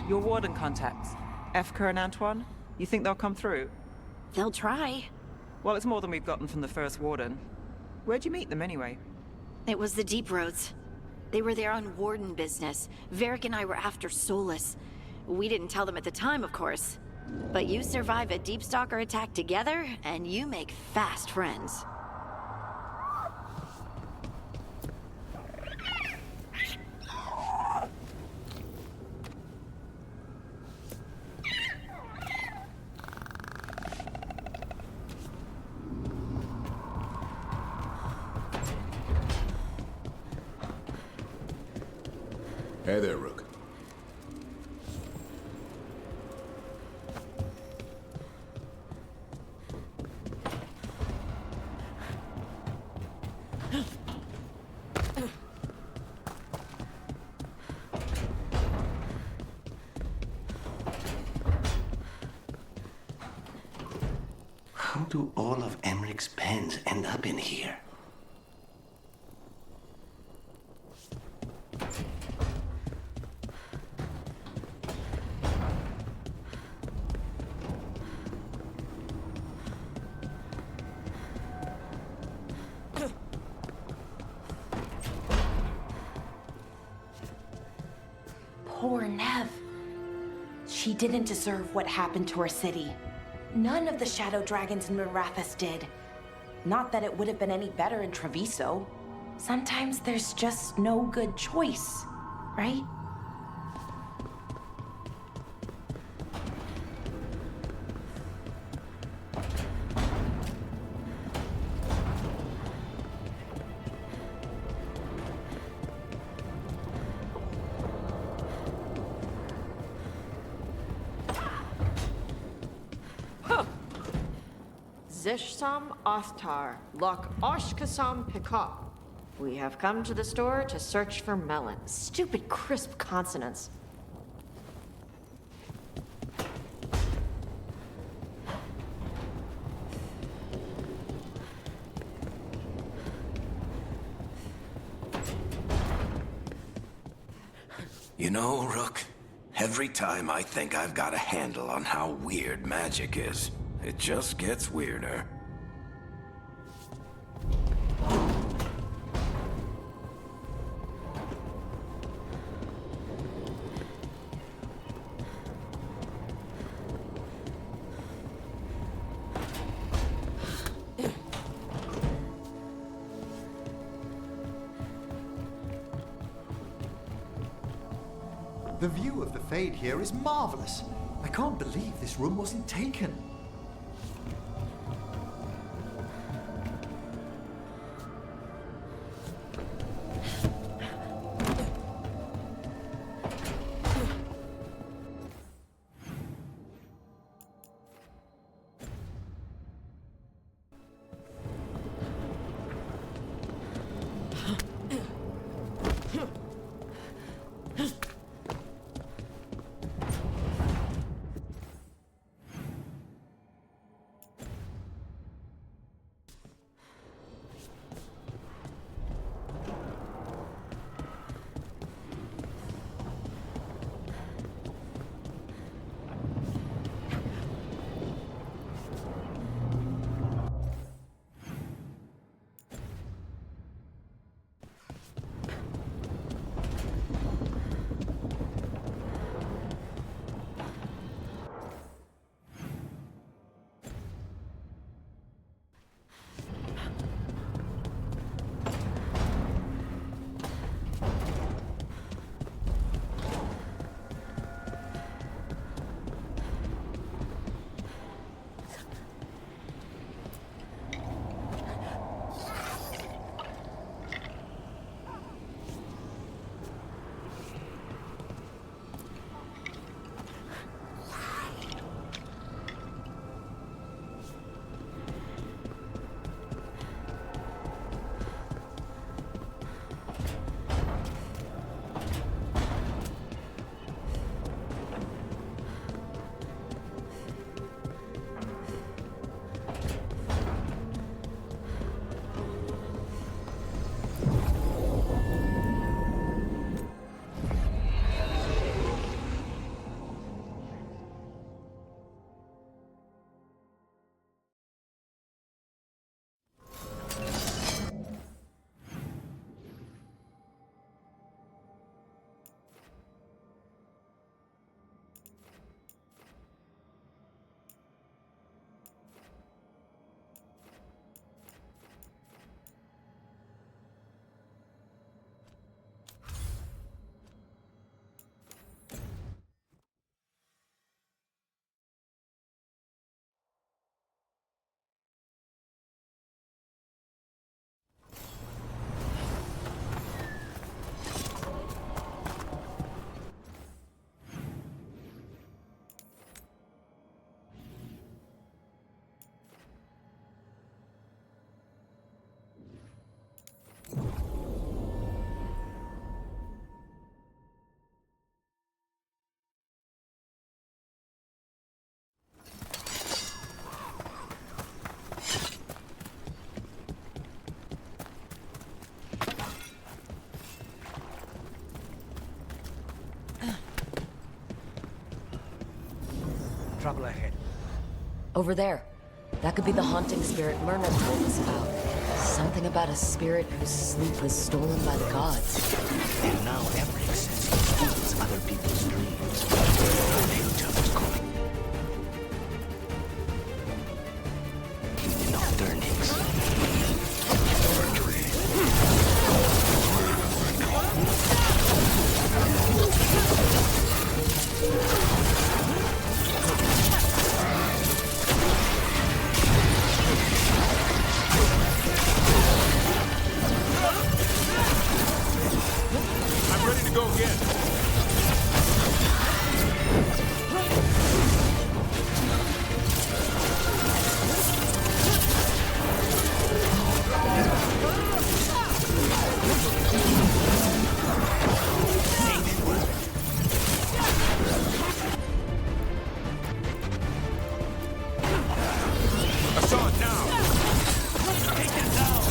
Your warden contacts, Efka and Antoine, you think they'll come through? They'll try. Well, it's more than we've gotten from the first warden. Where'd you meet them anyway? It was the Deep Roads. They were there on warden business. Varric and I were after Solus. We didn't tell them at the time, of course. But you survive a Deep Stalker attack together, and you make fast friends. Hey there, Rook. How do all of Emmerich's pens end up in here? Poor Nev. She didn't deserve what happened to her city. None of the Shadow Dragons in Marathas did. Not that it would have been any better in Treviso. Sometimes there's just no good choice, right? Zishsam Othtar, Lok Oshkasam Pikop. We have come to the store to search for melon. Stupid crisp consonants. You know, Rook, every time I think I've got a handle on how weird magic is, it just gets weirder. The view of the Fade here is marvelous. I can't believe this room wasn't taken. Over there. That could be the haunting spirit Myrna told us about. Something about a spirit whose sleep was stolen by the gods. And now Emmerich says he steals other people's dreams. Are they just calling? The Nocturnings. I'm ready to go again. Assault now! Take it down!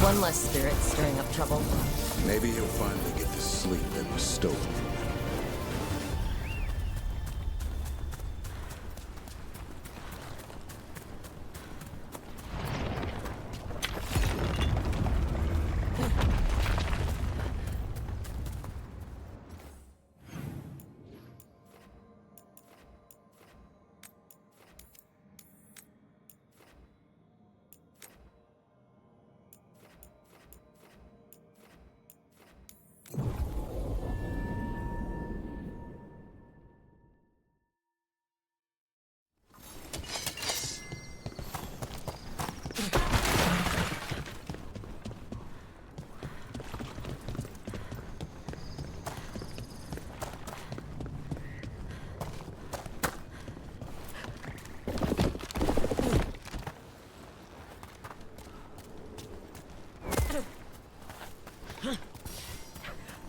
One less spirit stirring up trouble. Maybe he'll finally get the sleep that was stolen from him.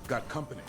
Got company.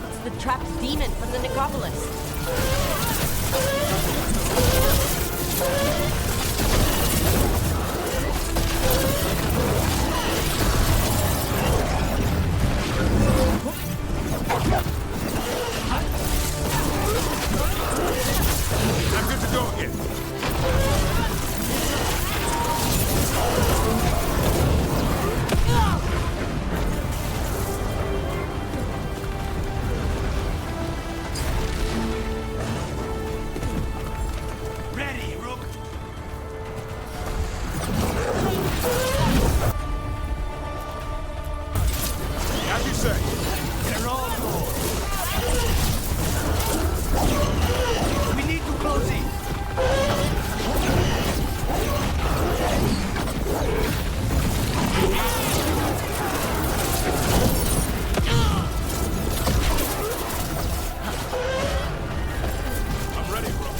It's the trapped demon. from the necropolis. I'm good to go again. Ready, Rook. As you say. They're all yours. We need to close in. I'm ready, bro.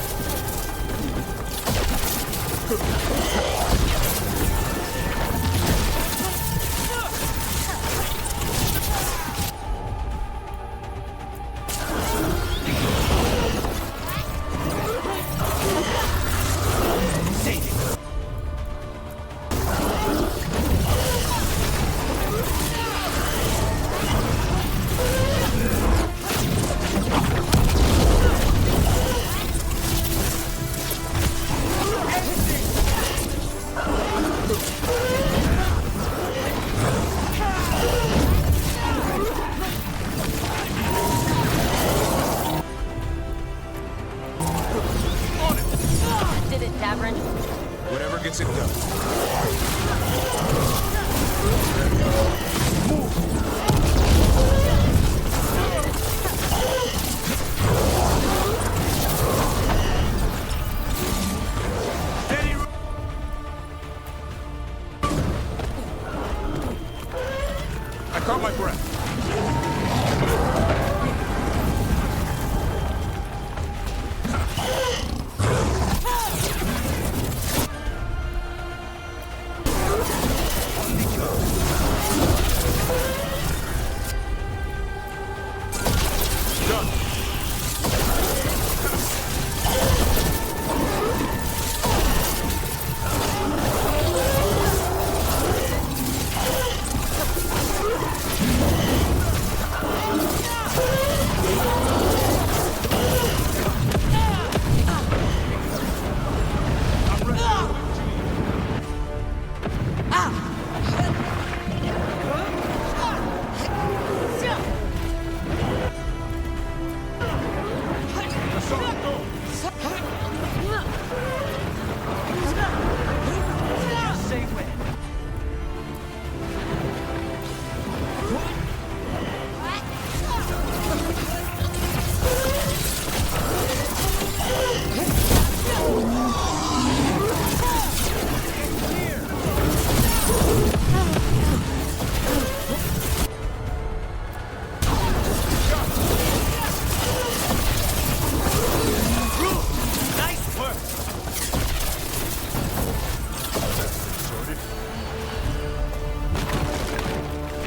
Did it, Tavern? Whatever gets it done. I caught my breath. Done. I'm ready. Assault, go. Say when. Nice work.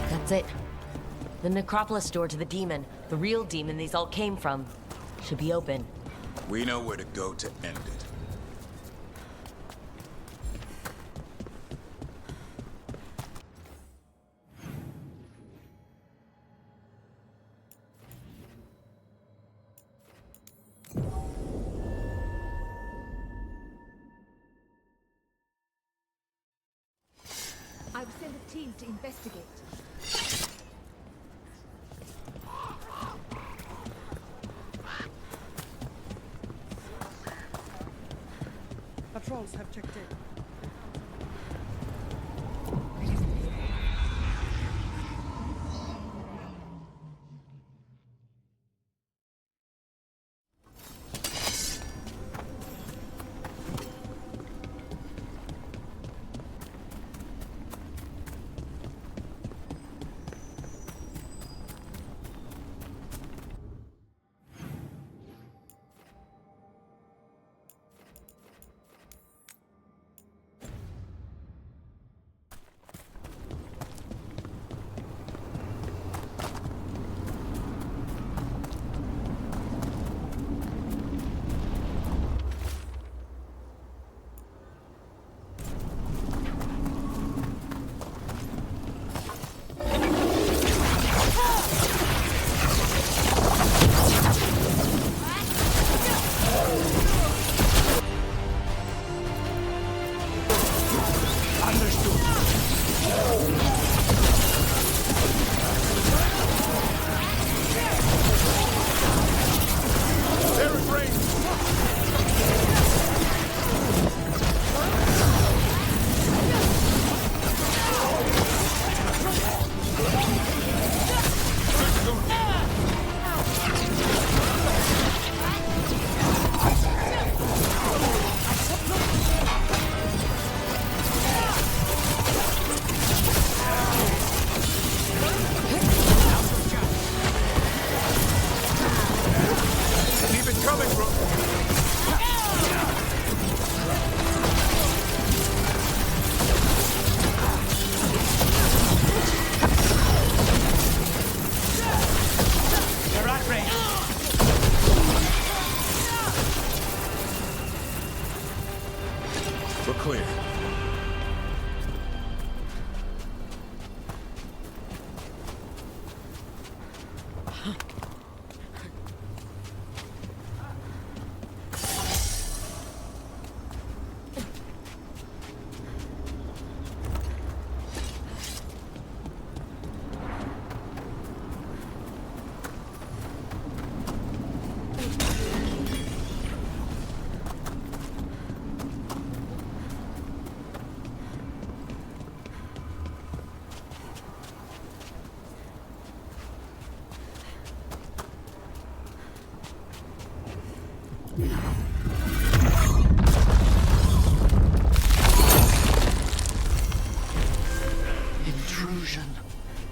That's it. The necropolis door to the demon, the real demon these all came from, should be open. We know where to go to end it. I will send a team to investigate. Patrols have checked in.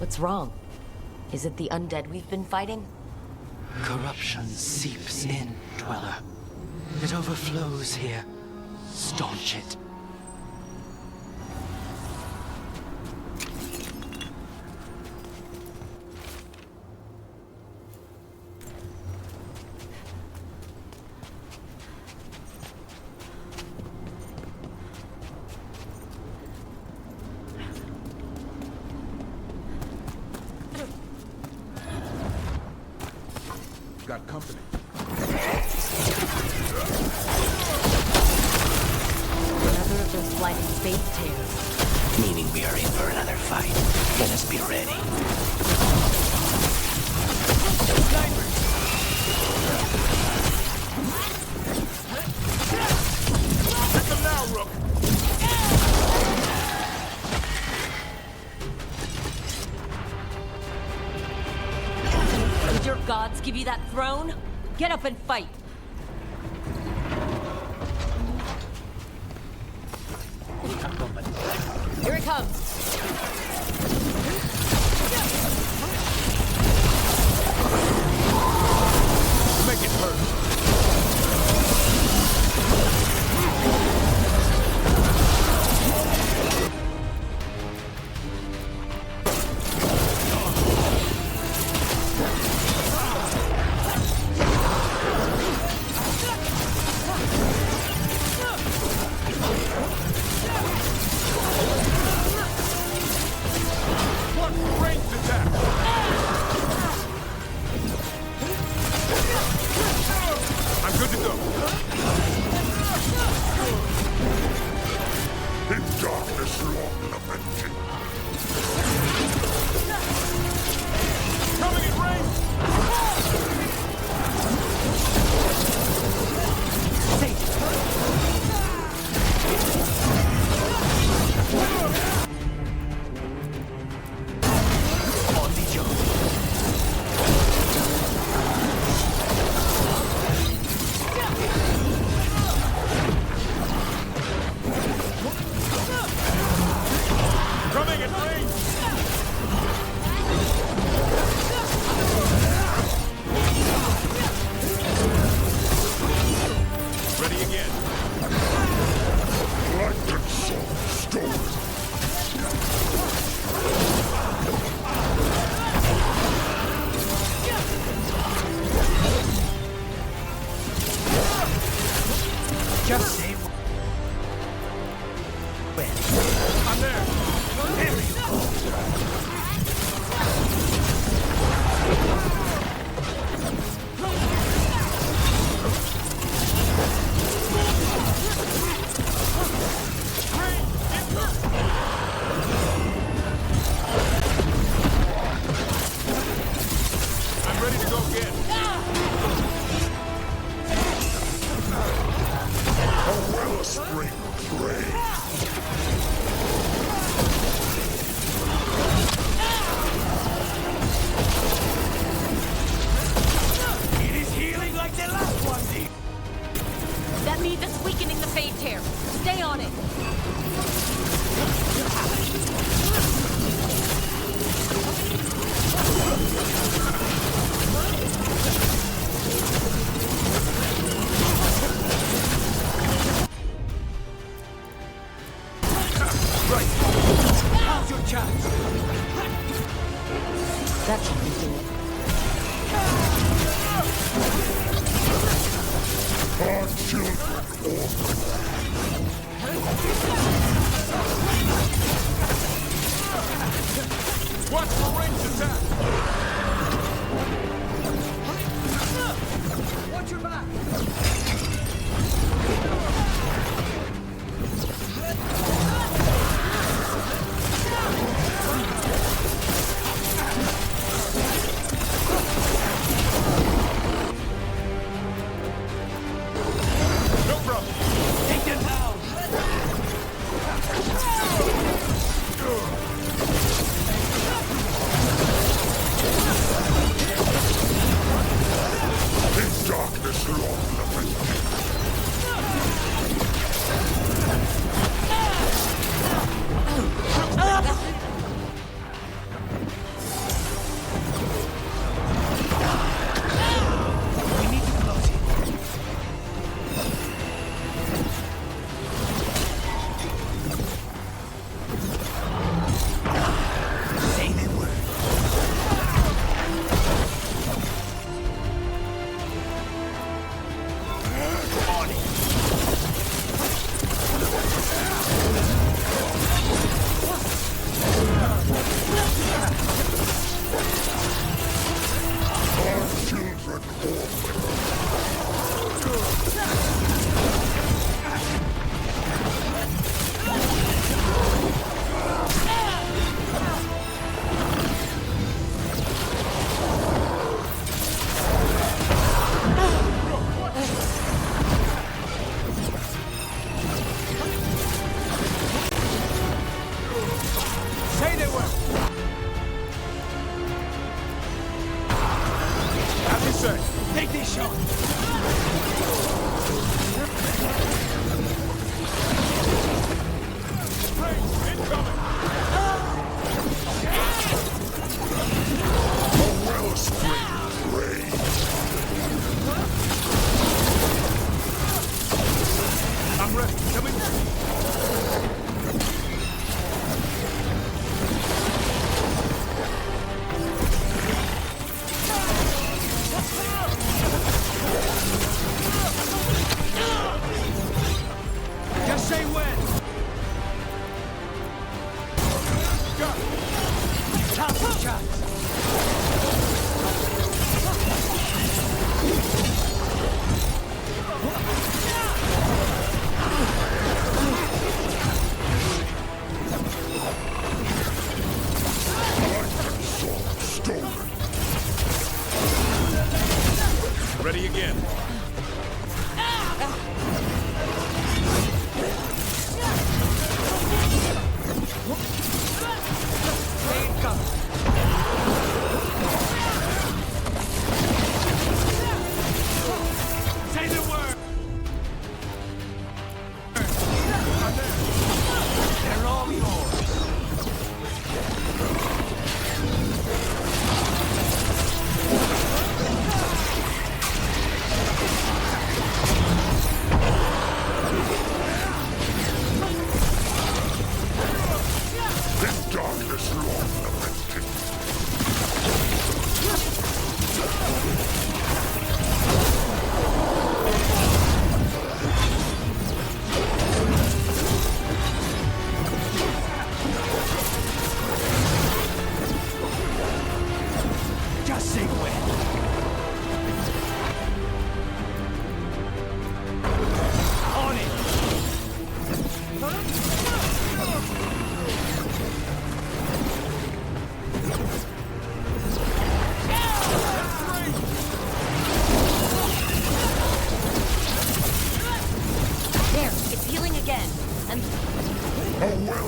What's wrong? Is it the undead we've been fighting? Corruption seeps in, Dweller. It overflows here. Staunch it. Got company. Another of those flying fate tears. Meaning we are in for another fight. Let us be ready. Hit them now, Rook! Did your gods give you that throne? Get up and fight! Here it comes! Make it hurt! One ranged attack! I'm good to go. In darkness long lamented. Coming in range! On the job. Coming in range! Ready again. Like and soul stolen. Just say when. I'm there. Here you go. I'm ready to go again. A wellspring prey. It is healing like the last one did. That means it's weakening the fate tear. Stay on it! Right. Now's your chance. That should be it. Our children Watch for ranged attack! Watch your back. No problem. Take them down.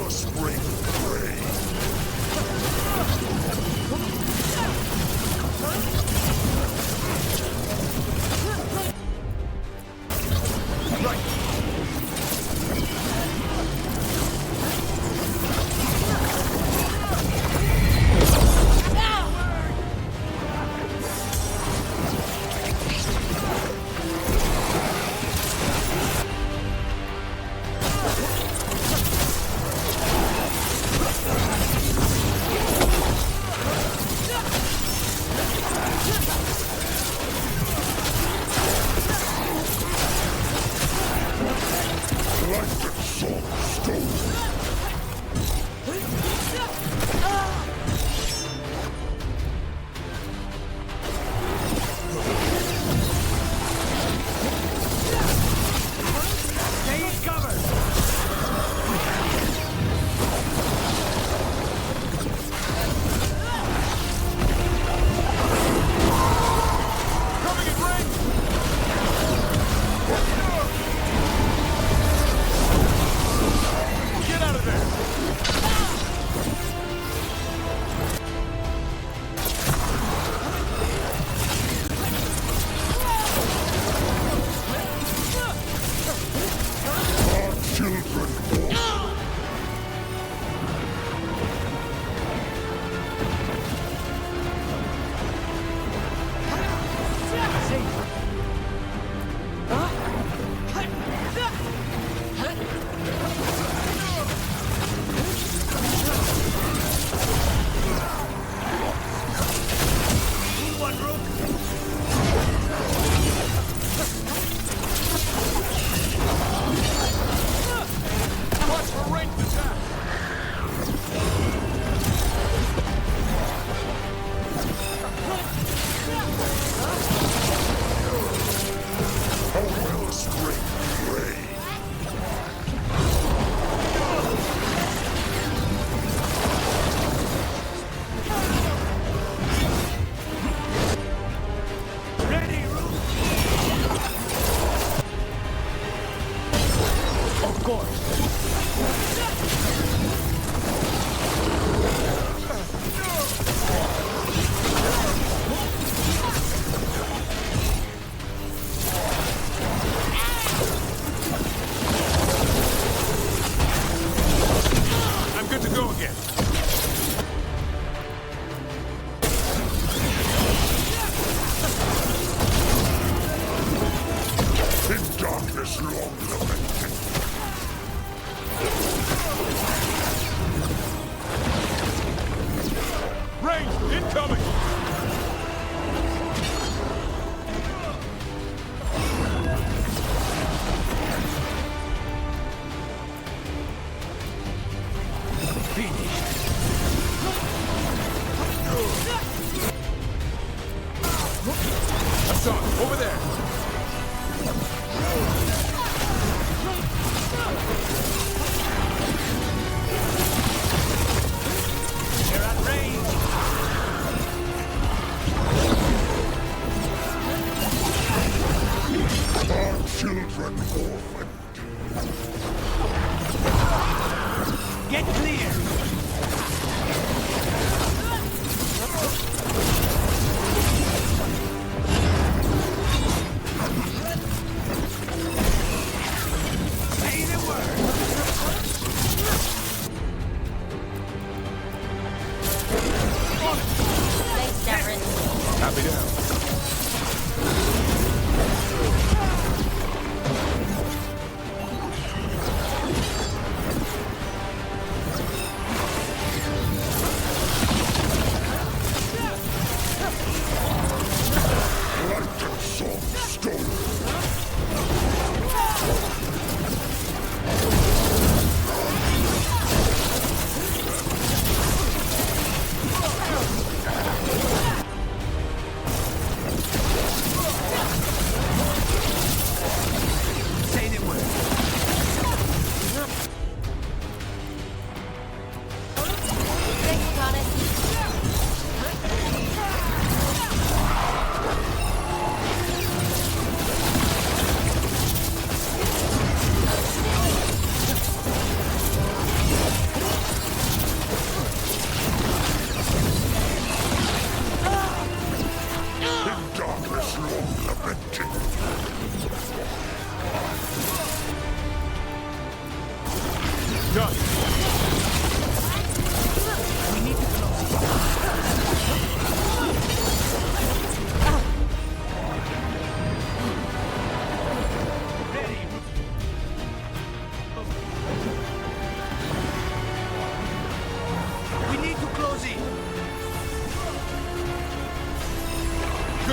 Spring Rain.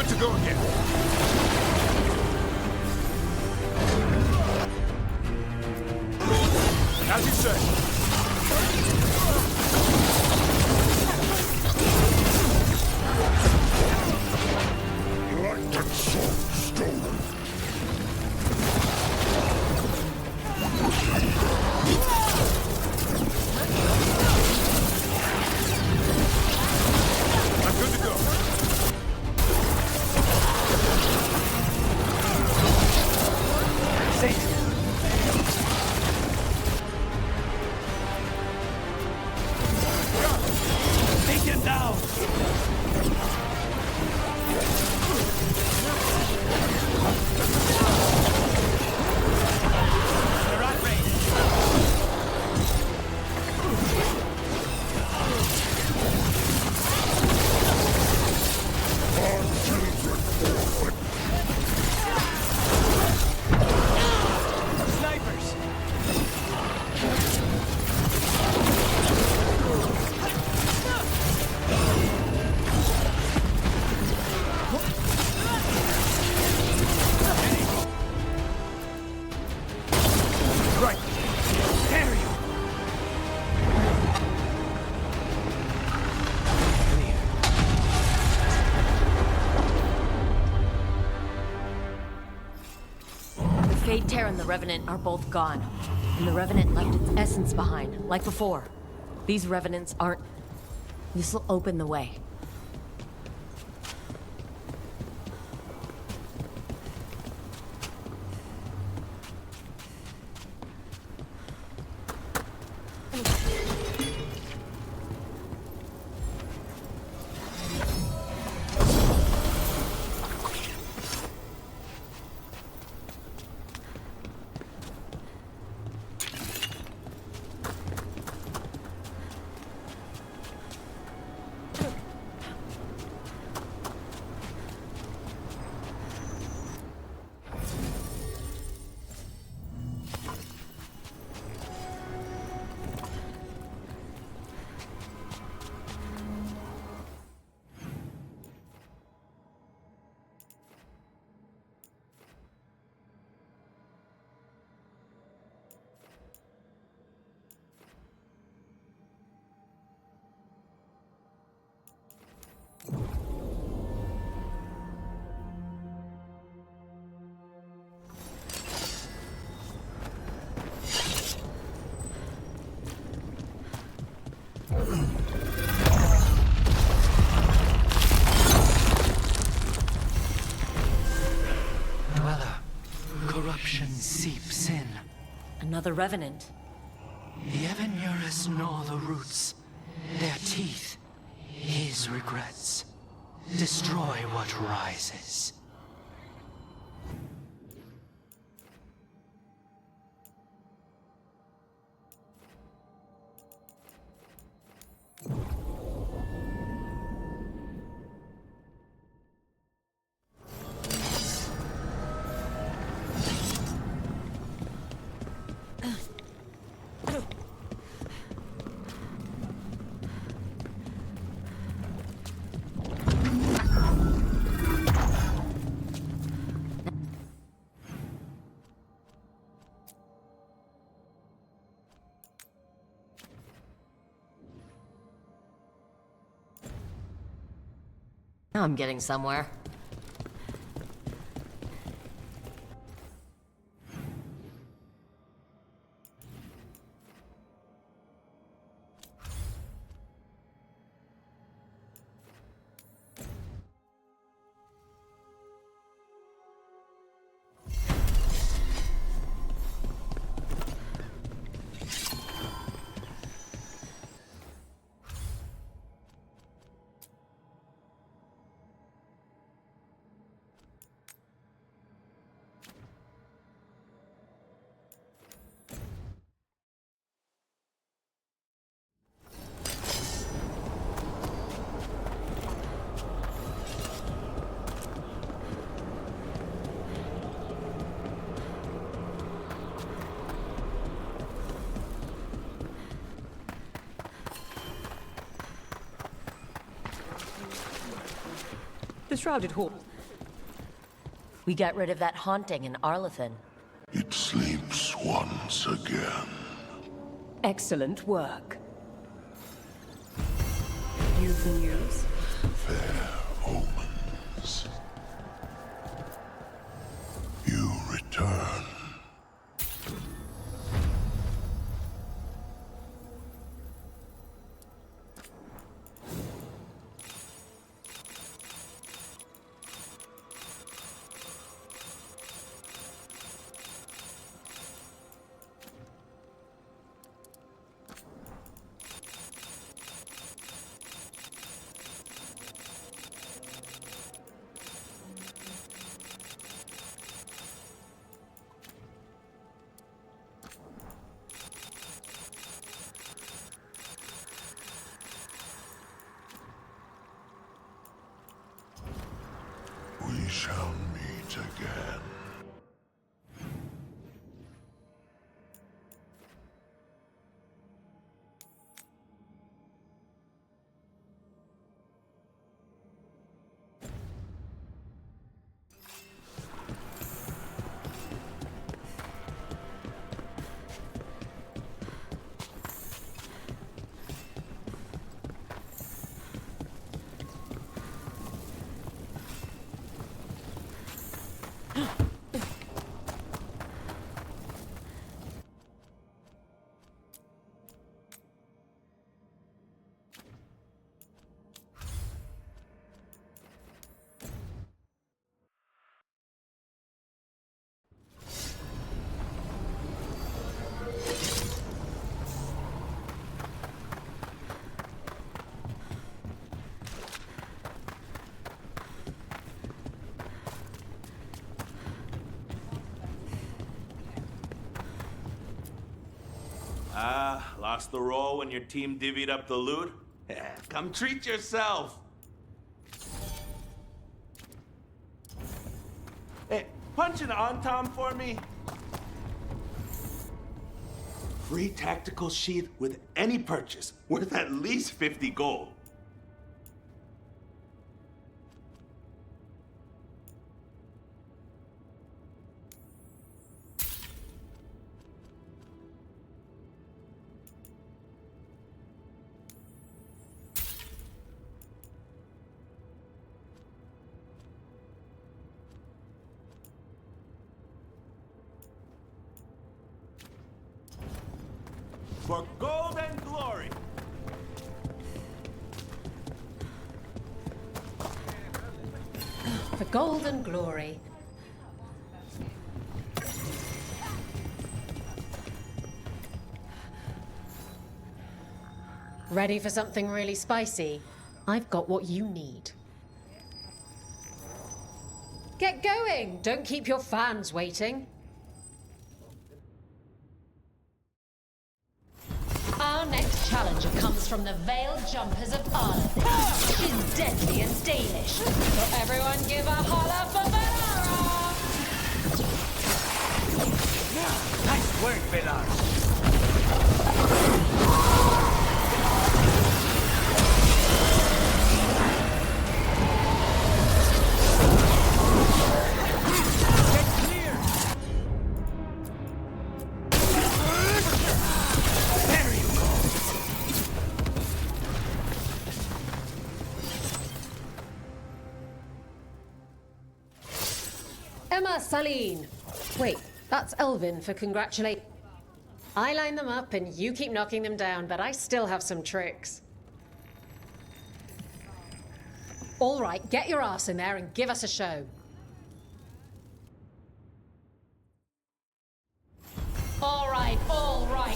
Good to go again. As you say. Like that sword stolen. I'm good to go. Safe. Take him down. They're at range. Snipers. Right. There you. The Fade Tear and the Revenant are both gone. And the Revenant left its essence behind, like before. These Revenants aren't... This'll open the way. Corruption seeps in. Another Revenant. The Evanurus gnaw the roots. Their teeth, his regrets. Destroy what rises. Now I'm getting somewhere. The Shrouded Hall. We got rid of that haunting in Arlathan. It sleeps once again. Excellent work. You've news? Fair omens. You return. We shall meet again. Lost the roll when your team divvied up the loot? Come treat yourself! Hey, punch an on-tom for me. Free tactical sheath with any purchase, worth at least 50 gold. For gold and glory! For gold and glory. Ready for something really spicy? I've got what you need. Get going! Don't keep your fans waiting. Our next challenger comes from the Veiled Jumpers of Arlathan. She's deadly and Danish. So everyone give a holler for Velara! Nice work, Veilguard. Emma Saline. Wait, that's Elvin for congratulate. I line them up and you keep knocking them down, but I still have some tricks. All right, get your ass in there and give us a show. All right,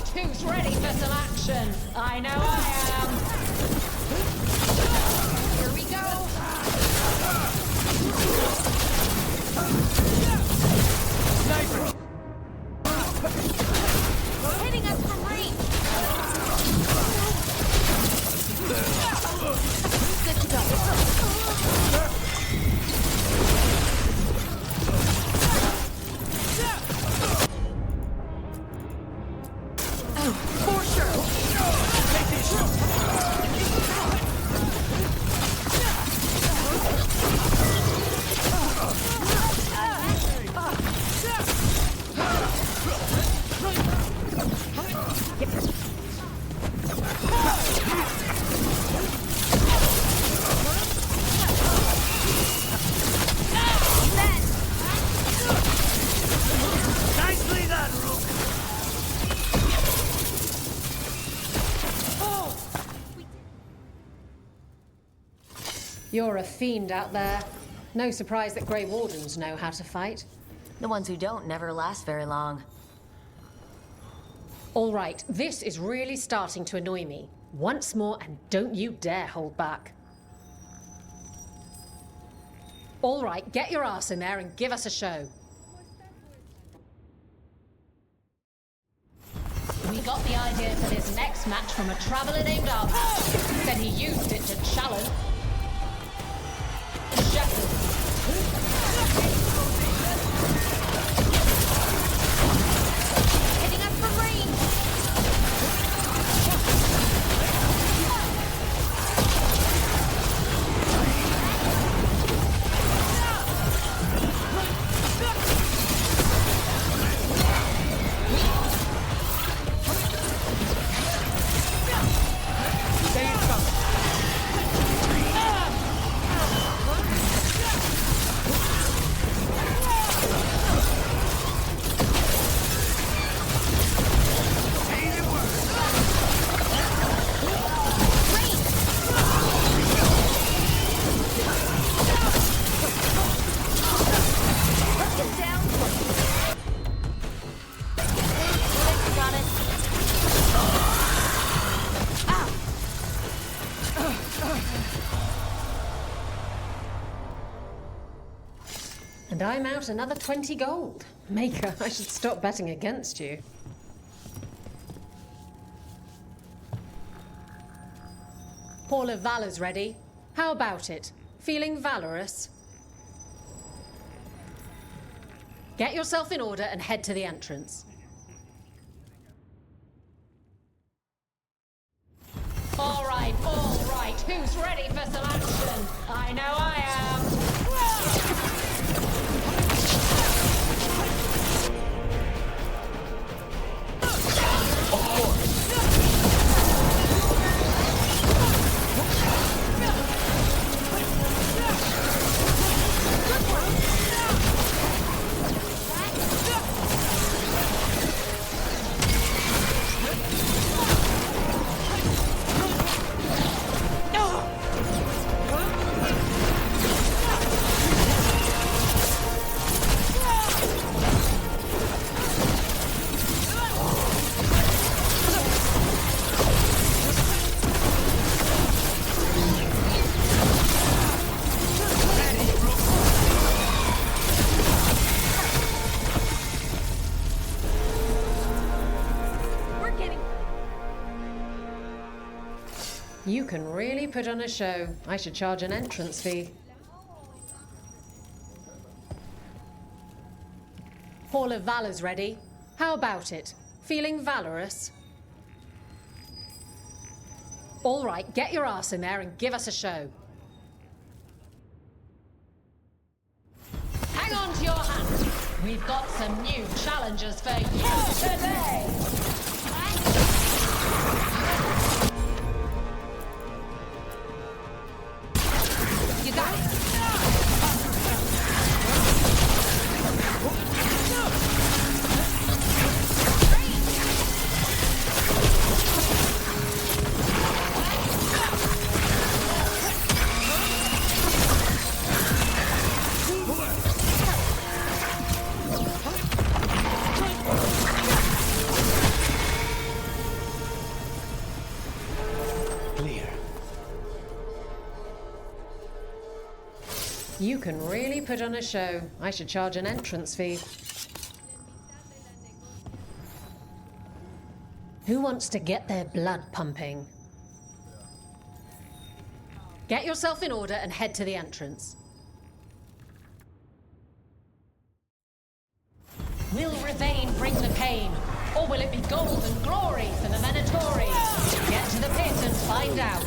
who's ready for some action? I know I am. Here we go. Sniper! Hitting us from range! Good to go. Oh, for sure! Take this shot! You're a fiend out there. No surprise that Grey Wardens know how to fight. The ones who don't never last very long. All right, this is really starting to annoy me. Once more, and don't you dare hold back. All right, get your ass in there and give us a show. We got the idea for this next match from a traveler named Arthur. Then he used it to challenge. Hitting us from range! And I'm out another 20 gold. Maker, I should stop betting against you. Hall of Valor's ready. How about it? Feeling valorous? Get yourself in order and head to the entrance. All right, who's ready for some action? I know I am. You can really put on a show. I should charge an entrance fee. Hall of Valor's ready. How about it? Feeling valorous? All right, get your ass in there and give us a show. Hang on to your hats. We've got some new challengers for you today. You got it. You can really put on a show. I should charge an entrance fee. Who wants to get their blood pumping? Get yourself in order and head to the entrance. Will Ravane bring the pain? Or will it be gold and glory for the Venatori? Get to the pit and find out.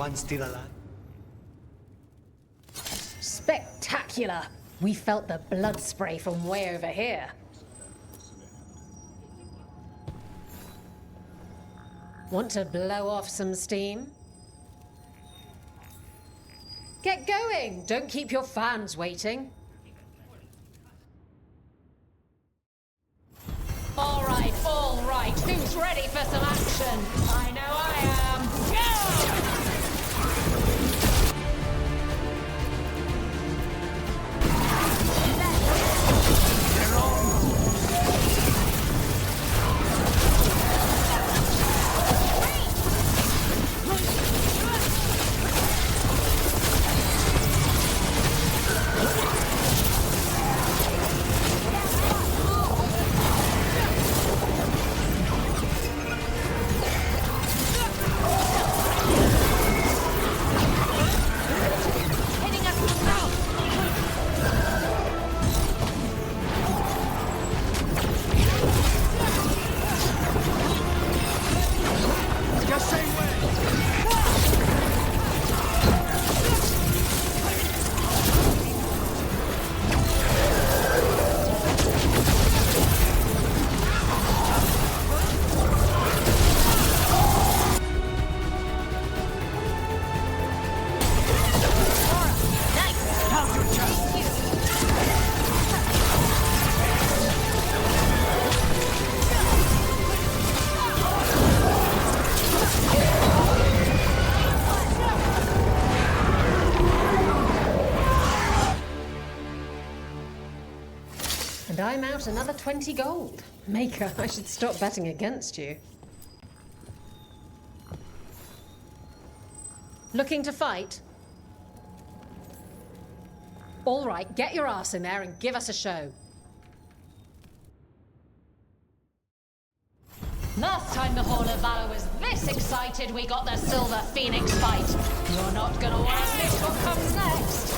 Everyone still alive? Spectacular! We felt the blood spray from way over here. Want to blow off some steam? Get going! Don't keep your fans waiting. All right. Who's ready for some action? I know I am. And I'm out another 20 gold. Maker, I should stop betting against you. Looking to fight? All right, get your ass in there and give us a show. Last time the Hall of Valor was this excited, we got the Silver Phoenix fight. You're not gonna want to miss what comes next.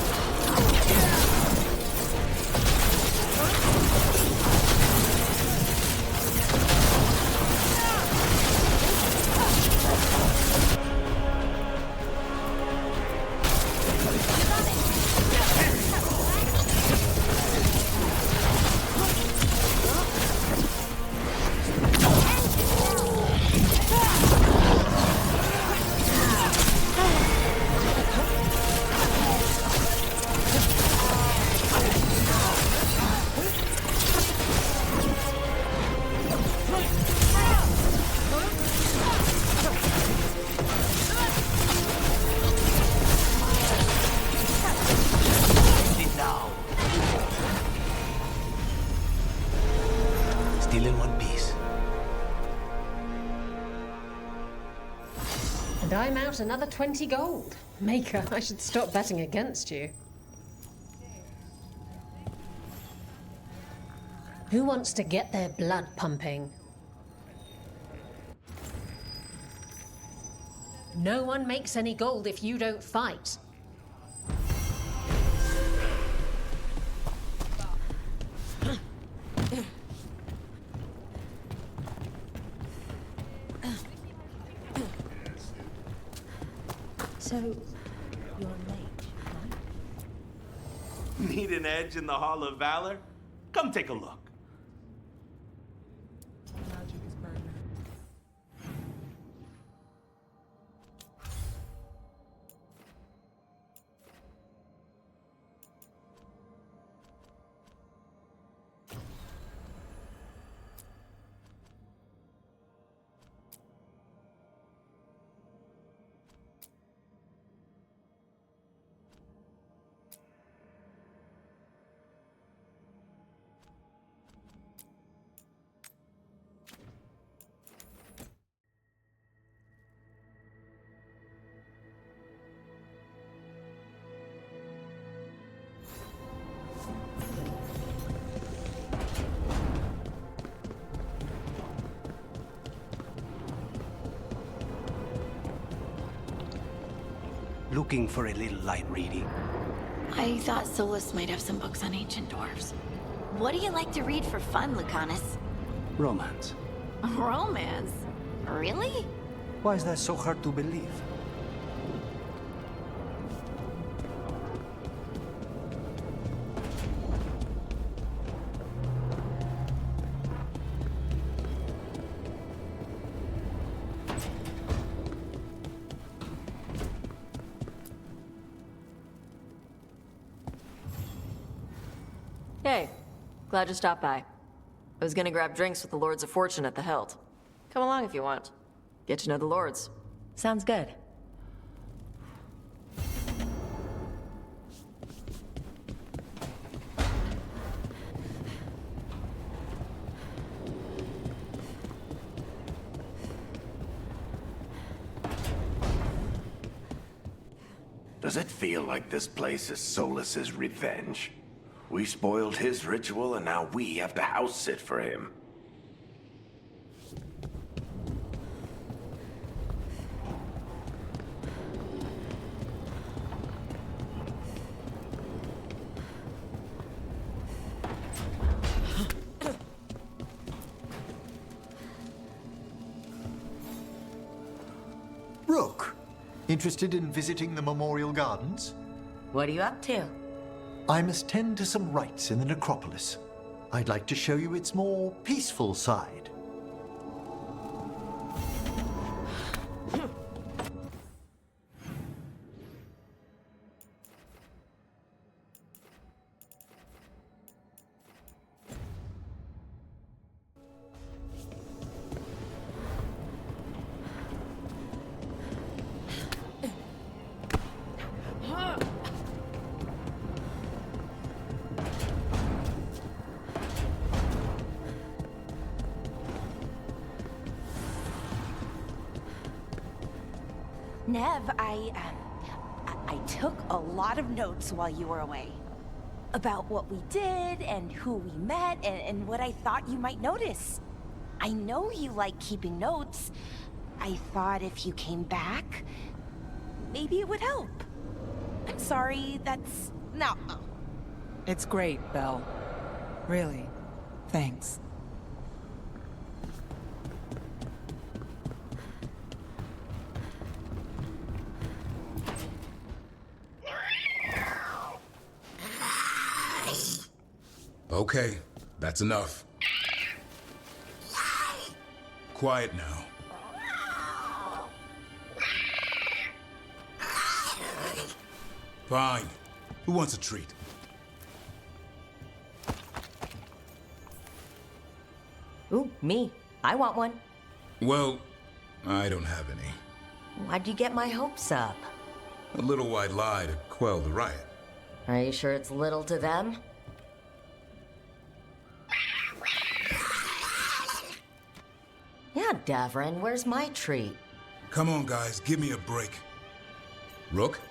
Still in one piece. And I'm out another 20 gold. Maker, I should stop betting against you. Who wants to get their blood pumping? No one makes any gold if you don't fight. So, you're late, right? Need an edge in the Hall of Valor? Come take a look. Looking for a little light reading. I thought Solus might have some books on ancient dwarves. What do you like to read for fun, Lucanus? Romance. Romance? Really? Why is that so hard to believe? Hey, glad you stopped by. I was gonna grab drinks with the Lords of Fortune at the Hilt. Come along if you want. Get to know the Lords. Sounds good. Does it feel like this place is Solus's revenge? We spoiled his ritual, and now we have to house sit for him. Rook, interested in visiting the Memorial Gardens? What are you up to? I must tend to some rites in the necropolis. I'd like to show you its more peaceful side. Nev, I took a lot of notes while you were away. About what we did, and who we met, and what I thought you might notice. I know you like keeping notes. I thought if you came back, maybe it would help. I'm sorry, that's... No. It's great, Belle. Really. Thanks. Okay, that's enough. Quiet now. Fine. Who wants a treat? Ooh, me. I want one. Well, I don't have any. Why'd you get my hopes up? A little white lie to quell the riot. Are you sure it's little to them? Yeah, Davrin, where's my treat? Come on, guys, give me a break. Rook?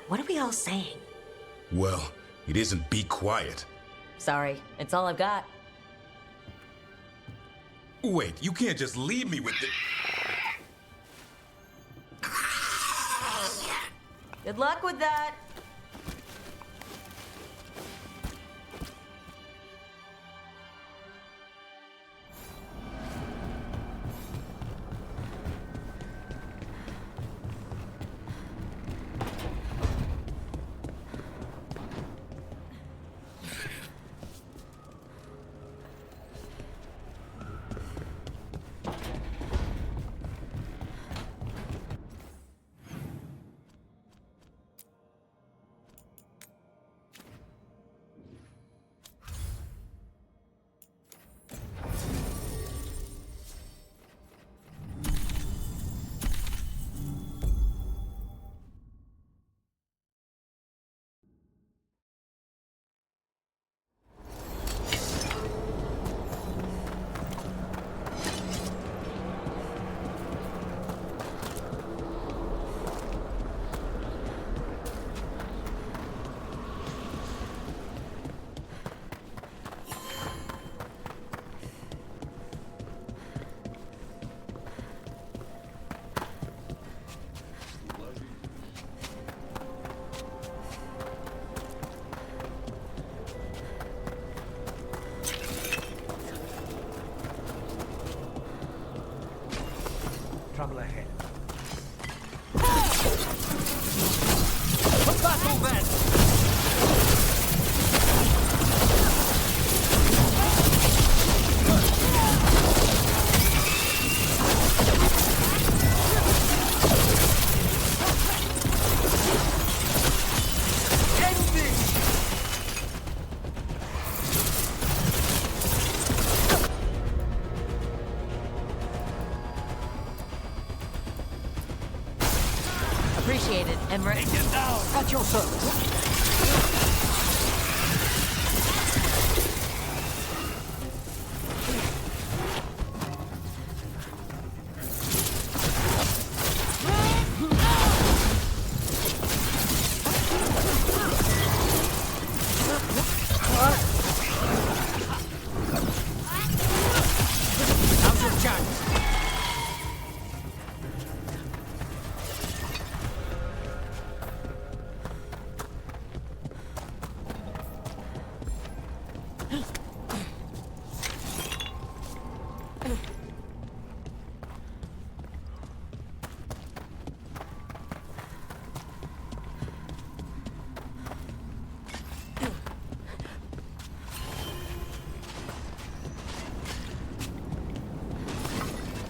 What are we all saying? Well, it isn't be quiet. Sorry, it's all I've got. Wait, you can't just leave me with the... Good luck with that. Trouble ahead. Put back all that! appreciated, Ember. Take him down! At your service. Now's your chance.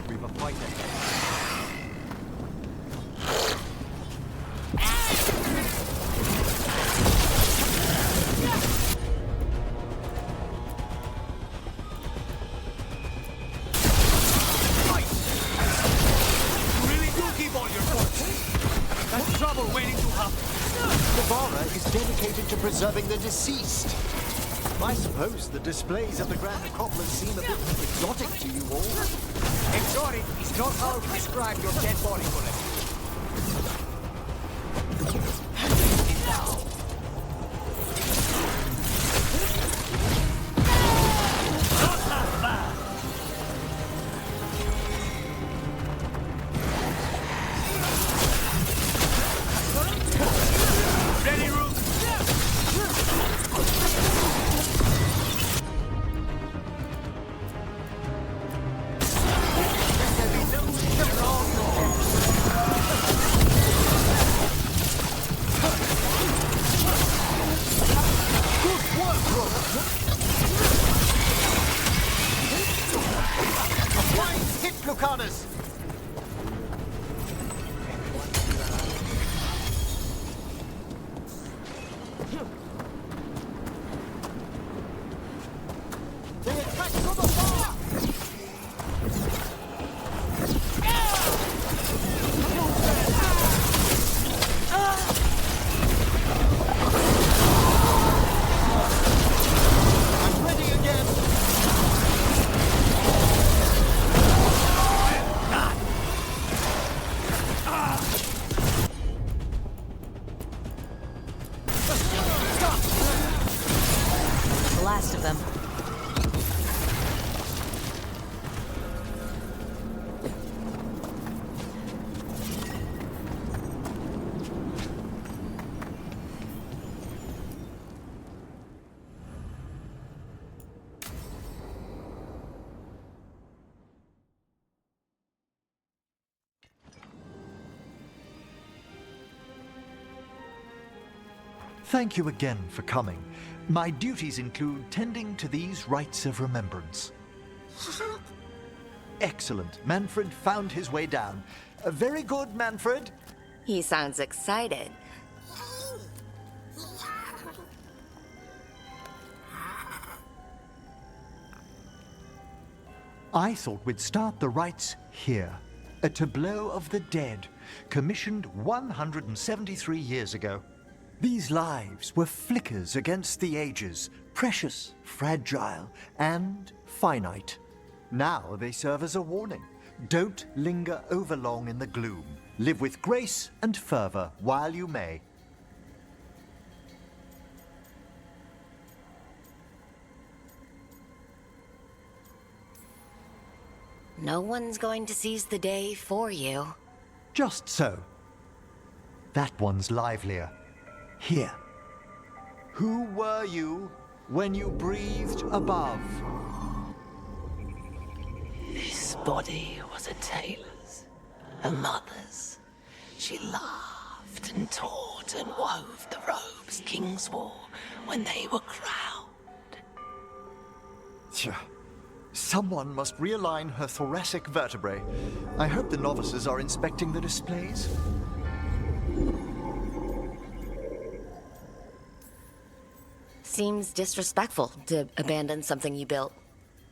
We've a fight ahead. You really do keep all your thoughts. That's trouble waiting to happen. Navarra is dedicated to preserving the deceased. I suppose the displays at the Grand Necropolis seem a bit exotic to you all. Exotic is not how to describe your dead body collection. Not that bad. Ready, Rook? Hit, Lucanus! They attack from afar! I'm ready again! The last of them. Thank you again for coming. My duties include tending to these rites of remembrance. Excellent. Manfred found his way down. Very good, Manfred. He sounds excited. I thought we'd start the rites here. A tableau of the dead, commissioned 173 years ago. These lives were flickers against the ages, precious, fragile, and finite. Now they serve as a warning. Don't linger overlong in the gloom. Live with grace and fervor while you may. No one's going to seize the day for you. Just so. That one's livelier. Here. Who were you when you breathed above? This body was a tailor's, a mother's. She laughed and taught and wove the robes kings wore when they were crowned. Tja. Someone must realign her thoracic vertebrae. I hope the novices are inspecting the displays. Seems disrespectful to abandon something you built.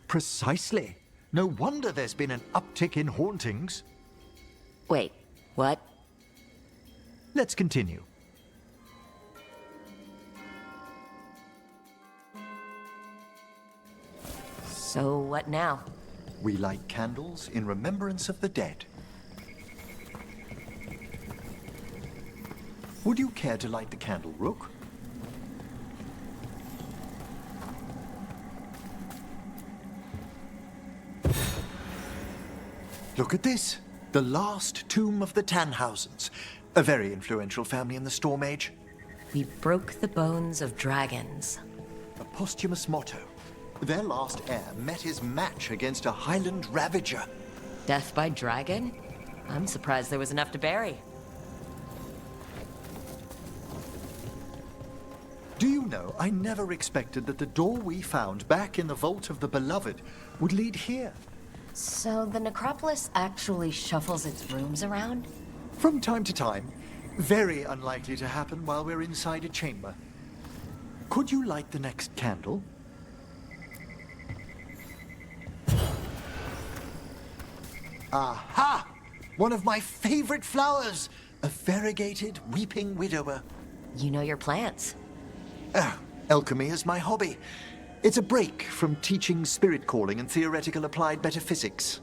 Precisely. No wonder there's been an uptick in hauntings. Wait, what? let's continue. So what now? We light candles in remembrance of the dead. Would you care to light the candle, Rook? Look at this. The last tomb of the Tannhausens. A very influential family in the Storm Age. We broke the bones of dragons. A posthumous motto. Their last heir met his match against a Highland Ravager. Death by dragon? I'm surprised there was enough to bury. Do you know, I never expected that the door we found back in the Vault of the Beloved would lead here. So the necropolis actually shuffles its rooms around? From time to time. Very unlikely to happen while we're inside a chamber. Could you light the next candle? Aha! One of my favorite flowers! A variegated weeping widower. You know your plants. Alchemy is my hobby. It's a break from teaching spirit calling and theoretical applied metaphysics.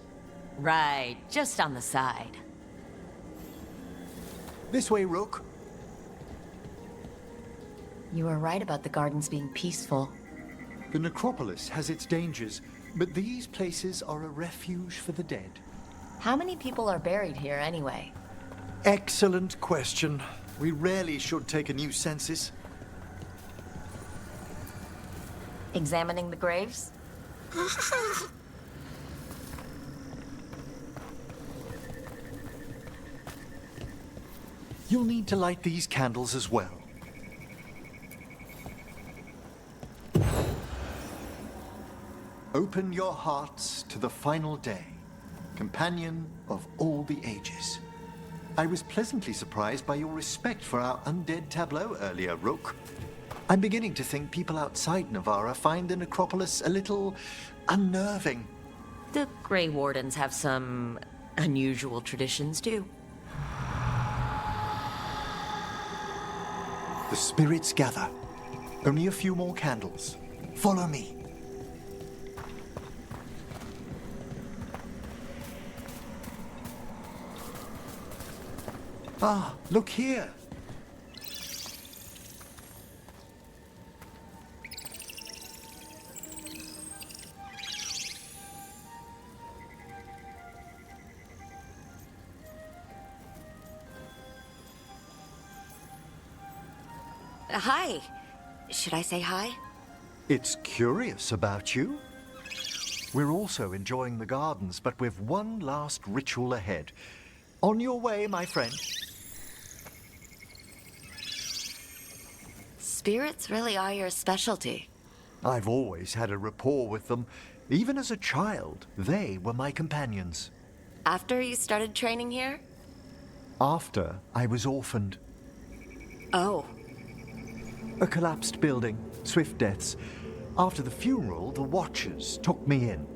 Right, just on the side. This way, Rook. You were right about the gardens being peaceful. The necropolis has its dangers, but these places are a refuge for the dead. How many people are buried here anyway? Excellent question. We rarely should take a new census. Examining the graves? You'll need to light these candles as well. Open your hearts to the final day, companion of all the ages. I was pleasantly surprised by your respect for our undead tableau earlier, Rook. I'm beginning to think people outside Navarra find the necropolis a little unnerving. The Grey Wardens have some unusual traditions, too. The spirits gather. Only a few more candles. Follow me. Ah, look here. Hi. Should I say hi? It's curious about you. We're also enjoying the gardens, but with one last ritual ahead. On your way, my friend. Spirits really are your specialty. I've always had a rapport with them. Even as a child, they were my companions. After you started training here? After I was orphaned. Oh. A collapsed building, swift deaths. After the funeral, the Watchers took me in.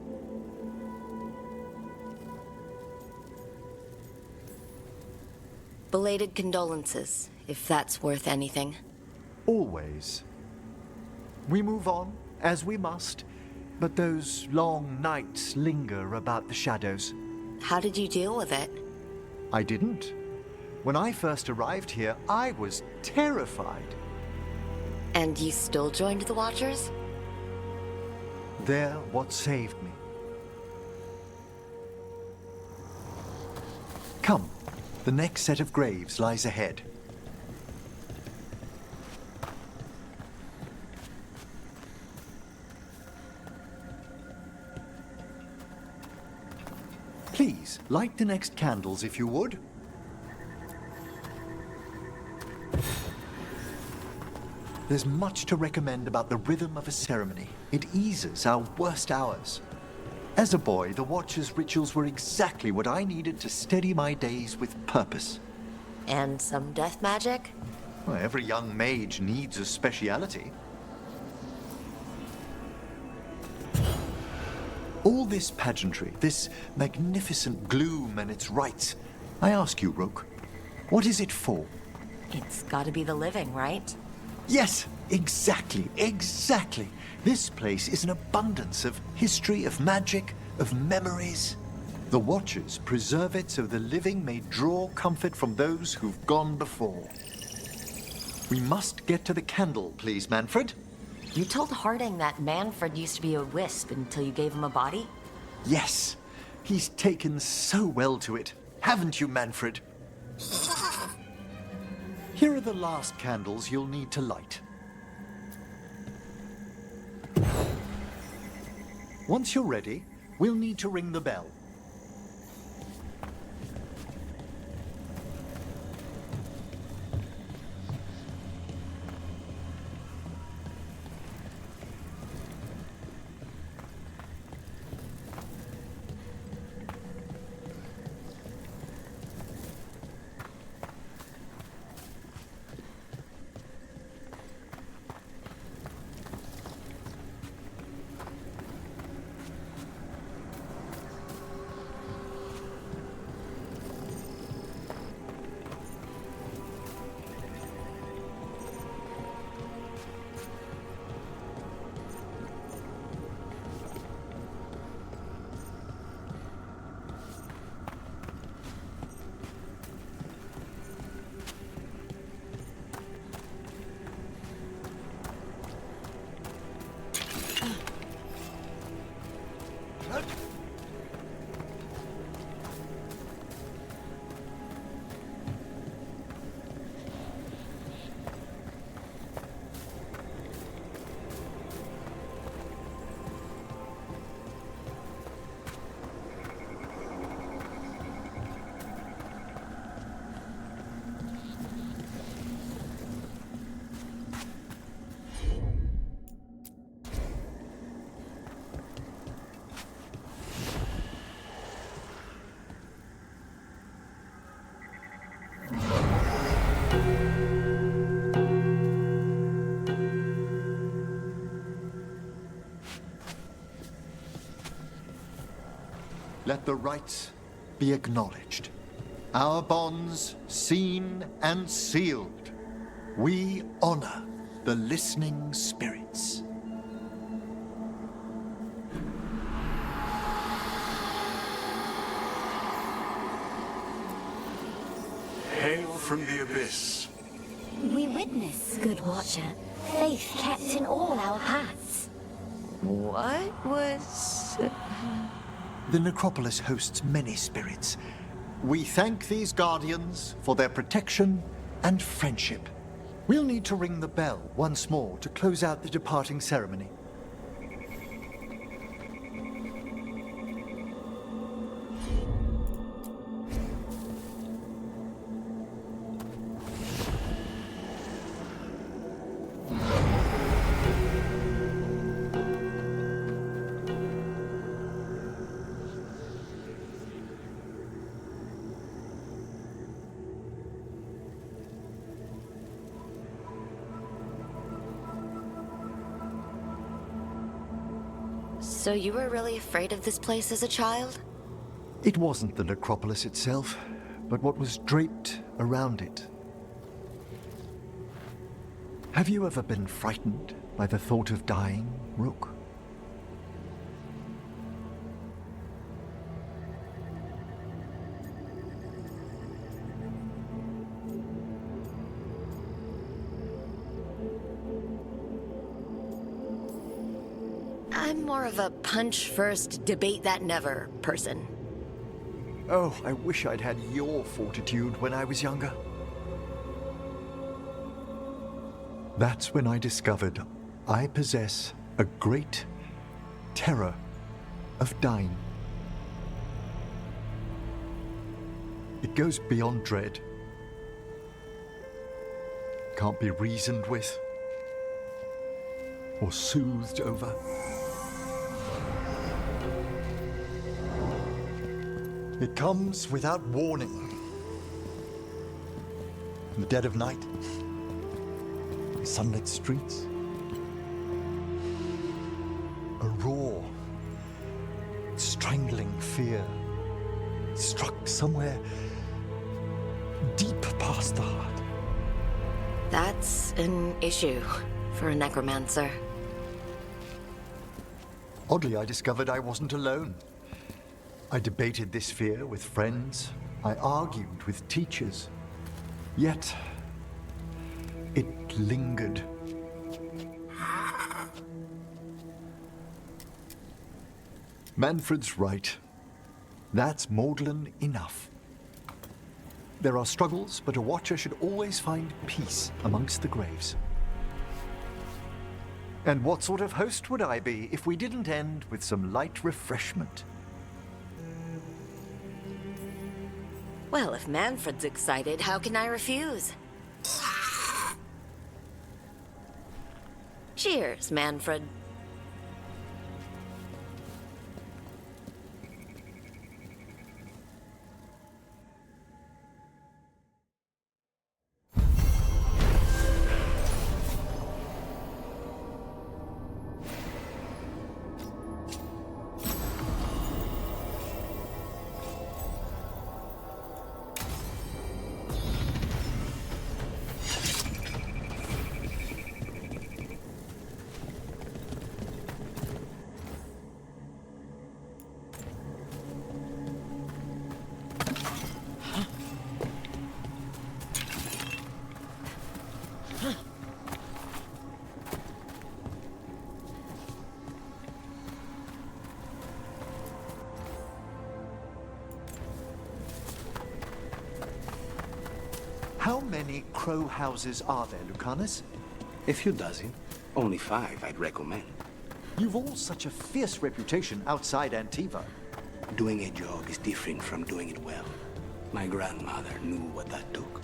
Belated condolences, if that's worth anything. Always. We move on, as we must, but those long nights linger about the shadows. How did you deal with it? I didn't. When I first arrived here, I was terrified. And you still joined the Watchers? They're what saved me. Come, the next set of graves lies ahead. Please, light the next candles if you would. There's much to recommend about the rhythm of a ceremony. It eases our worst hours. As a boy, the Watcher's rituals were exactly what I needed to steady my days with purpose. And some death magic? Well, every young mage needs a speciality. All this pageantry, this magnificent gloom and its rites. I ask you, Rook, what is it for? It's gotta be the living, right? Yes, exactly. This place is an abundance of history, of magic, of memories. The Watchers preserve it so the living may draw comfort from those who've gone before. We must get to the candle, please, Manfred. You told Harding that Manfred used to be a wisp until you gave him a body? Yes, he's taken so well to it. Haven't you, Manfred? Here are the last candles you'll need to light. Once you're ready, we'll need to ring the bell. Let the rites be acknowledged. Our bonds seen and sealed. We honor the listening spirits. Hail from the abyss. We witness, good Watcher, faith kept in all our paths. What was... The necropolis hosts many spirits. We thank these guardians for their protection and friendship. We'll need to ring the bell once more to close out the departing ceremony. So you were really afraid of this place as a child? It wasn't the necropolis itself, but what was draped around it. Have you ever been frightened by the thought of dying, Rook? I'm more of a punch first, debate that never person. Oh, I wish I'd had your fortitude when I was younger. That's when I discovered I possess a great terror of dying. It goes beyond dread. Can't be reasoned with or soothed over. It comes without warning. In the dead of night, sunlit streets, a raw, strangling fear struck somewhere deep past the heart. That's an issue for a necromancer. Oddly, I discovered I wasn't alone. I debated this fear with friends. I argued with teachers. Yet, it lingered. Manfred's right. That's maudlin enough. There are struggles, but a watcher should always find peace amongst the graves. And what sort of host would I be if we didn't end with some light refreshment? Well, if Manfred's excited, how can I refuse? Cheers, Manfred. How many crow houses are there, Lucanus? A few dozen. Only 5 I'd recommend. You've all such a fierce reputation outside Antiva. Doing a job is different from doing it well. My grandmother knew what that took.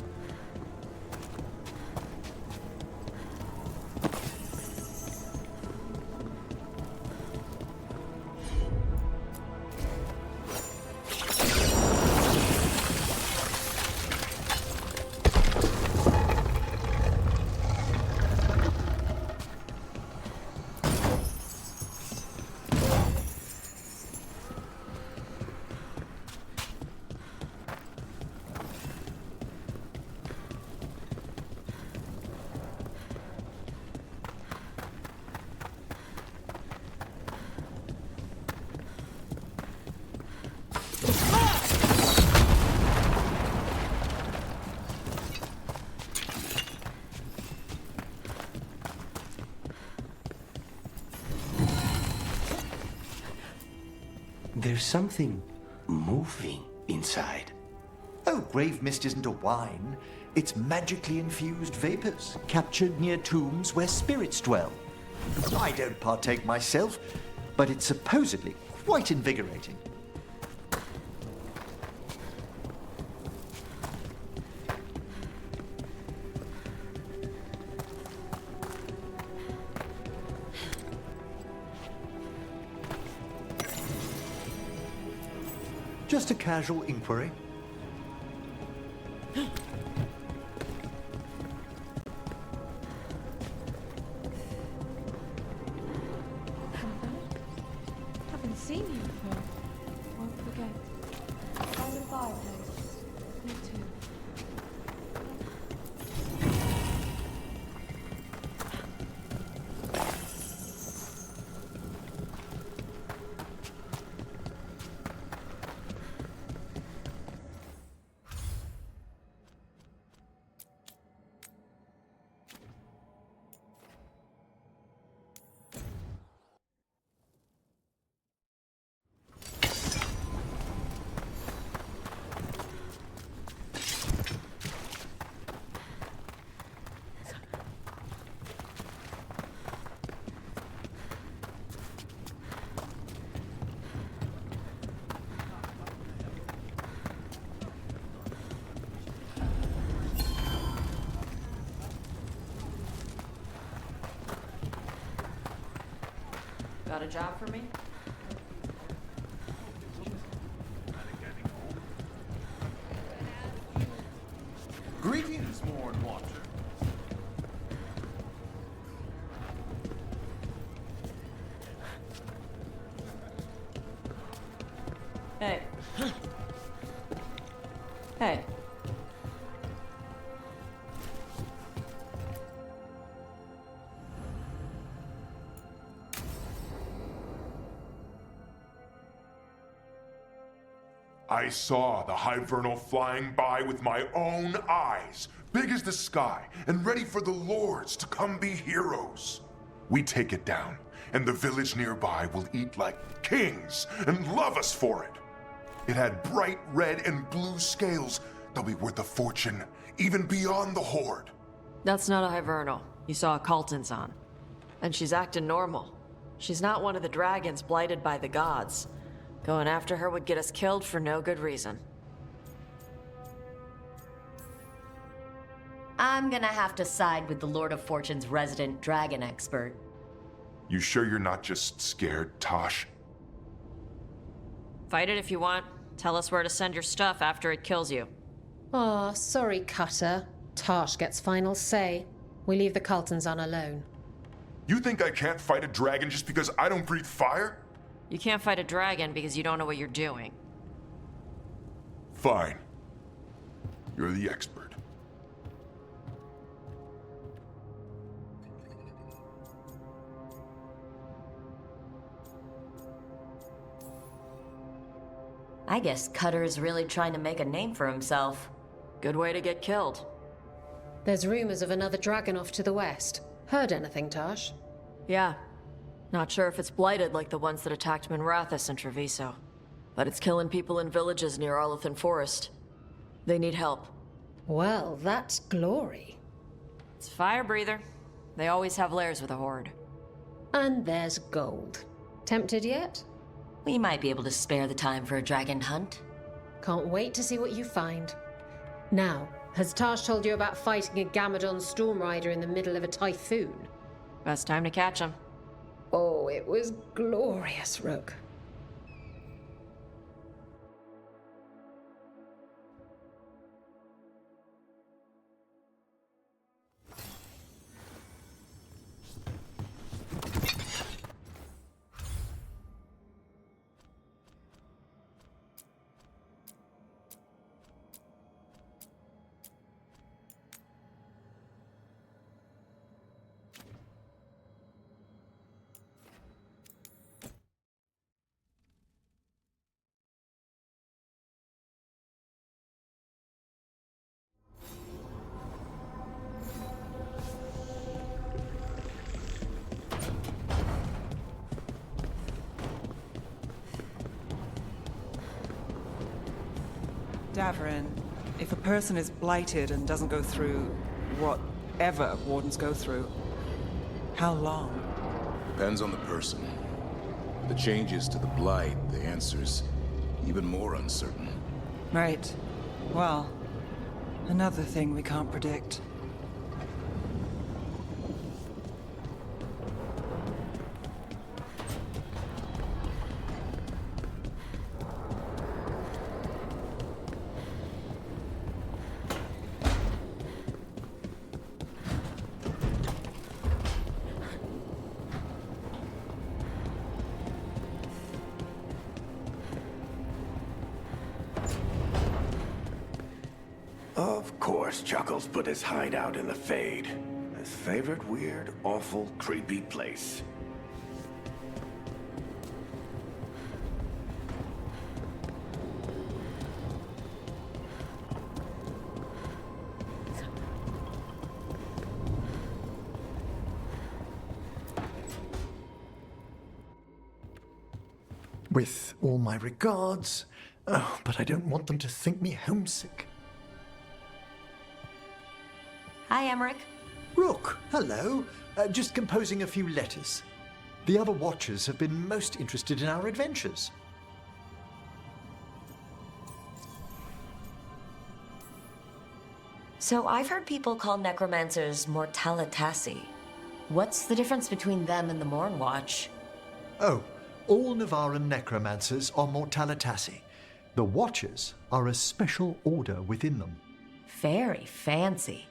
There's something moving inside. Oh, grave mist isn't a wine. It's magically infused vapors, captured near tombs where spirits dwell. I don't partake myself, but it's supposedly quite invigorating. Just a casual inquiry. Haven't seen you before. Won't forget. Find a fireplace. Me too. Got a job for me? Greetings, Morn Watcher. Hey. Hey. I saw the Hivernal flying by with my own eyes, big as the sky, and ready for the lords to come be heroes. We take it down, and the village nearby will eat like kings and love us for it. It had bright red and blue scales. They'll be worth a fortune, even beyond the Horde. That's not a Hivernal. You saw a Calton's on. And she's acting normal. She's not one of the dragons blighted by the gods. Going after her would get us killed for no good reason. I'm gonna have to side with the Lord of Fortune's resident dragon expert. You sure you're not just scared, Tosh? Fight it if you want. Tell us where to send your stuff after it kills you. Aw, sorry, Cutter. Tosh gets final say. We leave the Cultons on alone. You think I can't fight a dragon just because I don't breathe fire? You can't fight a dragon because you don't know what you're doing. Fine. You're the expert. I guess Cutter's really trying to make a name for himself. Good way to get killed. There's rumors of another dragon off to the west. Heard anything, Tosh? Yeah. Not sure if it's blighted like the ones that attacked Minrathous and Treviso. But it's killing people in villages near Arlethan Forest. They need help. Well, that's glory. It's fire breather. They always have lairs with a horde. And there's gold. Tempted yet? We might be able to spare the time for a dragon hunt. Can't wait to see what you find. Now, has Tosh told you about fighting a Gamadon storm rider in the middle of a typhoon? Best time to catch him. Oh, it was glorious, Rook. Davrin, if a person is blighted and doesn't go through whatever wardens go through, how long? Depends on the person. The changes to the blight, the answer's even more uncertain. Right. Well, another thing we can't predict. Of course, Chuckles put his hideout in the Fade. His favorite weird, awful, creepy place. With all my regards, oh, but I don't want them to think me homesick. Hi, Emmerich. Rook, hello. Just composing a few letters. The other Watchers have been most interested in our adventures. So I've heard people call necromancers mortalitasi. What's the difference between them and the Morn Watch? Oh, all Navaran necromancers are mortalitasi. The Watchers are a special order within them. Very fancy.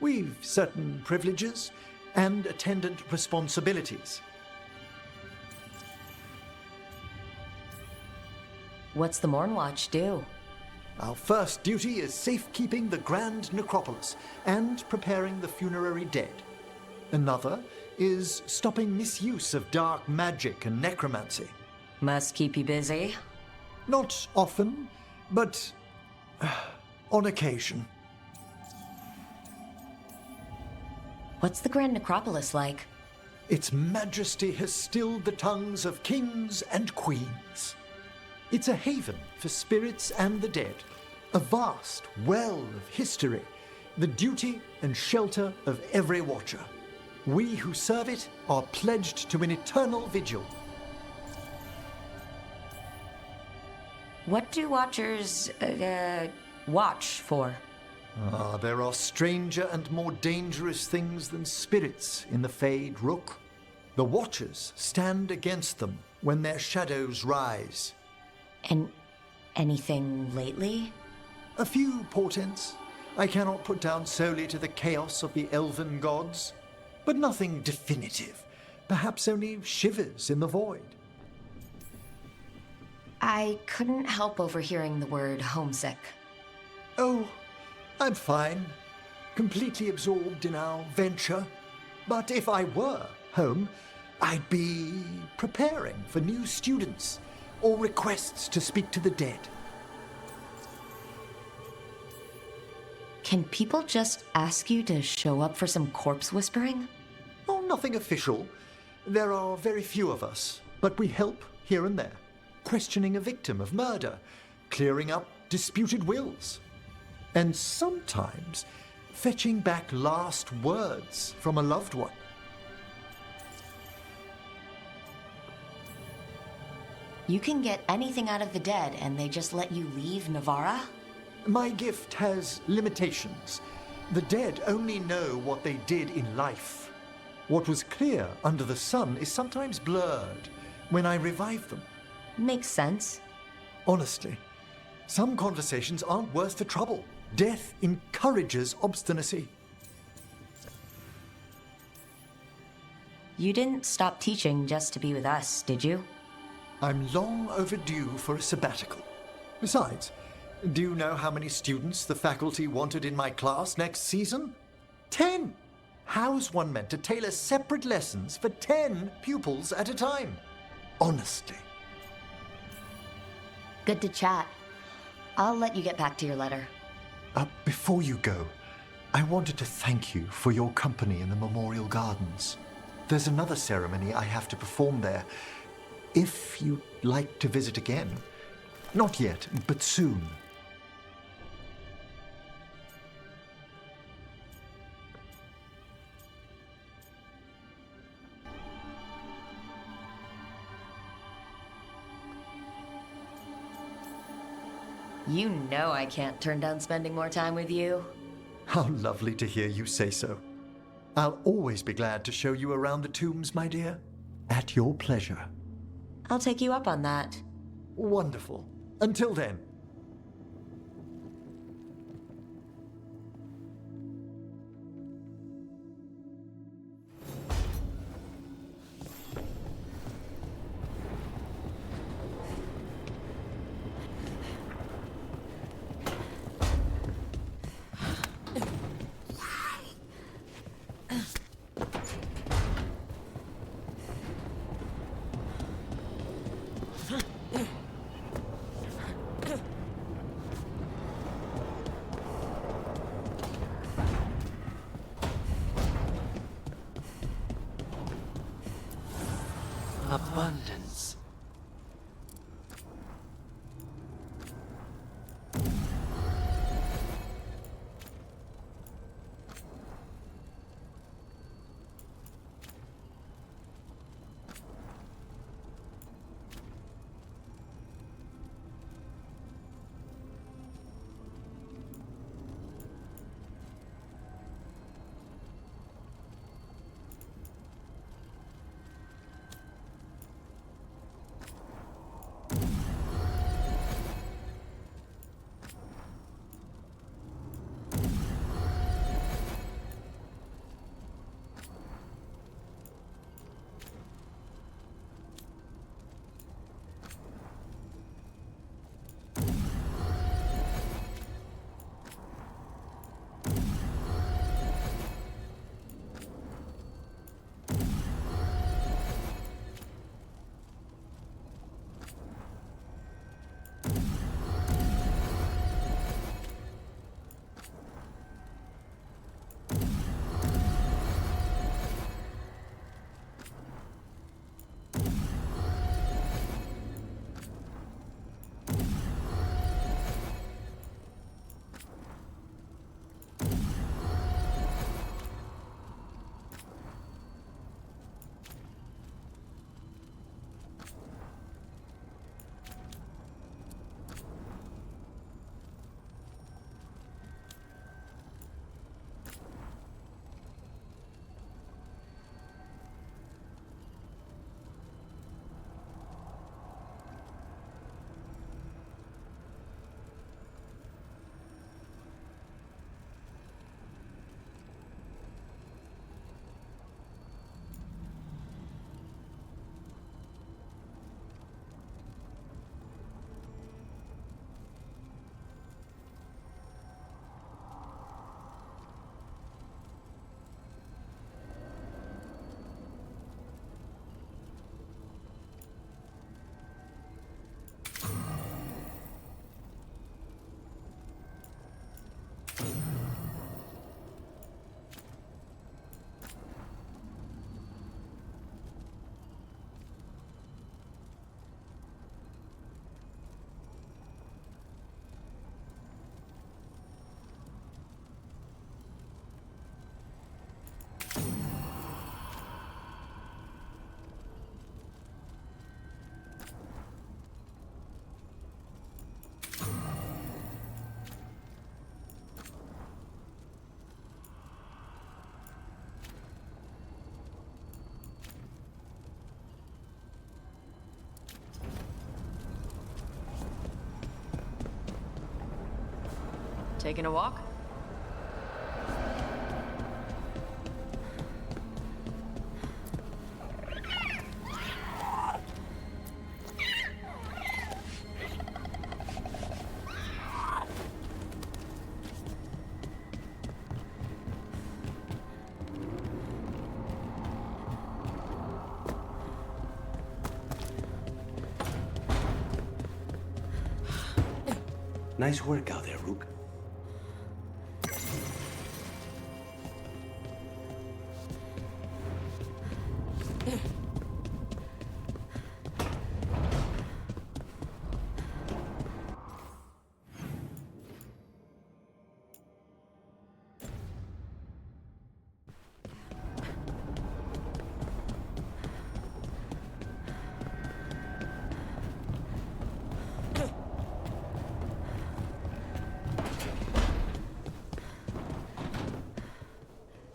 We've certain privileges and attendant responsibilities. What's the Morn Watch do? Our first duty is safekeeping the Grand Necropolis and preparing the funerary dead. Another is stopping misuse of dark magic and necromancy. Must keep you busy. Not often. But on occasion. What's the Grand Necropolis like? Its majesty has stilled the tongues of kings and queens. It's a haven for spirits and the dead, a vast well of history, the duty and shelter of every watcher. We who serve it are pledged to an eternal vigil. What do Watchers, watch for? There are stranger and more dangerous things than spirits in the Fade Rook. The Watchers stand against them when their shadows rise. And anything lately? A few portents I cannot put down solely to the chaos of the elven gods, but nothing definitive. Perhaps only shivers in the void. I couldn't help overhearing the word homesick. Oh, I'm fine. Completely absorbed in our venture. But if I were home, I'd be preparing for new students or requests to speak to the dead. Can people just ask you to show up for some corpse whispering? Oh, nothing official. There are very few of us, but we help here and there. Questioning a victim of murder, clearing up disputed wills, and sometimes fetching back last words from a loved one. You can get anything out of the dead and they just let you leave Navarra? My gift has limitations. The dead only know what they did in life. What was clear under the sun is sometimes blurred when I revive them. Makes sense. Honestly, some conversations aren't worth the trouble. Death encourages obstinacy. You didn't stop teaching just to be with us, did you? I'm long overdue for a sabbatical. Besides, do you know how many students the faculty wanted in my class next season? 10! How's one meant to tailor separate lessons for 10 pupils at a time? Honestly. Good to chat. I'll let you get back to your letter. Before you go, I wanted to thank you for your company in the Memorial Gardens. There's another ceremony I have to perform there. If you'd like to visit again. Not yet, but soon. You know I can't turn down spending more time with you. How lovely to hear you say so. I'll always be glad to show you around the tombs, my dear. At your pleasure. I'll take you up on that. Wonderful. Until then. Abundance. Taking a walk? Nice work out there, Rook.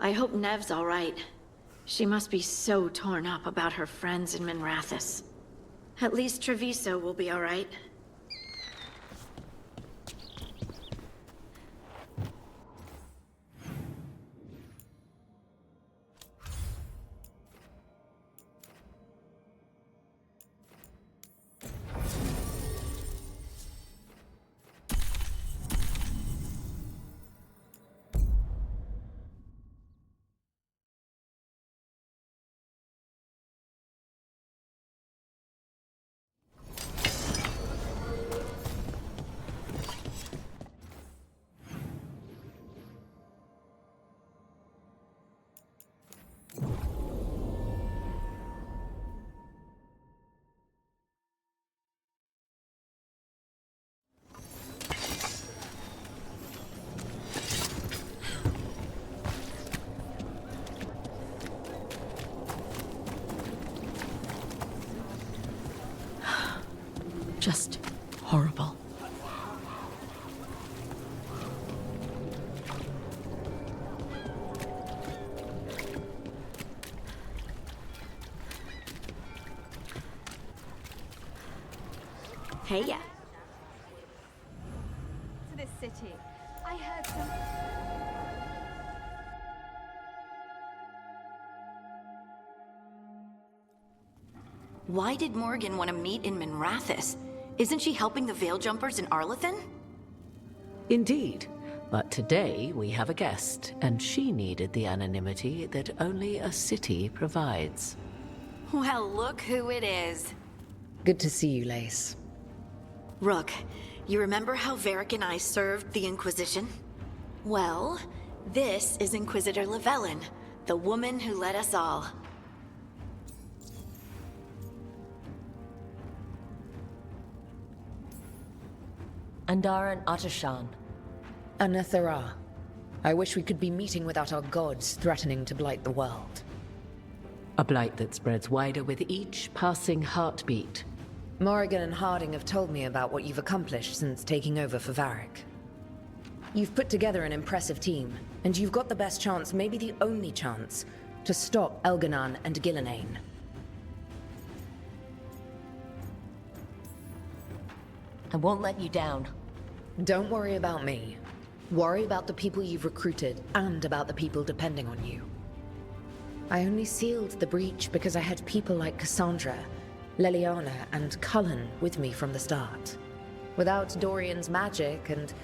I hope Nev's all right. She must be so torn up about her friends in Minrathous. At least Treviso will be all right. Just horrible. Hey, yeah. To this city. I heard some... Why did Morgan want to meet in Minrathous? Isn't she helping the Veil Jumpers in Arlathan? Indeed. But today we have a guest, and she needed the anonymity that only a city provides. Well, look who it is. Good to see you, Lace. Rook, you remember how Varric and I served the Inquisition? Well, this is Inquisitor Llewellyn, the woman who led us all. Andaran Atashan. Anathara. I wish we could be meeting without our gods threatening to blight the world. A blight that spreads wider with each passing heartbeat. Morrigan and Harding have told me about what you've accomplished since taking over for Varric. You've put together an impressive team, and you've got the best chance, maybe the only chance, to stop Elganan and Gillenane. I won't let you down. Don't worry about me. Worry about the people you've recruited, and about the people depending on you. I only sealed the breach because I had people like Cassandra, Leliana, and Cullen with me from the start. Without Dorian's magic and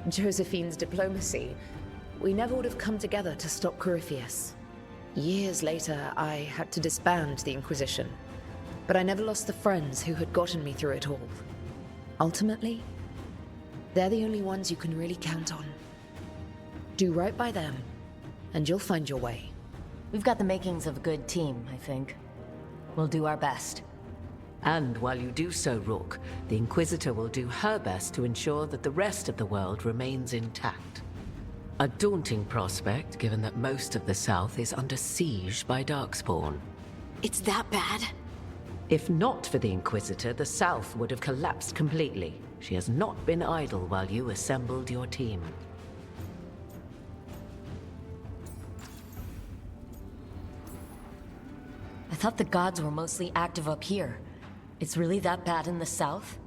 Josephine's diplomacy, we never would have come together to stop Corypheus. Years later, I had to disband the Inquisition, but I never lost the friends who had gotten me through it all. Ultimately, they're the only ones you can really count on. Do right by them, and you'll find your way. We've got the makings of a good team, I think. We'll do our best. And while you do so, Rook, the Inquisitor will do her best to ensure that the rest of the world remains intact. A daunting prospect, given that most of the South is under siege by Darkspawn. It's that bad? If not for the Inquisitor, the South would have collapsed completely. She has not been idle while you assembled your team. I thought the gods were mostly active up here. It's really that bad in the south?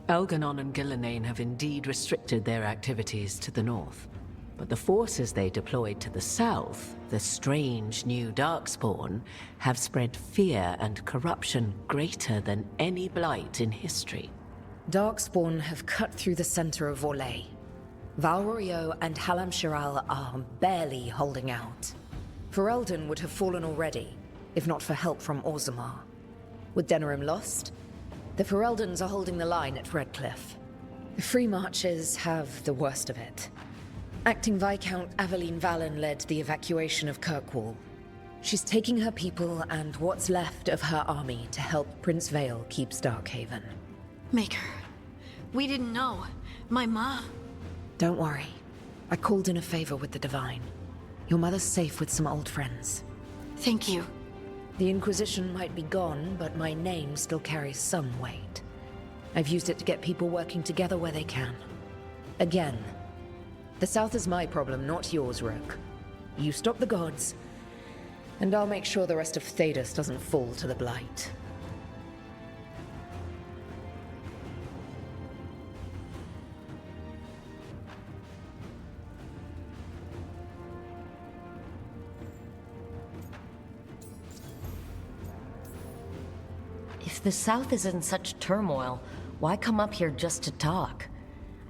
Elganon and Gillenane have indeed restricted their activities to the north. But the forces they deployed to the south, the strange new Darkspawn, have spread fear and corruption greater than any blight in history. Darkspawn have cut through the center of Orlais. Valrorio and Halam Shiral are barely holding out. Ferelden would have fallen already, if not for help from Orzammar. With Denerim lost, the Fereldans are holding the line at Redcliffe. The Free Marches have the worst of it. Acting Viscount Aveline Valen led the evacuation of Kirkwall. She's taking her people and what's left of her army to help Prince Vale keep Starkhaven. Maker, we didn't know. My ma... Don't worry. I called in a favor with the Divine. Your mother's safe with some old friends. Thank you. The Inquisition might be gone, but my name still carries some weight. I've used it to get people working together where they can. Again, the South is my problem, not yours, Rook. You stop the gods, and I'll make sure the rest of Thedas doesn't fall to the Blight. If the South is in such turmoil, why come up here just to talk?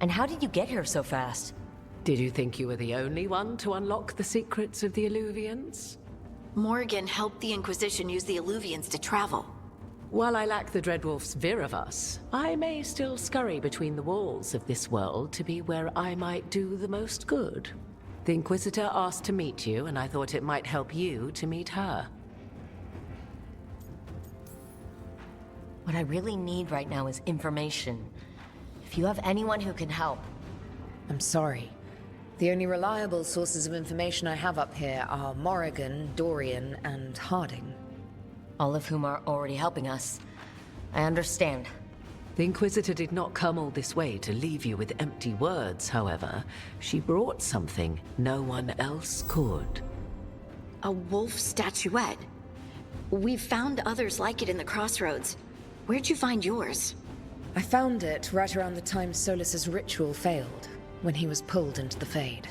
And how did you get here so fast? Did you think you were the only one to unlock the secrets of the Illuvians? Morgan helped the Inquisition use the Illuvians to travel. While I lack the Dreadwolf's Viravus, I may still scurry between the walls of this world to be where I might do the most good. The Inquisitor asked to meet you, and I thought it might help you to meet her. What I really need right now is information. If you have anyone who can help. I'm sorry. The only reliable sources of information I have up here are Morrigan, Dorian, and Harding. All of whom are already helping us. I understand. The Inquisitor did not come all this way to leave you with empty words, however. She brought something no one else could. A wolf statuette. We've found others like it in the crossroads. Where'd you find yours? I found it right around the time Solus's ritual failed, when he was pulled into the Fade.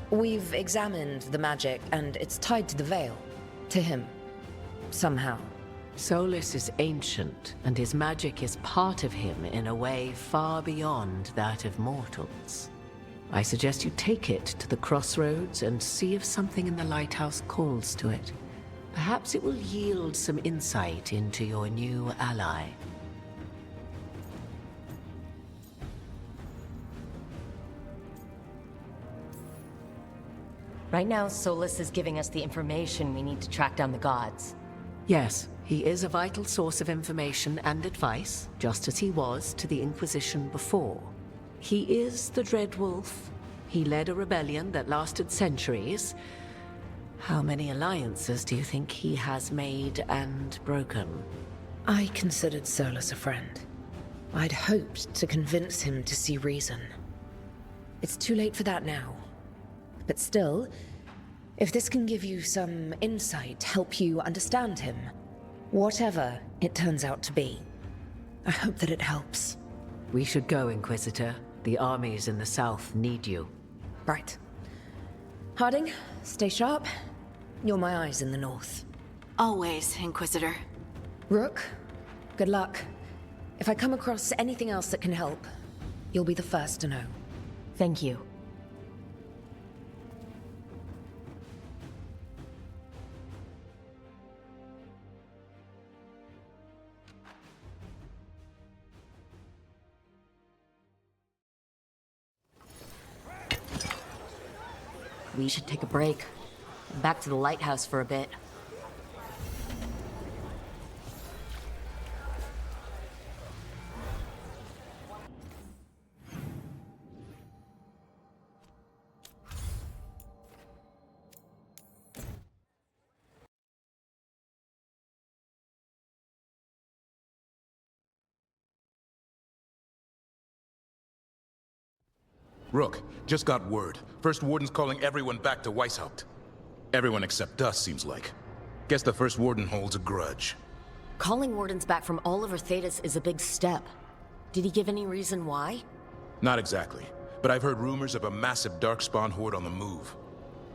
We've examined the magic, and it's tied to the Veil. To him. Somehow. Solus is ancient, and his magic is part of him in a way far beyond that of mortals. I suggest you take it to the crossroads and see if something in the lighthouse calls to it. Perhaps it will yield some insight into your new ally. Right now, Solus is giving us the information we need to track down the gods. Yes, he is a vital source of information and advice, just as he was to the Inquisition before. He is the Dreadwolf. He led a rebellion that lasted centuries. How many alliances do you think he has made and broken? I considered Solus a friend. I'd hoped to convince him to see reason. It's too late for that now. But still, if this can give you some insight, help you understand him, whatever it turns out to be, I hope that it helps. We should go, Inquisitor. The armies in the south need you. Right. Harding, stay sharp. You're my eyes in the north. Always, Inquisitor. Rook, good luck. If I come across anything else that can help, you'll be the first to know. Thank you. We should take a break. Back to the lighthouse for a bit. Rook, just got word. First Warden's calling everyone back to Weishaupt. Everyone except us, seems like. Guess the First Warden holds a grudge. Calling wardens back from all over Thedas is a big step. Did he give any reason why? Not exactly, but I've heard rumors of a massive darkspawn horde on the move.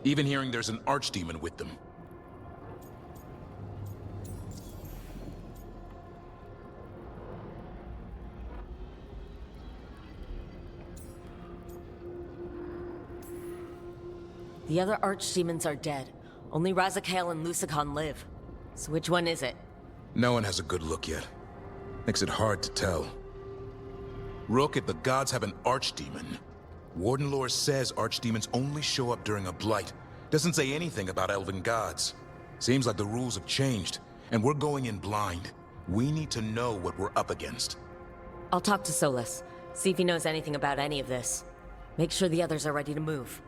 Even hearing there's an archdemon with them. The other archdemons are dead. Only Razakale and Lusicon live. So which one is it? No one has a good look yet. Makes it hard to tell. Rook, if the gods have an archdemon, Warden lore says archdemons only show up during a blight. Doesn't say anything about elven gods. Seems like the rules have changed, and we're going in blind. We need to know what we're up against. I'll talk to Solus, see if he knows anything about any of this. Make sure the others are ready to move.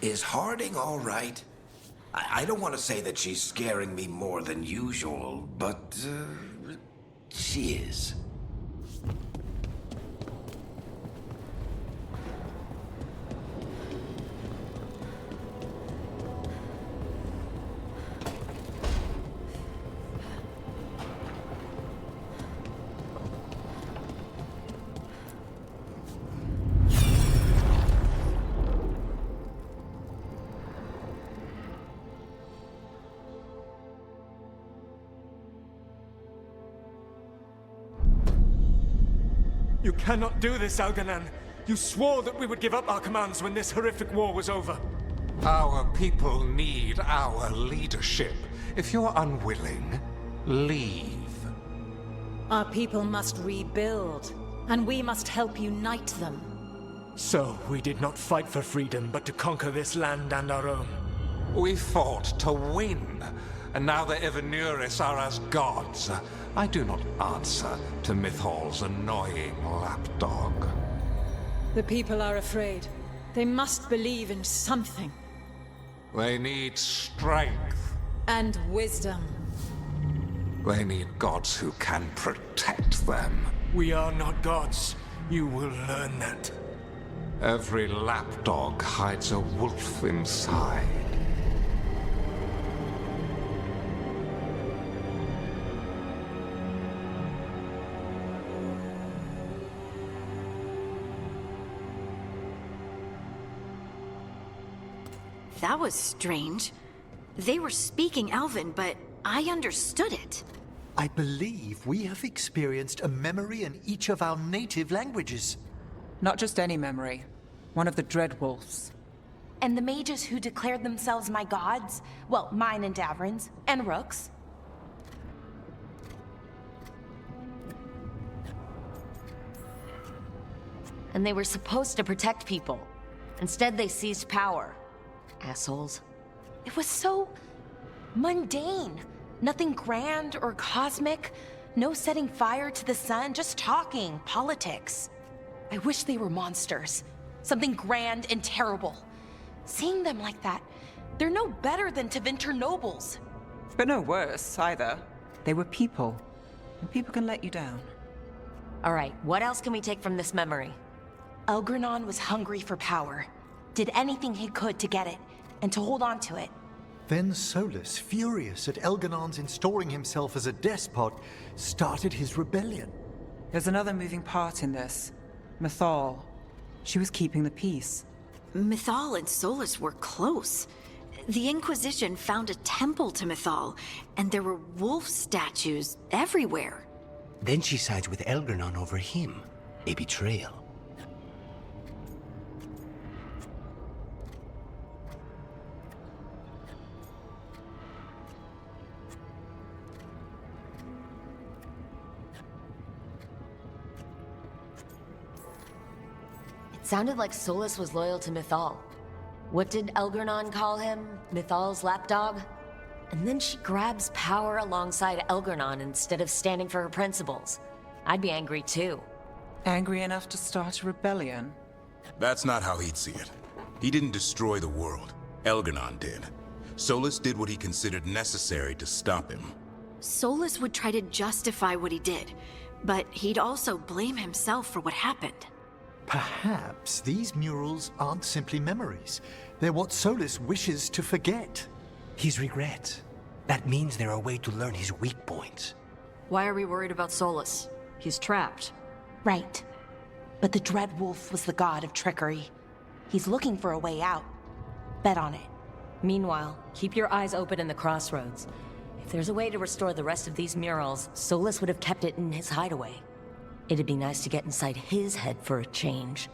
Is Harding all right? I don't want to say that she's scaring me more than usual, but, she is. You cannot do this, Algernon. You swore that we would give up our commands when this horrific war was over. Our people need our leadership. If you're unwilling, leave. Our people must rebuild, and we must help unite them. So, we did not fight for freedom, but to conquer this land and our own. We fought to win, and now the Evanuris are as gods. I do not answer to Mythal's annoying lapdog. The people are afraid. They must believe in something. They need strength. And wisdom. They need gods who can protect them. We are not gods. You will learn that. Every lapdog hides a wolf inside. That was strange. They were speaking Elven, but I understood it. I believe we have experienced a memory in each of our native languages. Not just any memory. One of the Dreadwolves. And the mages who declared themselves my gods? Well, mine and Davrin's, and Rook's. And they were supposed to protect people. Instead, they seized power. Assholes. It was so mundane. Nothing grand or cosmic. No setting fire to the sun, just talking, politics. I wish they were monsters. Something grand and terrible. Seeing them like that, they're no better than Tevinter nobles. But no worse, either. They were people. And people can let you down. Alright, what else can we take from this memory? Elgranon was hungry for power. Did anything he could to get it, and to hold on to it. Then Solus, furious at Elganon's installing himself as a despot, started his rebellion. There's another moving part in this. Mythal. She was keeping the peace. Mythal and Solus were close. The Inquisition found a temple to Mythal, and there were wolf statues everywhere. Then she sides with Elgranon over him. A betrayal. It sounded like Solus was loyal to Mythal. What did Elgranon call him? Mythal's lapdog? and then she grabs power alongside Elgernon instead of standing for her principles. I'd be angry too. Angry enough to start a rebellion? That's not how he'd see it. He didn't destroy the world. Elgernon did. Solus did what he considered necessary to stop him. Solus would try to justify what he did, but he'd also blame himself for what happened. Perhaps these murals aren't simply memories. They're what Solus wishes to forget. His regrets. That means they're a way to learn his weak points. Why are we worried about Solus? He's trapped. Right. But the Dread Wolf was the god of trickery. He's looking for a way out. Bet on it. Meanwhile, keep your eyes open in the crossroads. If there's a way to restore the rest of these murals, Solus would have kept it in his hideaway. It'd be nice to get inside his head for a change.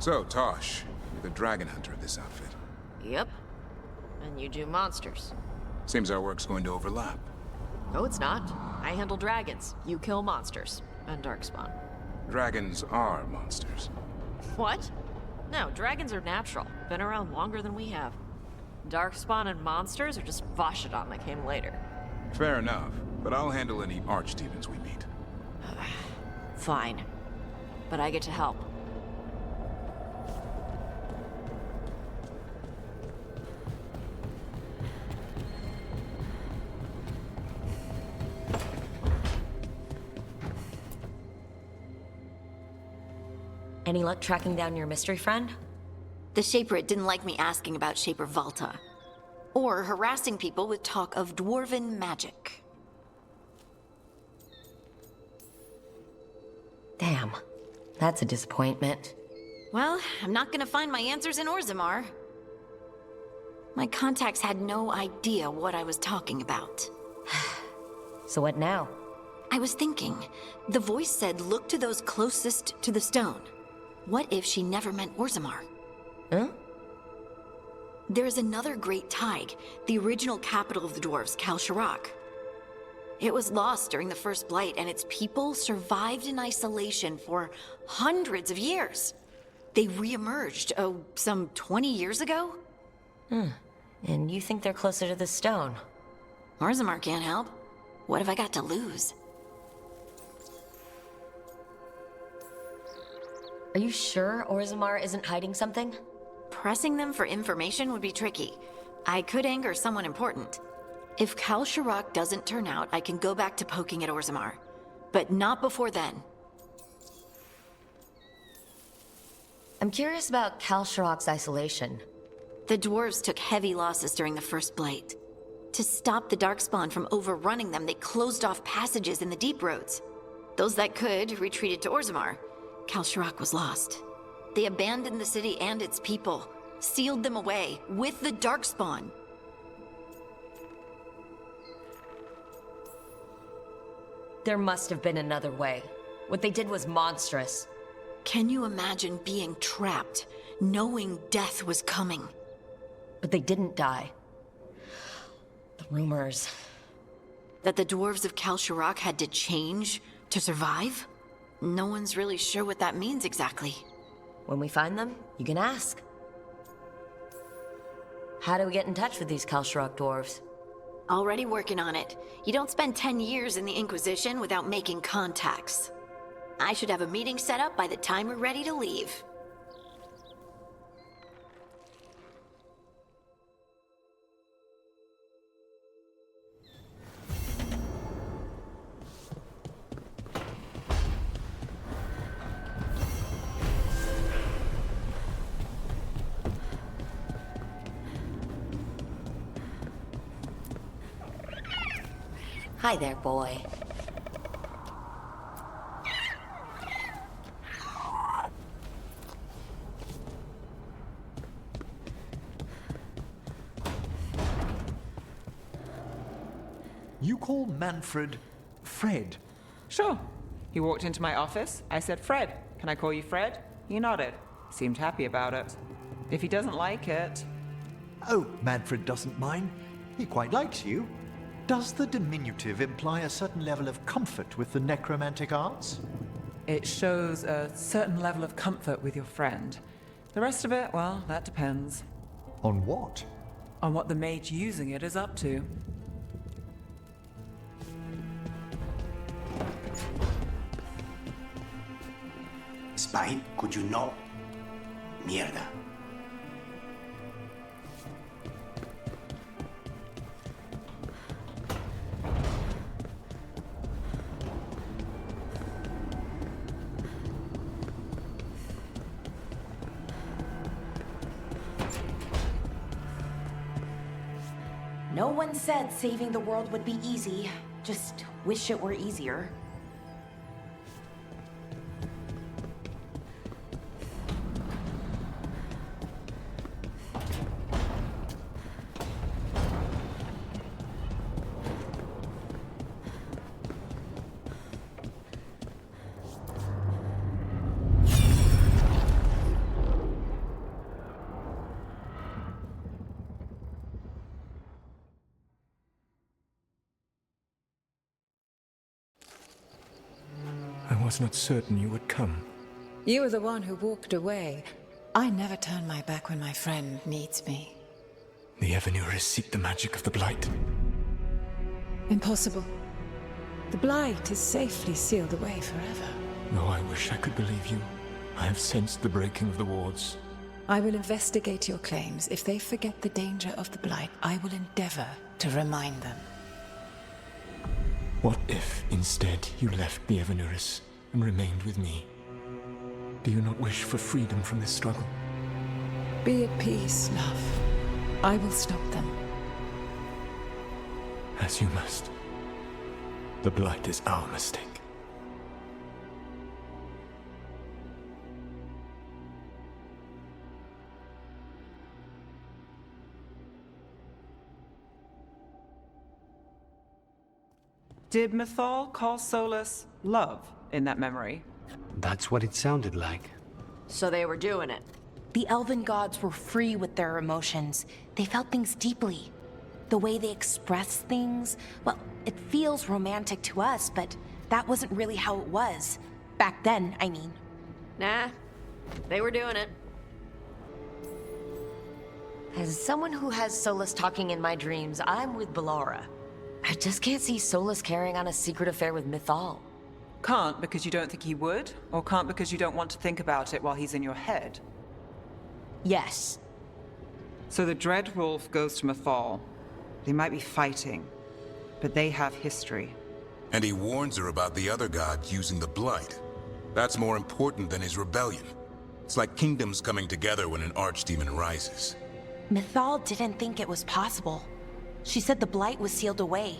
So, Tosh, you're the dragon hunter of this outfit. Yep. And you do monsters. Seems our work's going to overlap. No, it's not. I handle dragons. You kill monsters. And Darkspawn. Dragons are monsters. What? No, dragons are natural. Been around longer than we have. Darkspawn and monsters are just Vashidon that came later. Fair enough, but I'll handle any archdemons we meet. Fine. But I get to help. Any luck tracking down your mystery friend? The Shaper didn't like me asking about Shaper Valta. Or harassing people with talk of dwarven magic. Damn. That's a disappointment. Well, I'm not gonna find my answers in Orzammar. My contacts had no idea what I was talking about. So what now? I was thinking, the voice said look to those closest to the stone. What if she never meant Orzammar? Huh? There's another great Tig, the original capital of the dwarves, Kalsharak. It was lost during the First Blight, and its people survived in isolation for hundreds of years. They re-emerged, some 20 years ago? And you think they're closer to the stone? Orzammar can't help. What have I got to lose? Are you sure Orzammar isn't hiding something? Pressing them for information would be tricky. I could anger someone important. If Kalsharak doesn't turn out, I can go back to poking at Orzammar. But not before then. I'm curious about Kalsharak's isolation. The dwarves took heavy losses during the First Blight. To stop the Darkspawn from overrunning them, they closed off passages in the deep roads. Those that could retreated to Orzammar. Kalsharak was lost. They abandoned the city and its people, sealed them away with the Darkspawn. There must have been another way. What they did was monstrous. Can you imagine being trapped, knowing death was coming? But they didn't die. The rumors. That the dwarves of Kalsharak had to change to survive? No one's really sure what that means exactly. When we find them, you can ask. How do we get in touch with these Kalsharak dwarves? Already working on it. You don't spend 10 years in the Inquisition without making contacts. I should have a meeting set up by the time we're ready to leave. Hi there, boy. You call Manfred Fred? Sure. He walked into my office. I said, Fred, can I call you Fred? He nodded. Seemed happy about it. If he doesn't like it... Oh, Manfred doesn't mind. He quite likes you. Does the diminutive imply a certain level of comfort with the necromantic arts? It shows a certain level of comfort with your friend. The rest of it, well, that depends. On what? On what the mage using it is up to. Spine, could you not? Mierda. No one said saving the world would be easy. Just wish it were easier. I was not certain you would come. You were the one who walked away. I never turn my back when my friend needs me. The Evenuris seek the magic of the Blight. Impossible. The Blight is safely sealed away forever. Though I wish I could believe you. I have sensed the breaking of the wards. I will investigate your claims. If they forget the danger of the Blight, I will endeavor to remind them. What if, instead, you left the Evenuris and remained with me? Do you not wish for freedom from this struggle? Be at peace, love. I will stop them. As you must. The Blight is our mistake. Did Mythal call Solus love in that memory? That's what it sounded like. So they were doing it. The elven gods were free with their emotions. They felt things deeply. The way they express things, well, it feels romantic to us, but that wasn't really how it was. Back then, I mean. Nah, they were doing it. As someone who has Solus talking in my dreams, I'm with Ballora. I just can't see Solus carrying on a secret affair with Mythal. Can't because you don't think he would? Or can't because you don't want to think about it while he's in your head? Yes. So the Dreadwolf goes to Mythal. They might be fighting, but they have history. And he warns her about the other gods using the Blight. That's more important than his rebellion. It's like kingdoms coming together when an archdemon rises. Mythal didn't think it was possible. She said the Blight was sealed away.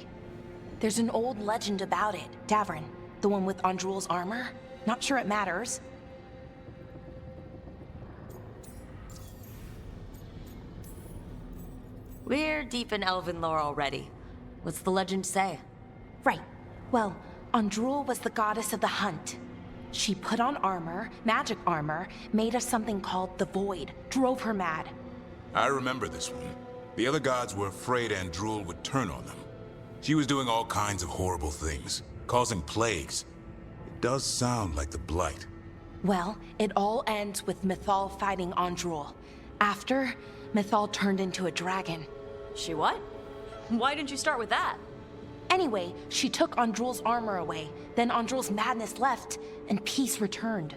There's an old legend about it. Davrin, the one with Andrul's armor? Not sure it matters. We're deep in elven lore already. What's the legend say? Right. Well, Andrul was the goddess of the hunt. She put on armor, magic armor, made of something called the Void, drove her mad. I remember this one. The other gods were afraid Andrul would turn on them. She was doing all kinds of horrible things, causing plagues. It does sound like the Blight. Well, it all ends with Mythal fighting Andrul. After, Mythal turned into a dragon. She what? Why didn't you start with that? Anyway, she took Andrul's armor away. Then Andrul's madness left, and peace returned.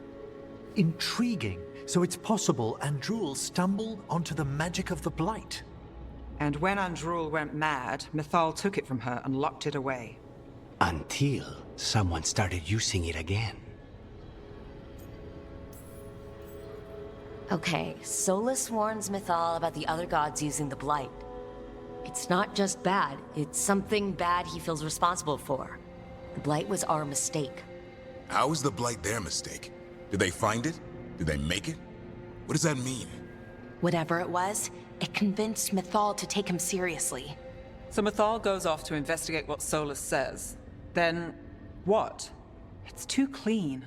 Intriguing. So it's possible Andrul stumbled onto the magic of the Blight. And when Andrul went mad, Mythal took it from her and locked it away. Until someone started using it again. Okay, Solus warns Mythal about the other gods using the Blight. It's not just bad, it's something bad he feels responsible for. The Blight was our mistake. How is the Blight their mistake? Did they find it? Did they make it? What does that mean? Whatever it was, it convinced Mythal to take him seriously. So Mythal goes off to investigate what Solus says. Then, what? It's too clean.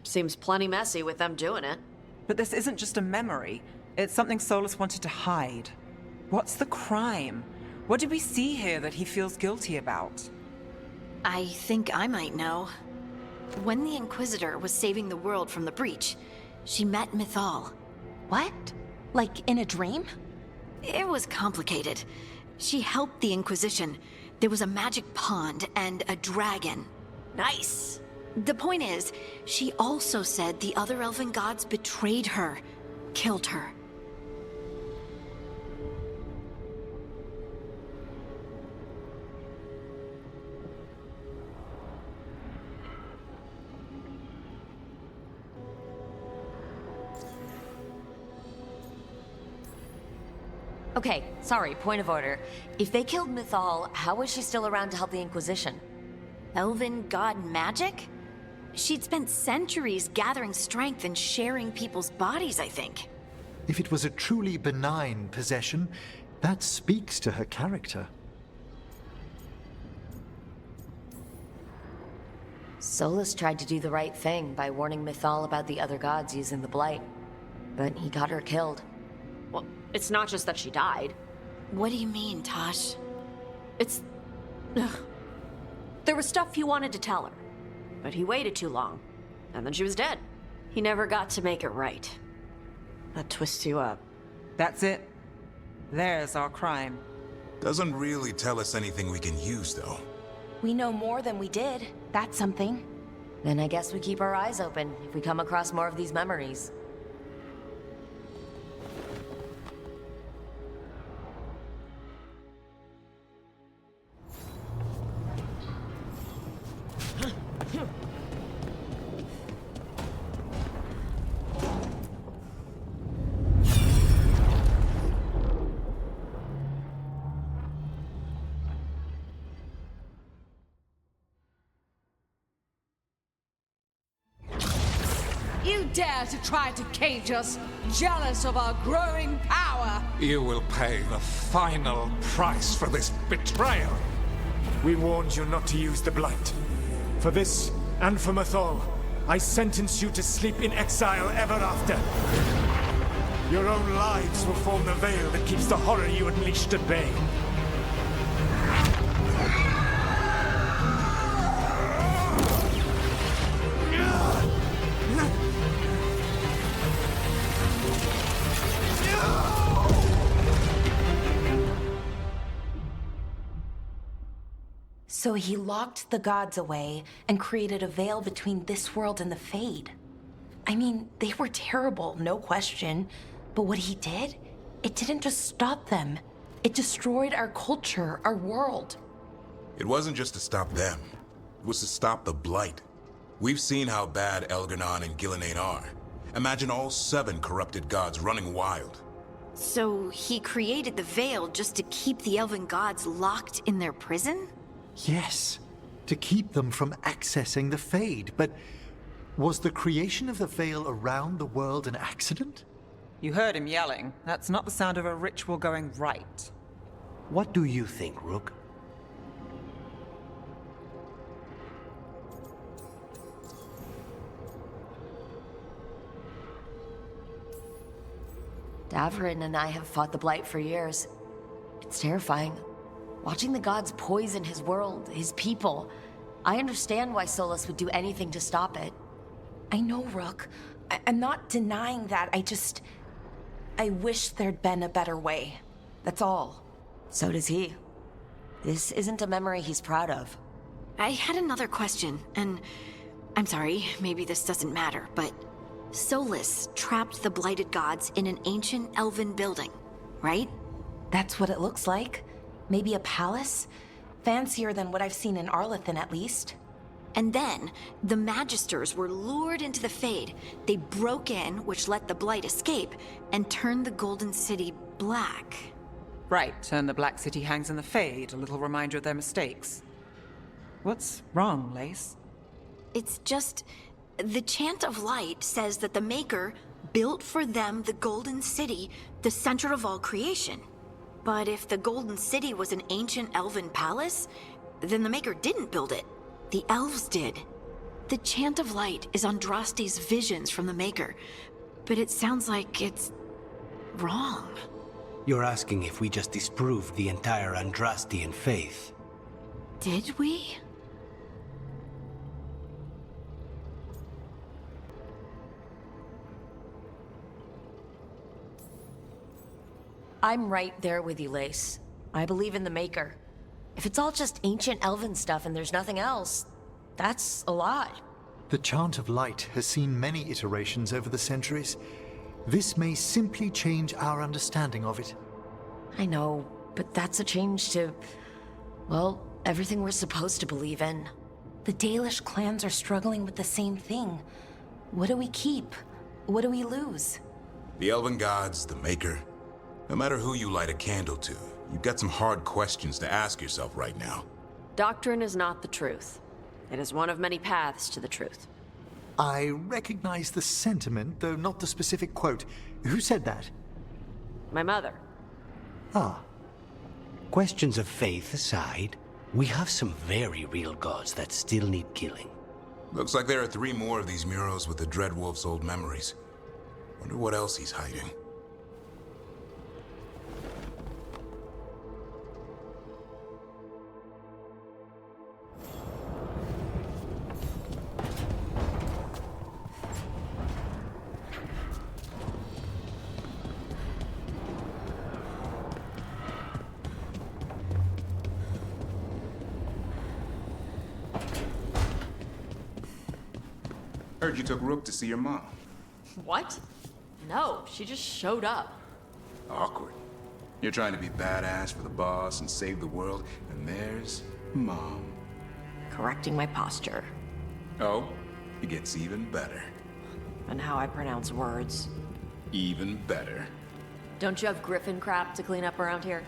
Seems plenty messy with them doing it. But this isn't just a memory. It's something Solus wanted to hide. What's the crime? What did we see here that he feels guilty about? I think I might know. When the Inquisitor was saving the world from the breach, she met Mythal. What? Like in a dream? It was complicated. She helped the Inquisition. There was a magic pond and a dragon. Nice. The point is, she also said the other elven gods betrayed her, killed her. Okay, sorry, point of order. If they killed Mythal, how was she still around to help the Inquisition? Elven god magic? She'd spent centuries gathering strength and sharing people's bodies, I think. If it was a truly benign possession, that speaks to her character. Solus tried to do the right thing by warning Mythal about the other gods using the Blight. But he got her killed. Well, it's not just that she died. What do you mean, Tosh? It's... Ugh. There was stuff he wanted to tell her, but he waited too long, and then she was dead. He never got to make it right. That twists you up. That's it. There's our crime. Doesn't really tell us anything we can use, though. We know more than we did. That's something. Then I guess we keep our eyes open if we come across more of these memories. You dare to try to cage us, jealous of our growing power! You will pay the final price for this betrayal. We warned you not to use the Blight. For this, and for Mythal, I sentence you to sleep in exile ever after. Your own lives will form the veil that keeps the horror you unleashed at bay. So he locked the gods away and created a veil between this world and the Fade. I mean, they were terrible, no question. But what he did, it didn't just stop them. It destroyed our culture, our world. It wasn't just to stop them. It was to stop the Blight. We've seen how bad Elgar'nan and Gillenane are. Imagine all 7 corrupted gods running wild. So he created the veil just to keep the elven gods locked in their prison? Yes, to keep them from accessing the Fade. But was the creation of the veil around the world an accident? You heard him yelling. That's not the sound of a ritual going right. What do you think, Rook? Davrin and I have fought the Blight for years. It's terrifying. Watching the gods poison his world, his people. I understand why Solus would do anything to stop it. I know, Rook. I'm not denying that. I wish there'd been a better way. That's all. So does he. This isn't a memory he's proud of. I had another question, and I'm sorry, maybe this doesn't matter, but Solus trapped the blighted gods in an ancient elven building, right? That's what it looks like. Maybe a palace? Fancier than what I've seen in Arlethan, at least. And then, the Magisters were lured into the Fade. They broke in, which let the Blight escape, and turned the Golden City black. Right, and the Black City hangs in the Fade, a little reminder of their mistakes. What's wrong, Lace? It's just... the Chant of Light says that the Maker built for them the Golden City, the center of all creation. But if the Golden City was an ancient elven palace, then the Maker didn't build it. The elves did. The Chant of Light is Andraste's visions from the Maker, but it sounds like it's wrong. You're asking if we just disproved the entire Andrastian faith. Did we? I'm right there with you, Lace. I believe in the Maker. If it's all just ancient elven stuff and there's nothing else, that's a lot. The Chant of Light has seen many iterations over the centuries. This may simply change our understanding of it. I know, but that's a change to, well, everything we're supposed to believe in. The Dalish clans are struggling with the same thing. What do we keep? What do we lose? The Elven Gods, the Maker. No matter who you light a candle to, you've got some hard questions to ask yourself right now. Doctrine is not the truth. It is one of many paths to the truth. I recognize the sentiment, though not the specific quote. Who said that? My mother. Ah. Questions of faith aside, we have some very real gods that still need killing. Looks like there are 3 more of these murals with the Dreadwolf's old memories. Wonder what else he's hiding. Heard you took Rook to see your mom. What? No, she just showed up. Awkward. You're trying to be badass for the boss and save the world, and there's Mom. Correcting my posture. Oh, it gets even better. And how I pronounce words. Even better. Don't you have griffin crap to clean up around here?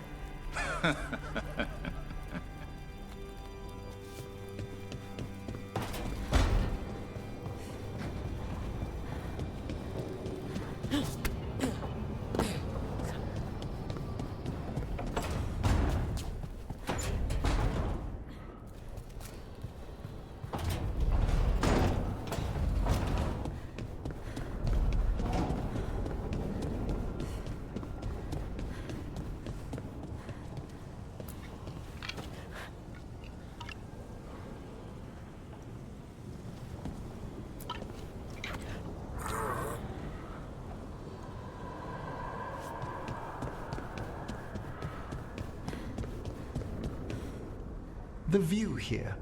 The view here.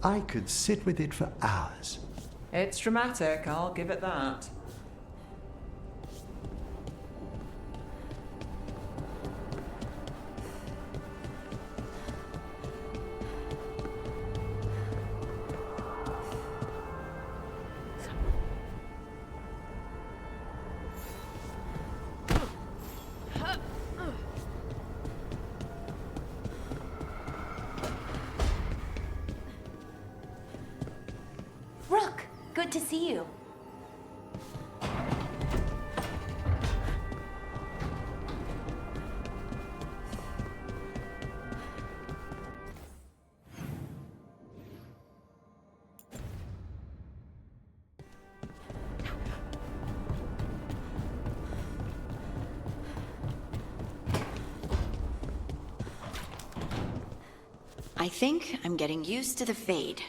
I could sit with it for hours. It's dramatic, I'll give it that. Rook, good to see you. I think I'm getting used to the fade.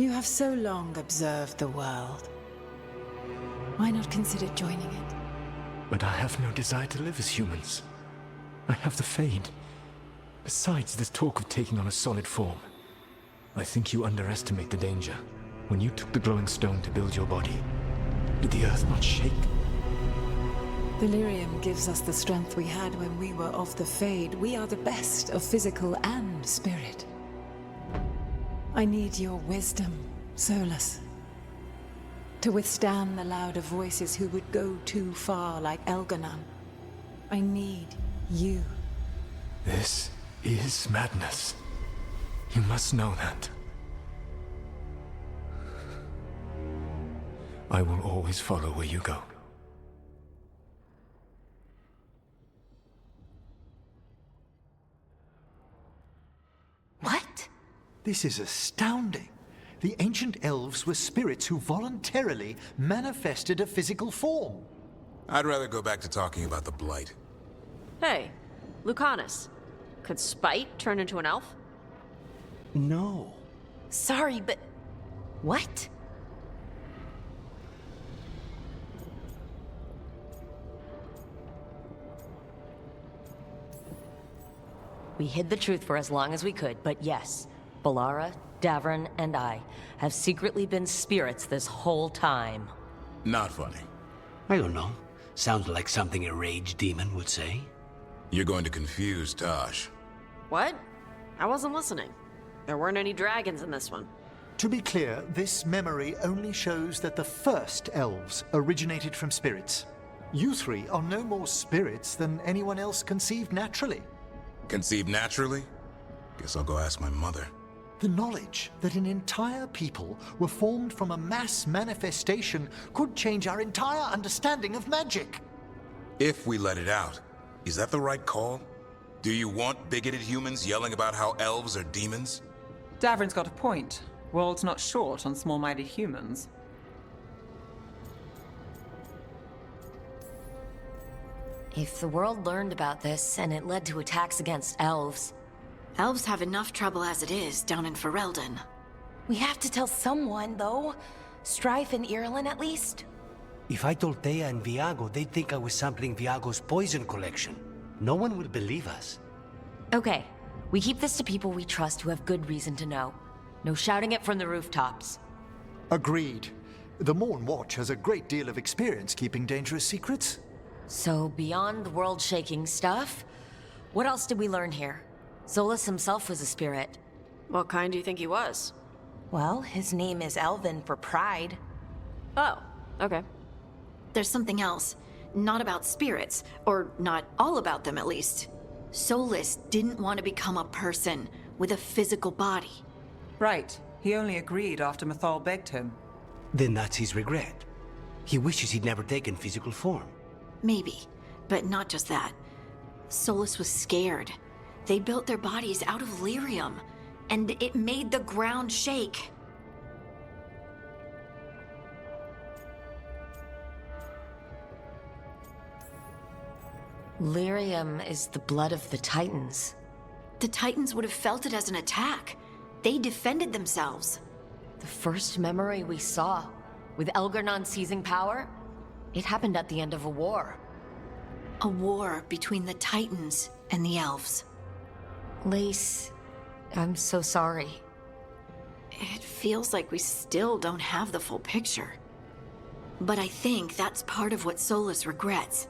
You have so long observed the world. Why not consider joining it? But I have no desire to live as humans. I have the Fade. Besides, this talk of taking on a solid form. I think you underestimate the danger. When you took the glowing stone to build your body, did the earth not shake? The lyrium gives us the strength we had when we were of the Fade. We are the best of physical and spirit. I need your wisdom, Solus. To withstand the louder voices who would go too far like Elganon. I need you. This is madness. You must know that. I will always follow where you go. What? This is astounding. The ancient elves were spirits who voluntarily manifested a physical form. I'd rather go back to talking about the Blight. Hey, Lucanus. Could Spite turn into an elf? No. Sorry, but... what? We hid the truth for as long as we could, but yes, Balara, Davrin, and I have secretly been spirits this whole time. Not funny. I don't know. Sounds like something a rage demon would say. You're going to confuse Tosh. What? I wasn't listening. There weren't any dragons in this one. To be clear, this memory only shows that the first elves originated from spirits. You three are no more spirits than anyone else conceived naturally. Conceived naturally? Guess I'll go ask my mother. The knowledge that an entire people were formed from a mass manifestation could change our entire understanding of magic. If we let it out, is that the right call? Do you want bigoted humans yelling about how elves are demons? Davrin's got a point. World's not short on small-minded humans. If the world learned about this and it led to attacks against elves... Elves have enough trouble as it is down in Ferelden. We have to tell someone, though. Strife and Irulan, at least. If I told Thea and Viago, they'd think I was sampling Viago's poison collection. No one will believe us. Okay, we keep this to people we trust who have good reason to know. No shouting it from the rooftops. Agreed. The Morn Watch has a great deal of experience keeping dangerous secrets. So, beyond the world-shaking stuff, what else did we learn here? Solus himself was a spirit. What kind do you think he was? Well, his name is Elven for pride. Oh, okay. There's something else. Not about spirits, or not all about them at least. Solus didn't want to become a person with a physical body. Right. He only agreed after Mythal begged him. Then that's his regret. He wishes he'd never taken physical form. Maybe, but not just that. Solus was scared. They built their bodies out of lyrium, and it made the ground shake. Lyrium is the blood of the Titans. The Titans would have felt it as an attack. They defended themselves. The first memory we saw, with Elgarnon seizing power, it happened at the end of a war. A war between the Titans and the elves. Lace, I'm so sorry. It feels like we still don't have the full picture. But I think that's part of what Solus regrets.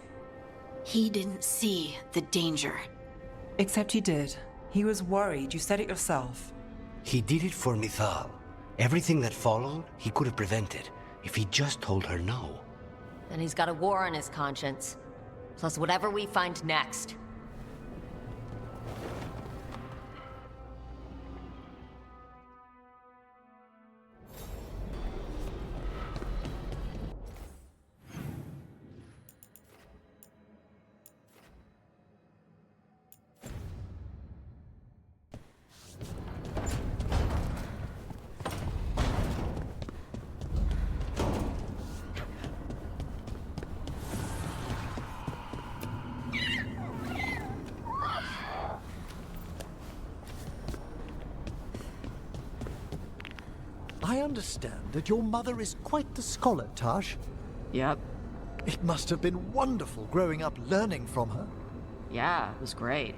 He didn't see the danger. Except he did. He was worried. You said it yourself. He did it for Mythal. Everything that followed, he could have prevented, if he just told her no. Then he's got a war on his conscience. Plus whatever we find next. I understand that your mother is quite the scholar, Tash. Yep. It must have been wonderful growing up learning from her. Yeah, it was great.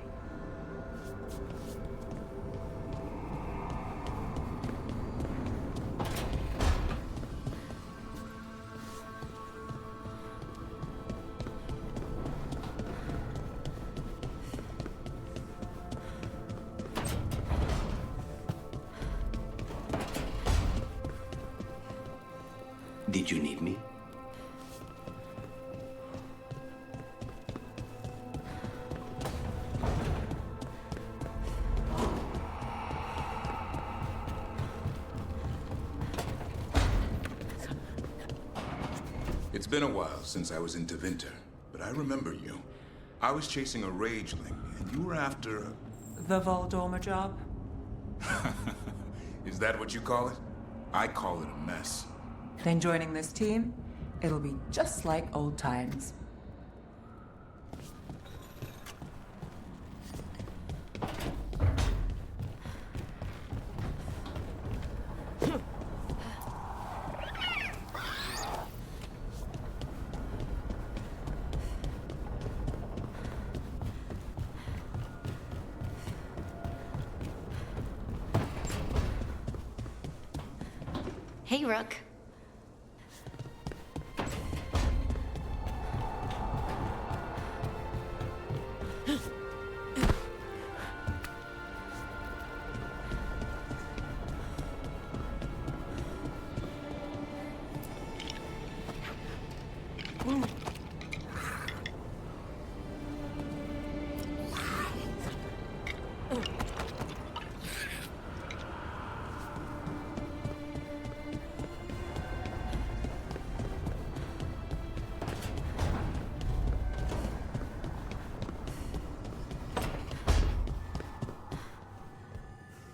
Did you need me? It's been a while since I was in Tevinter, but I remember you. I was chasing a rageling, and you were after... The Voldormer job? Is that what you call it? I call it a mess. Then joining this team, it'll be just like old times. Hey, Rook.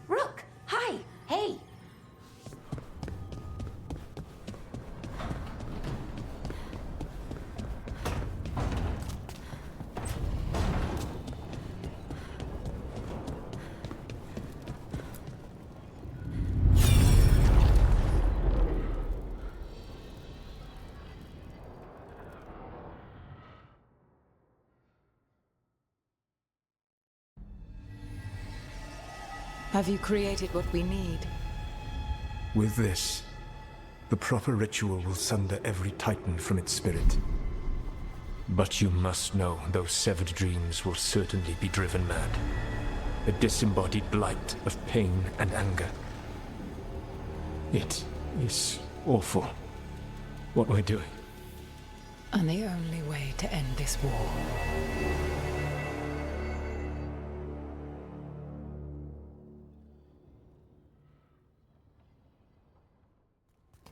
Rook! Hi! Hey! Have you created what we need? With this, the proper ritual will sunder every titan from its spirit. But you must know those severed dreams will certainly be driven mad. A disembodied blight of pain and anger. It is awful what we're doing. And the only way to end this war.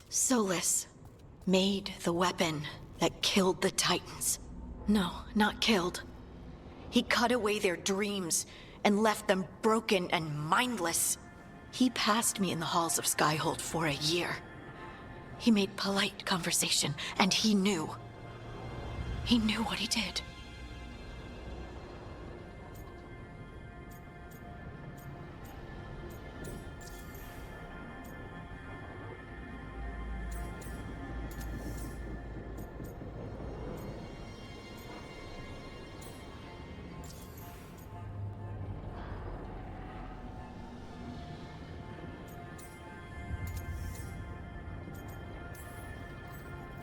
Solus made the weapon that killed the Titans. No, not killed. He cut away their dreams and left them broken and mindless. He passed me in the halls of Skyhold for a year. He made polite conversation, and he knew. He knew what he did.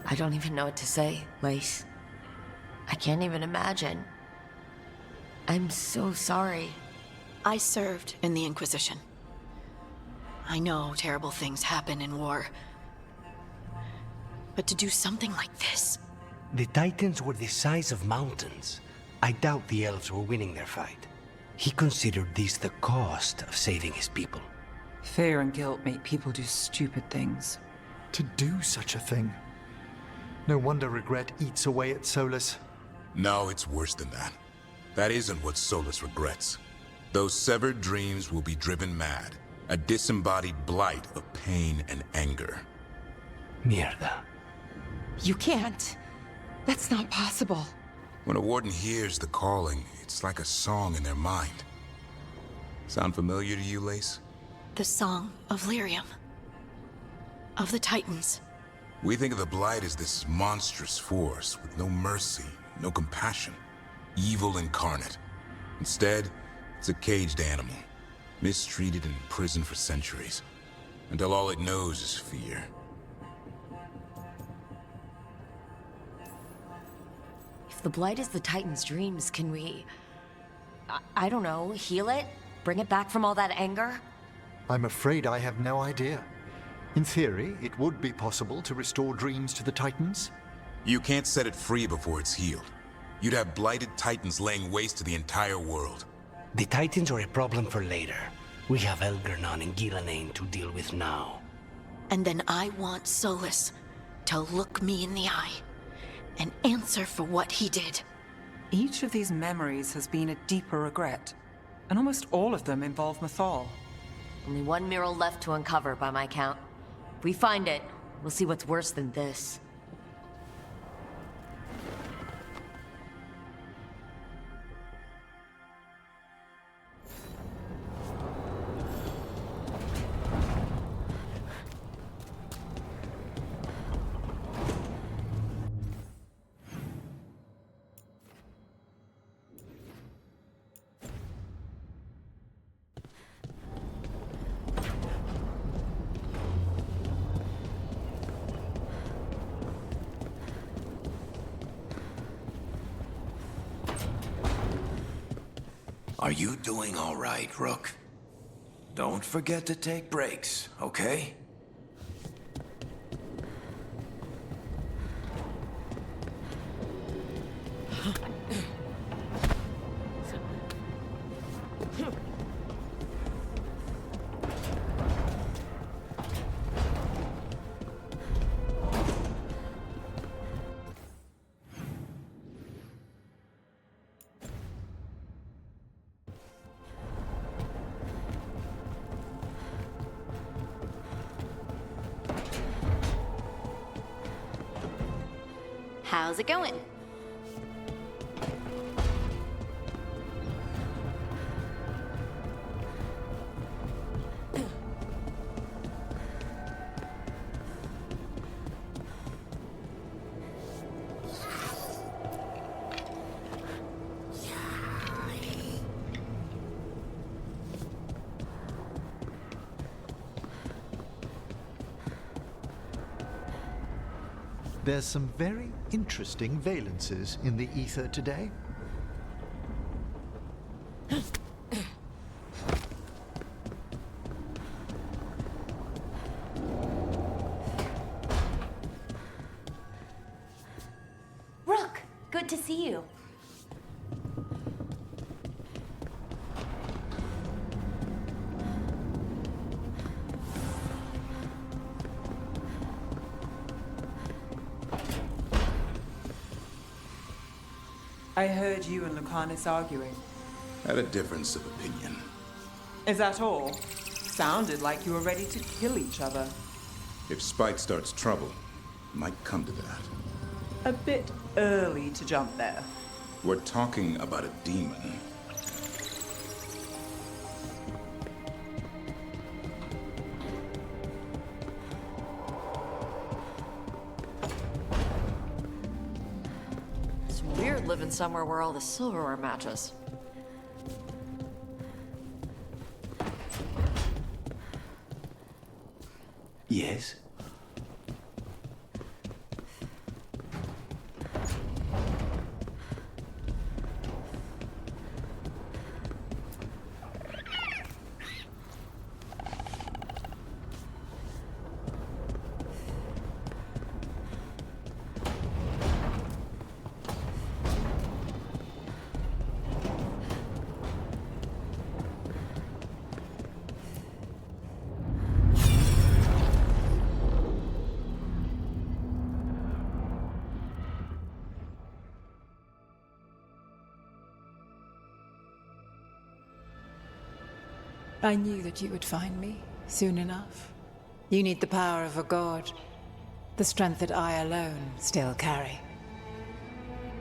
I don't even know what to say, Lace. I can't even imagine. I'm so sorry. I served in the Inquisition. I know terrible things happen in war. But to do something like this... The Titans were the size of mountains. I doubt the elves were winning their fight. He considered this the cost of saving his people. Fear and guilt make people do stupid things. To do such a thing. No wonder regret eats away at Solus. No, it's worse than that. That isn't what Solus regrets. Those severed dreams will be driven mad. A disembodied blight of pain and anger. Mierda. You can't. That's not possible. When a warden hears the calling, it's like a song in their mind. Sound familiar to you, Lace? The Song of Lyrium. of the Titans. We think of the Blight as this monstrous force with no mercy, no compassion, evil incarnate. Instead, it's a caged animal, mistreated and imprisoned for centuries, until all it knows is fear. If the Blight is the Titan's dreams, can we... I don't know, heal it? Bring it back from all that anger? I'm afraid I have no idea. In theory, it would be possible to restore dreams to the Titans. You can't set it free before it's healed. You'd have blighted Titans laying waste to the entire world. The Titans are a problem for later. We have Elgernon and Gillenane to deal with now. And then I want Solus to look me in the eye and answer for what he did. Each of these memories has been a deeper regret, and almost all of them involve Mythal. Only one mural left to uncover, by my count. If we find it, we'll see what's worse than this. Are you doing all right, Rook? Don't forget to take breaks, okay? How's it going? There's some very interesting valences in the ether today. Rook, good to see you. I heard you and Lucanus arguing. Had a difference of opinion. Is that all? Sounded like you were ready to kill each other. If Spite starts trouble, it might come to that. A bit early to jump there. We're talking about a demon. It's weird living somewhere where all the silverware matches. Yes? I knew that you would find me soon enough. You need the power of a god, the strength that I alone still carry.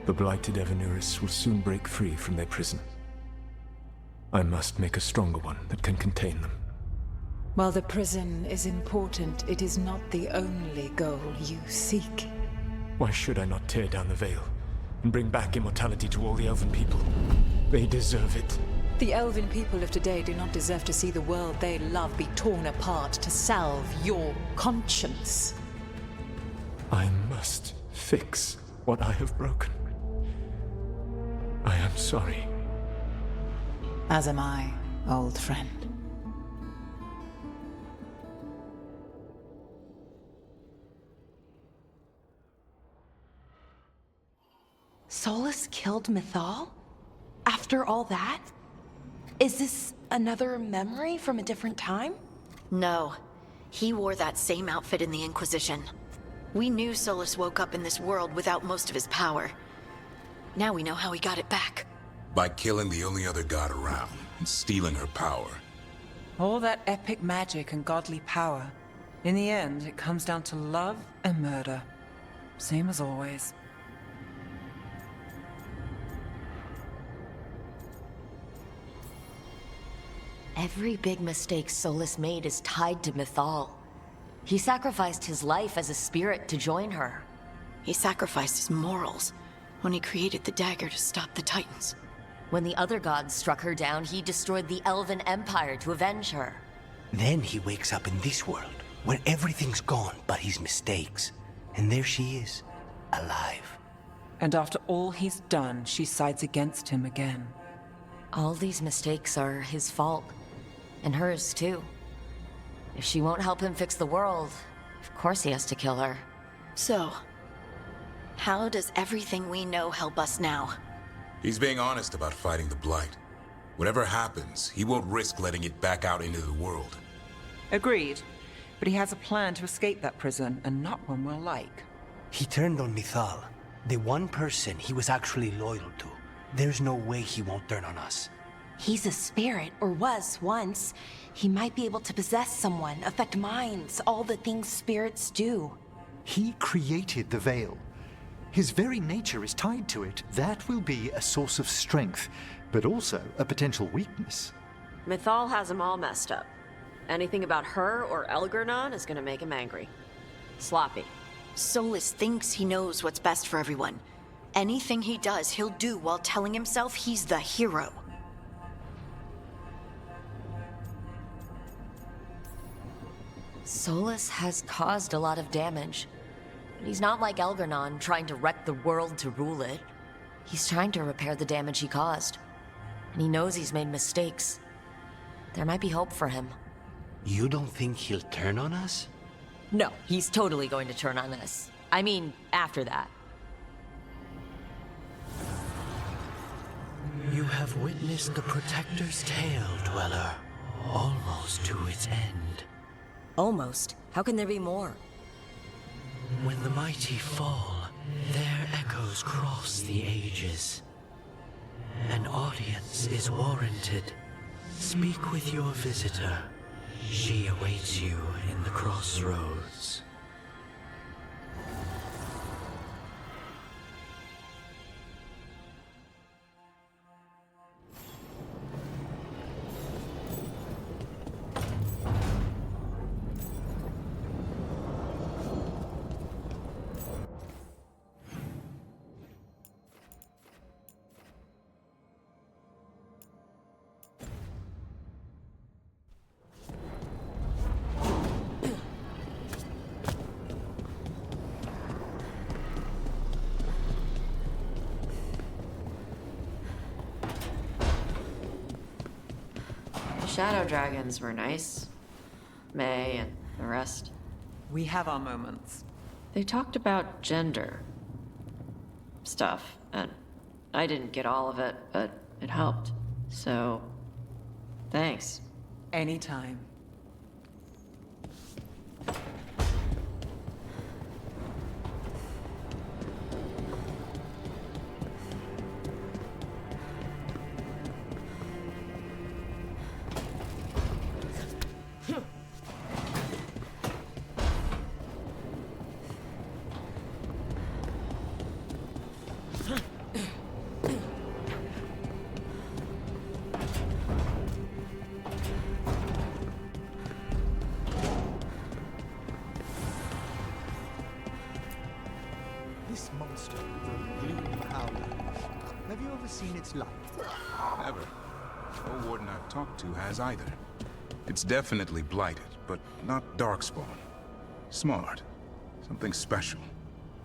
The blighted Evanuris will soon break free from their prison. I must make a stronger one that can contain them. While the prison is important, it is not the only goal you seek. Why should I not tear down the veil and bring back immortality to all the Elven people? They deserve it. The Elven people of today do not deserve to see the world they love be torn apart to salve your conscience. I must fix what I have broken. I am sorry. As am I, old friend. Solus killed Mythal? After all that? Is this another memory from a different time? No. He wore that same outfit in the Inquisition. We knew Solus woke up in this world without most of his power. Now we know how he got it back. By killing the only other god around and stealing her power. All that epic magic and godly power. In the end, it comes down to love and murder. Same as always. Every big mistake Solus made is tied to Mythal. He sacrificed his life as a spirit to join her. He sacrificed his morals when he created the dagger to stop the Titans. When the other gods struck her down, he destroyed the Elven Empire to avenge her. Then he wakes up in this world, where everything's gone but his mistakes. And there she is, alive. And after all he's done, she sides against him again. All these mistakes are his fault. And hers, too. If she won't help him fix the world, of course he has to kill her. So, how does everything we know help us now? He's being honest about fighting the Blight. Whatever happens, he won't risk letting it back out into the world. Agreed. But he has a plan to escape that prison, and not one we'll like. He turned on Mythal, the one person he was actually loyal to. There's no way he won't turn on us. He's a spirit, or was once. He might be able to possess someone, affect minds, all the things spirits do. He created the veil. His very nature is tied to it. That will be a source of strength, but also a potential weakness. Mythal has him all messed up. Anything about her or Elgernon is gonna make him angry. Sloppy. Solus thinks he knows what's best for everyone. Anything he does, he'll do while telling himself he's the hero. Solus has caused a lot of damage. He's not like Elgernon, trying to wreck the world to rule it. He's trying to repair the damage he caused. And he knows he's made mistakes. There might be hope for him. You don't think he'll turn on us? No, he's totally going to turn on us. I mean, after that. You have witnessed the Protector's tale, Dweller, almost to its end. Almost? How can there be more? When the mighty fall, their echoes cross the ages. An audience is warranted. Speak with your visitor. She awaits you in the crossroads. Shadow dragons were nice. May and the rest. We have our moments. They talked about gender stuff, and I didn't get all of it, but it helped. So, thanks. Anytime. monster with a blue howler. Have you ever seen its like? Never. No warden I've talked to has either. It's definitely blighted, but not darkspawn. Smart. Something special.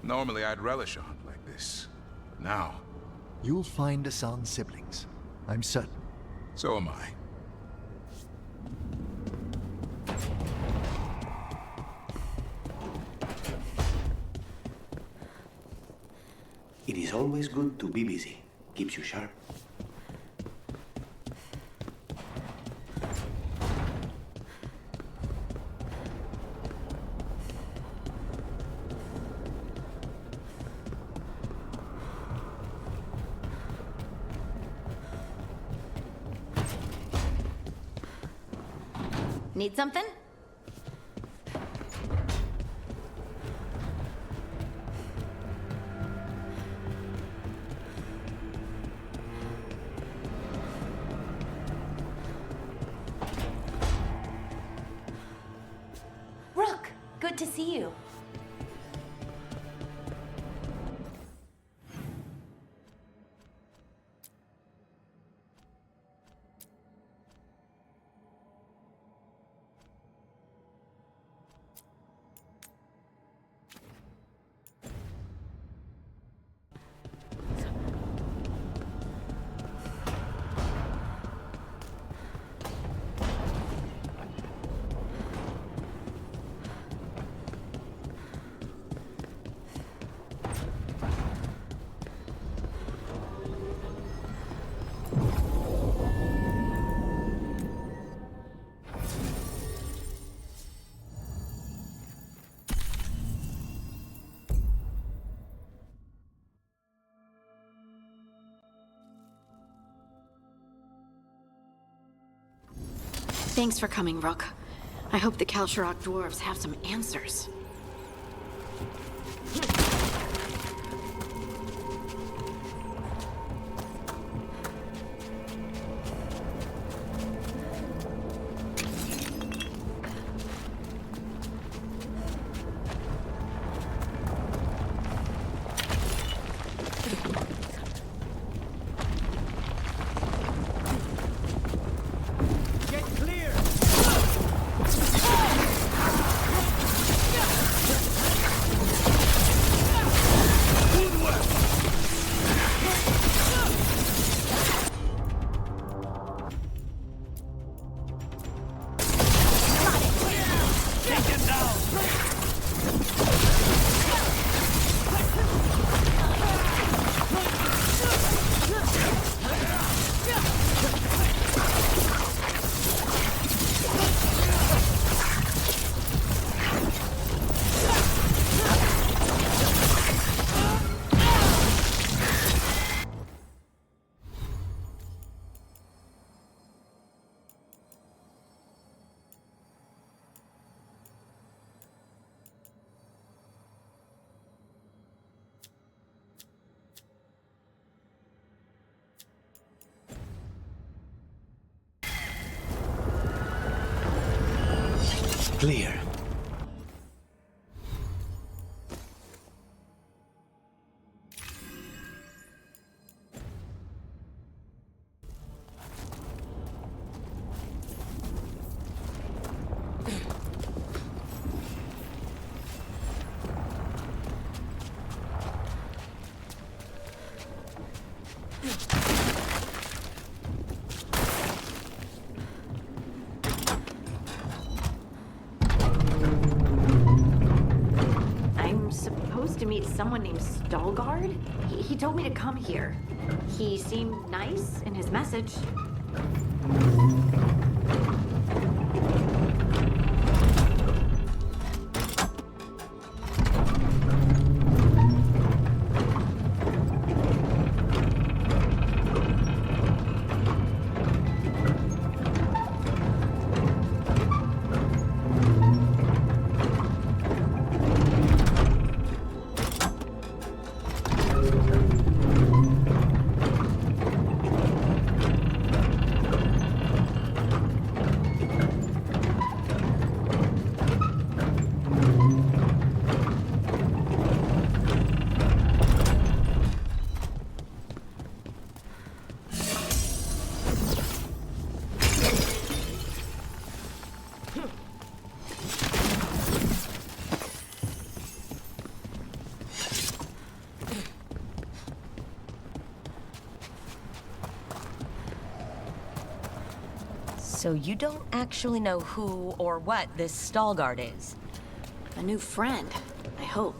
Normally I'd relish a hunt like this. But now... You'll find Asan's siblings. I'm certain. So am I. It is always good to be busy. Keeps you sharp. Need something? Rook, good to see you. Thanks for coming, Rook. I hope the Kalsharok dwarves have some answers. Clear. To meet someone named Veilguard? He told me to come here. He seemed nice in his message. So you don't actually know who or what this Veilguard is? A new friend, I hope.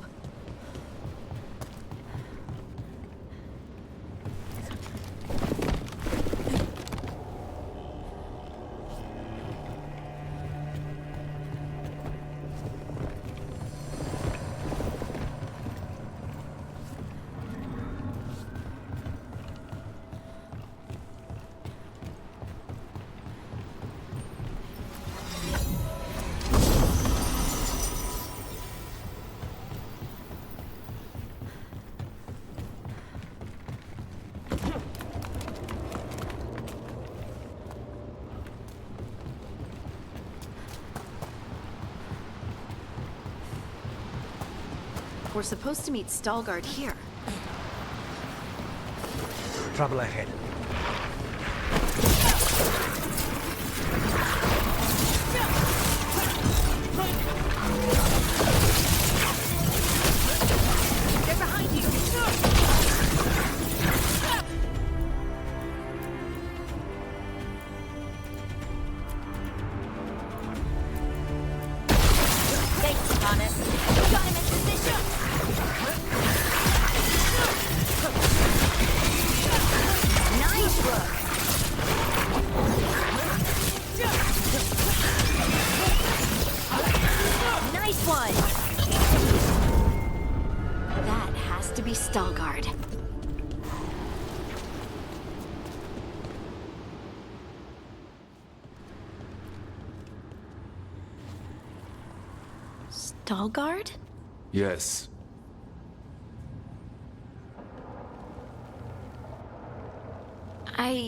We're supposed to meet Veilguard here. Trouble ahead. They're behind you! Thanks, Thomas. Got him in position! Nice look! Nice one! That has to be Veilguard. Veilguard? Yes.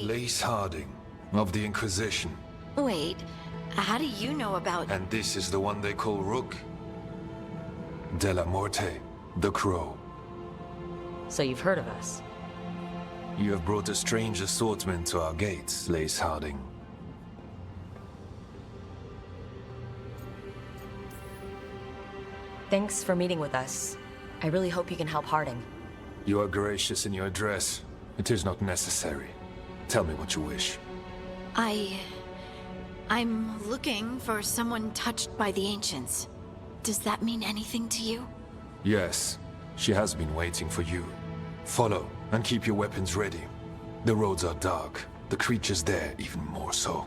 Lace Harding, of the Inquisition. Wait, how do you know about... And this is the one they call Rook? De la Morte, the Crow. So you've heard of us? You have brought a strange assortment to our gates, Lace Harding. Thanks for meeting with us. I really hope you can help Harding. You are gracious in your address. It is not necessary. Tell me what you wish. I'm looking for someone touched by the Ancients. Does that mean anything to you? Yes, she has been waiting for you. Follow, and keep your weapons ready. The roads are dark. The creatures there even more so.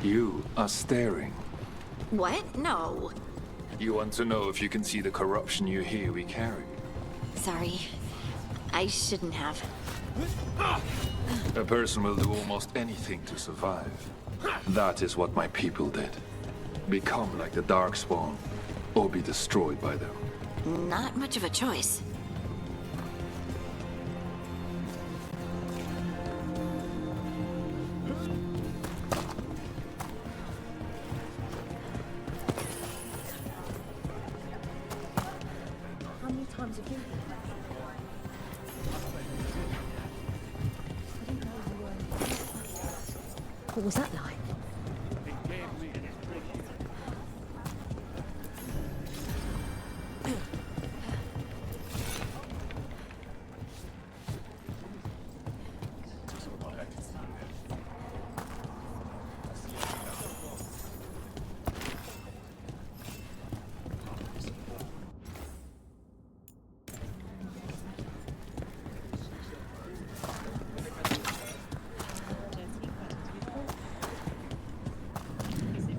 You are staring. What? No. You want to know if you can see the corruption you hear we carry? Sorry. I shouldn't have. A person will do almost anything to survive. That is what my people did. Become like the Darkspawn, or be destroyed by them. Not much of a choice. How many times have you been? What was that like?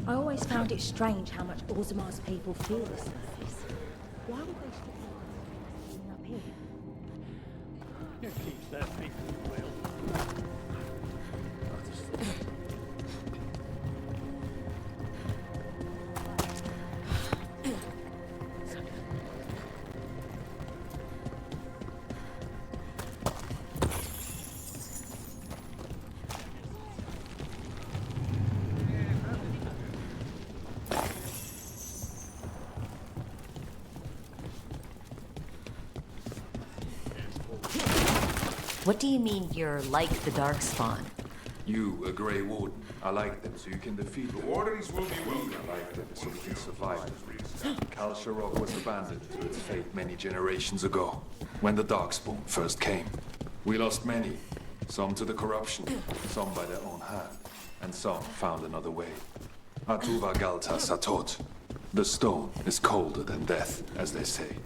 I always found it strange how much Orzamar's people feel this surface. Why would they strip up here? It keeps their people well. What do you mean you're like the Darkspawn? You, a Grey Warden. I like them, so you can defeat them. Wardens will be welcome. I like them, so we can survive them. Kal Sharok was abandoned to its fate many generations ago, when the Darkspawn first came. We lost many. Some to the corruption, some by their own hand, and some found another way. Atuva Galta Satot. The stone is colder than death, as they say.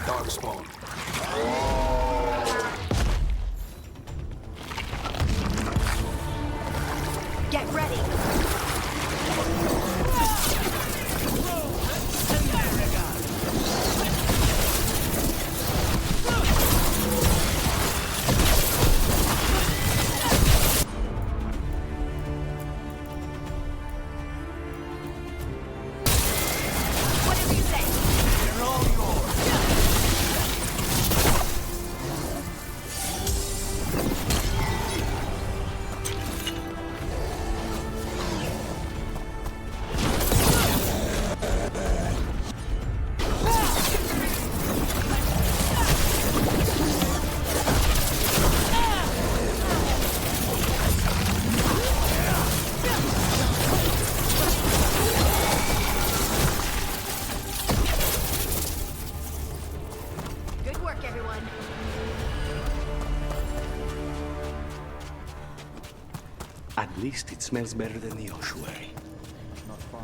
Darkspawn. Get ready. Whatever you say. They're all yours. Good work, everyone. At least it smells better than the ossuary. Not far.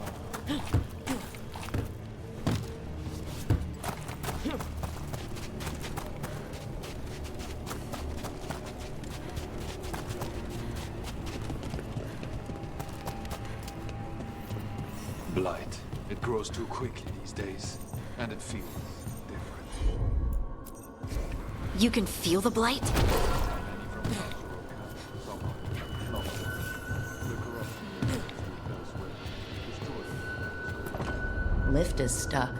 Blight. It grows too quickly these days, and it feels different. You can feel the blight? Lift is stuck.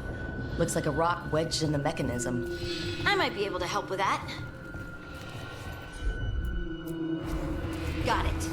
Looks like a rock wedged in the mechanism. I might be able to help with that. Got it.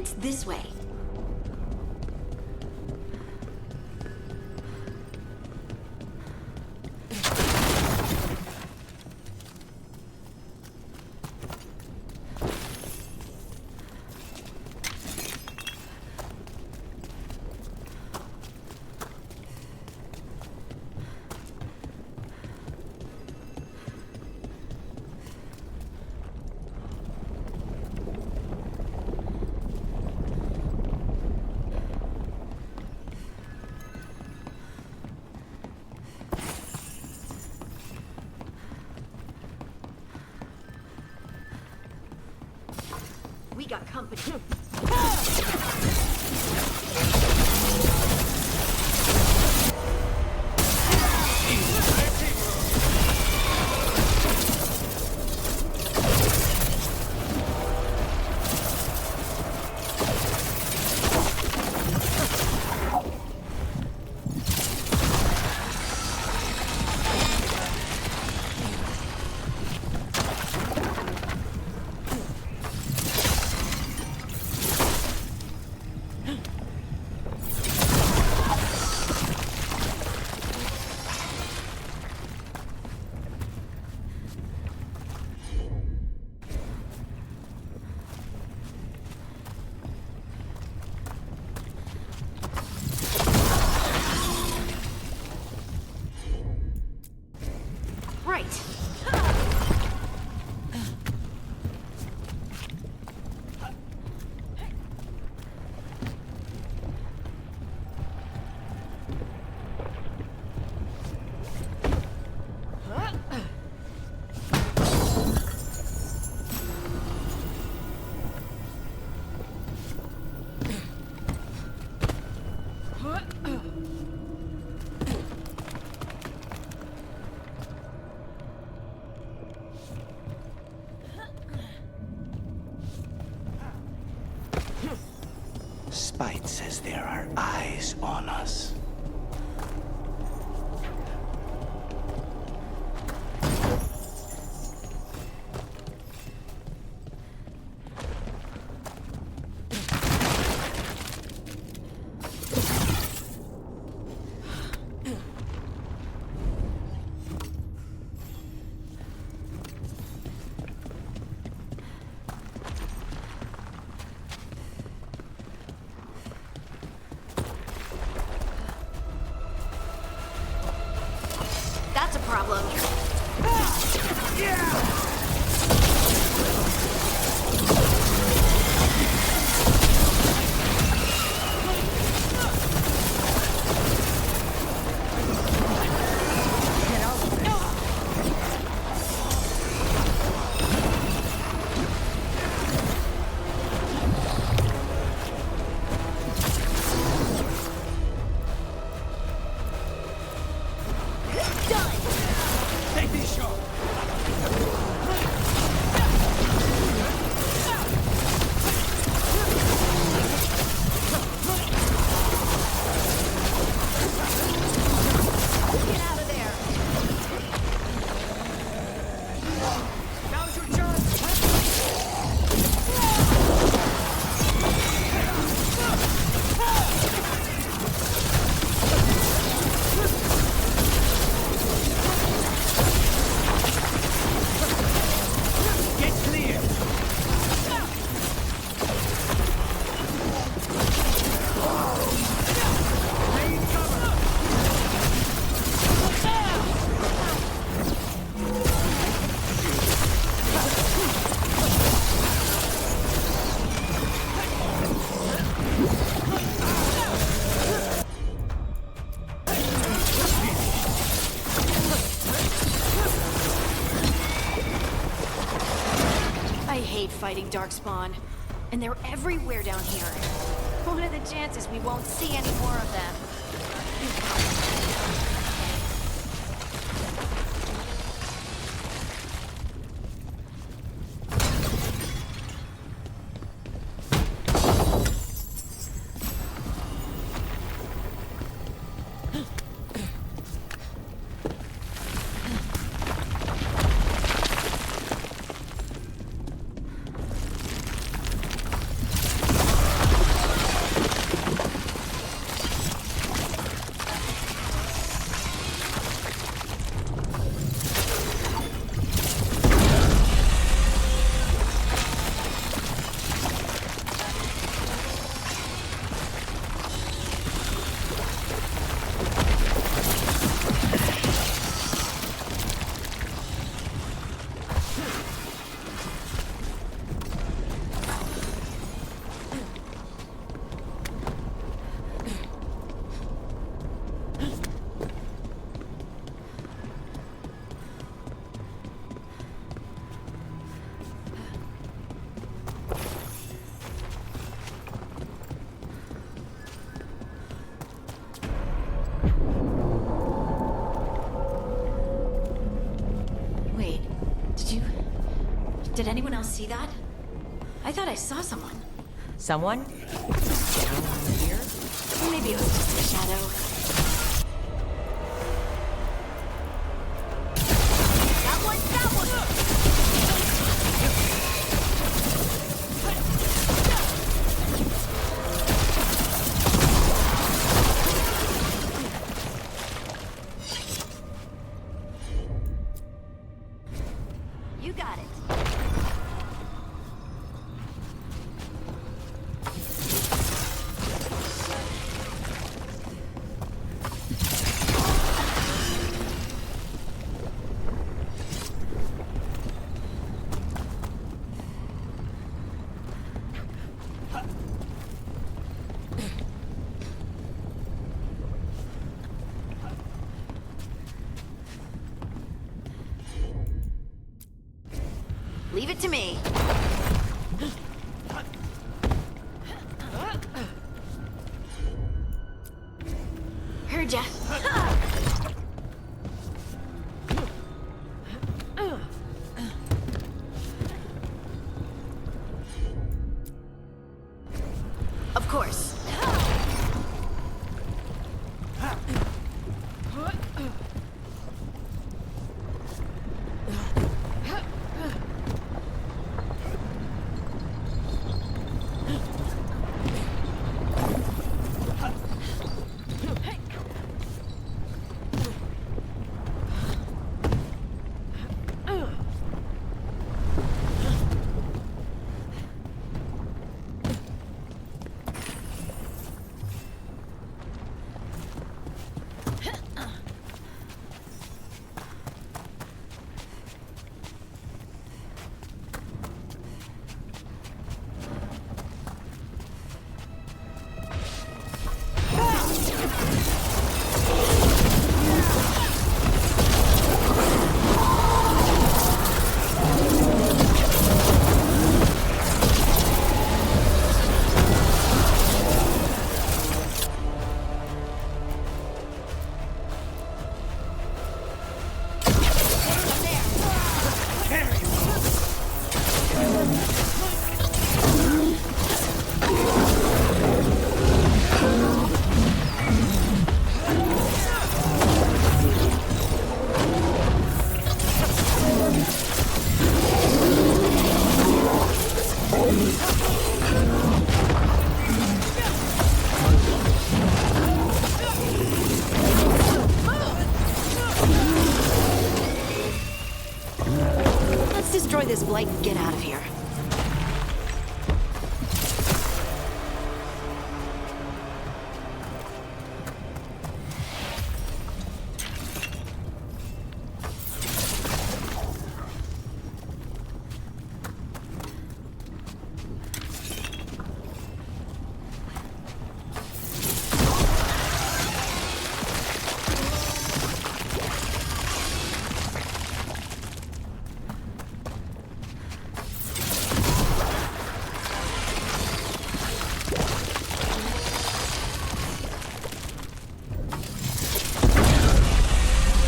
It's this way. We got company. Right. Spite says there are eyes on us. That's a problem. I hate fighting Darkspawn. And they're everywhere down here. What are the chances we won't see any more of them? Did anyone else see that? I thought I saw someone. Someone? Down here? Maybe it was just a shadow. You got it. Leave it to me. Heard ya. Of course. Destroy this blight and get out of here.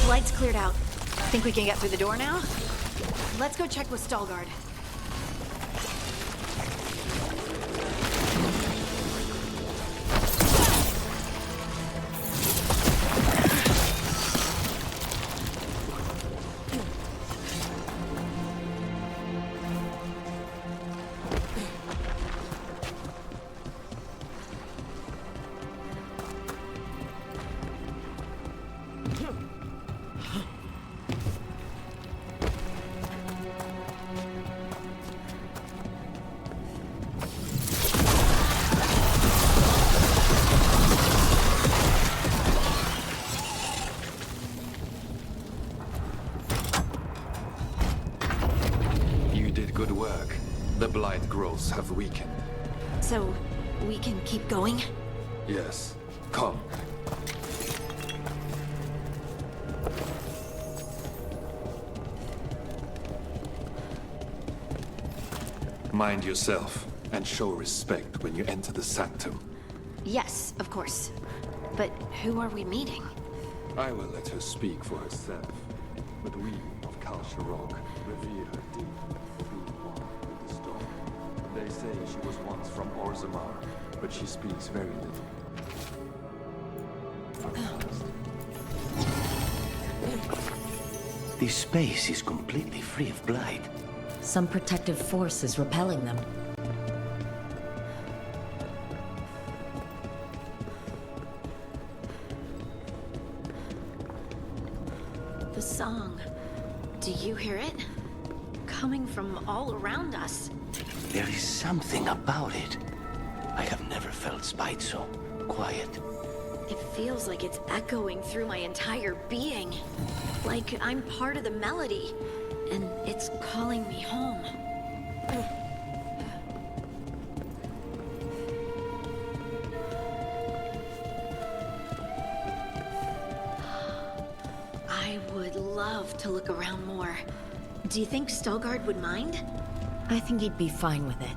Light's cleared out. Think we can get through the door now? Let's go check with Veilguard. Good work. The blight growths have weakened. So, we can keep going? Yes. Come. Mind yourself, and show respect when you enter the sanctum. Yes, of course. But who are we meeting? I will let her speak for herself. But we of Kal Sharok revere her deep. They say she was once from Orzammar, but she speaks very little. This space is completely free of blight. Some protective force is repelling them. The song. Do you hear it? Coming from all around us. There is something about it. I have never felt spite so quiet. It feels like it's echoing through my entire being. Like I'm part of the melody, and it's calling me home. I would love to look around more. Do you think Stelgard would mind? I think he'd be fine with it.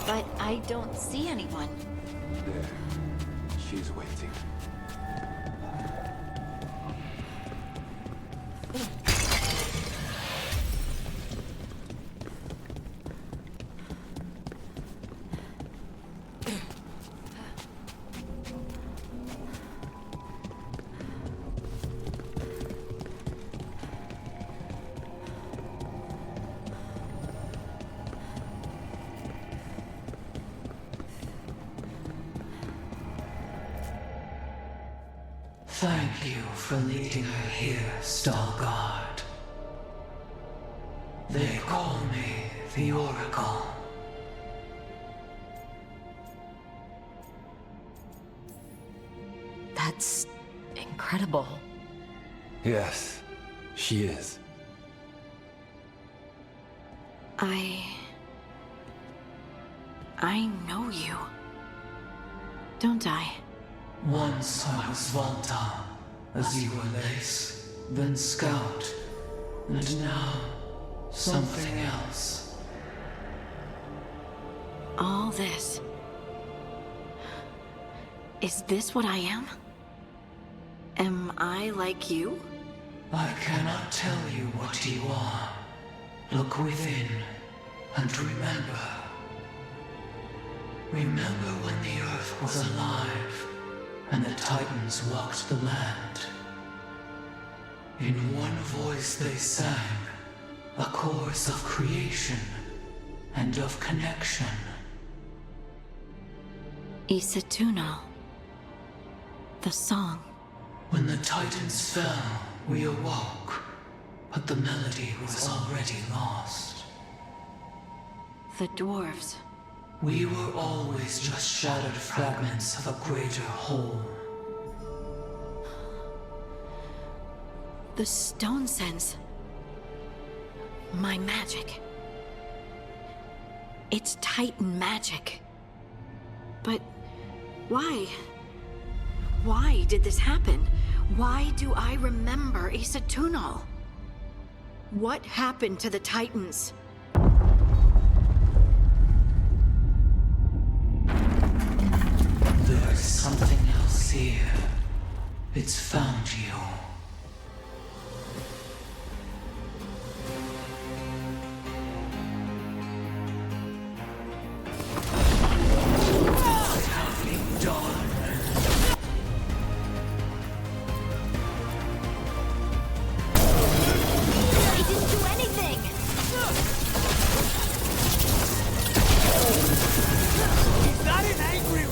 But I don't see anyone. There. She's waiting. Thank you for leading her here, Stelgard. They call me the Oracle. That's incredible. Yes, she is. I know you. Don't I? Once I was Volta, as you were Lace, then Scout, and now something else. All this. Is this what I am? Am I like you? I cannot tell you what you are. Look within, and remember. Remember when the Earth was alive, and the Titans walked the land. In one voice they sang, a chorus of creation and of connection. Isatuno. The song. When the Titans fell, we awoke, but the melody was already lost. The dwarves. We were always just shattered fragments of a greater whole. The stone sense. My magic. It's Titan magic. But why? Why did this happen? Why do I remember Isatunal? What happened to the Titans? There's something else here. It's found you. What have you done? I didn't do anything! Is that an angry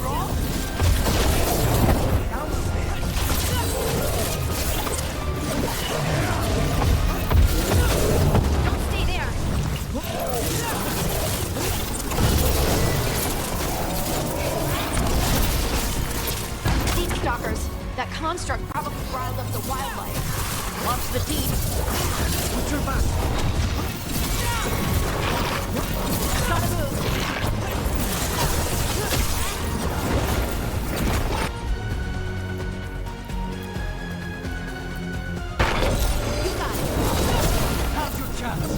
the deep. Watch your back! Gotta move. You got it. Now's your chance!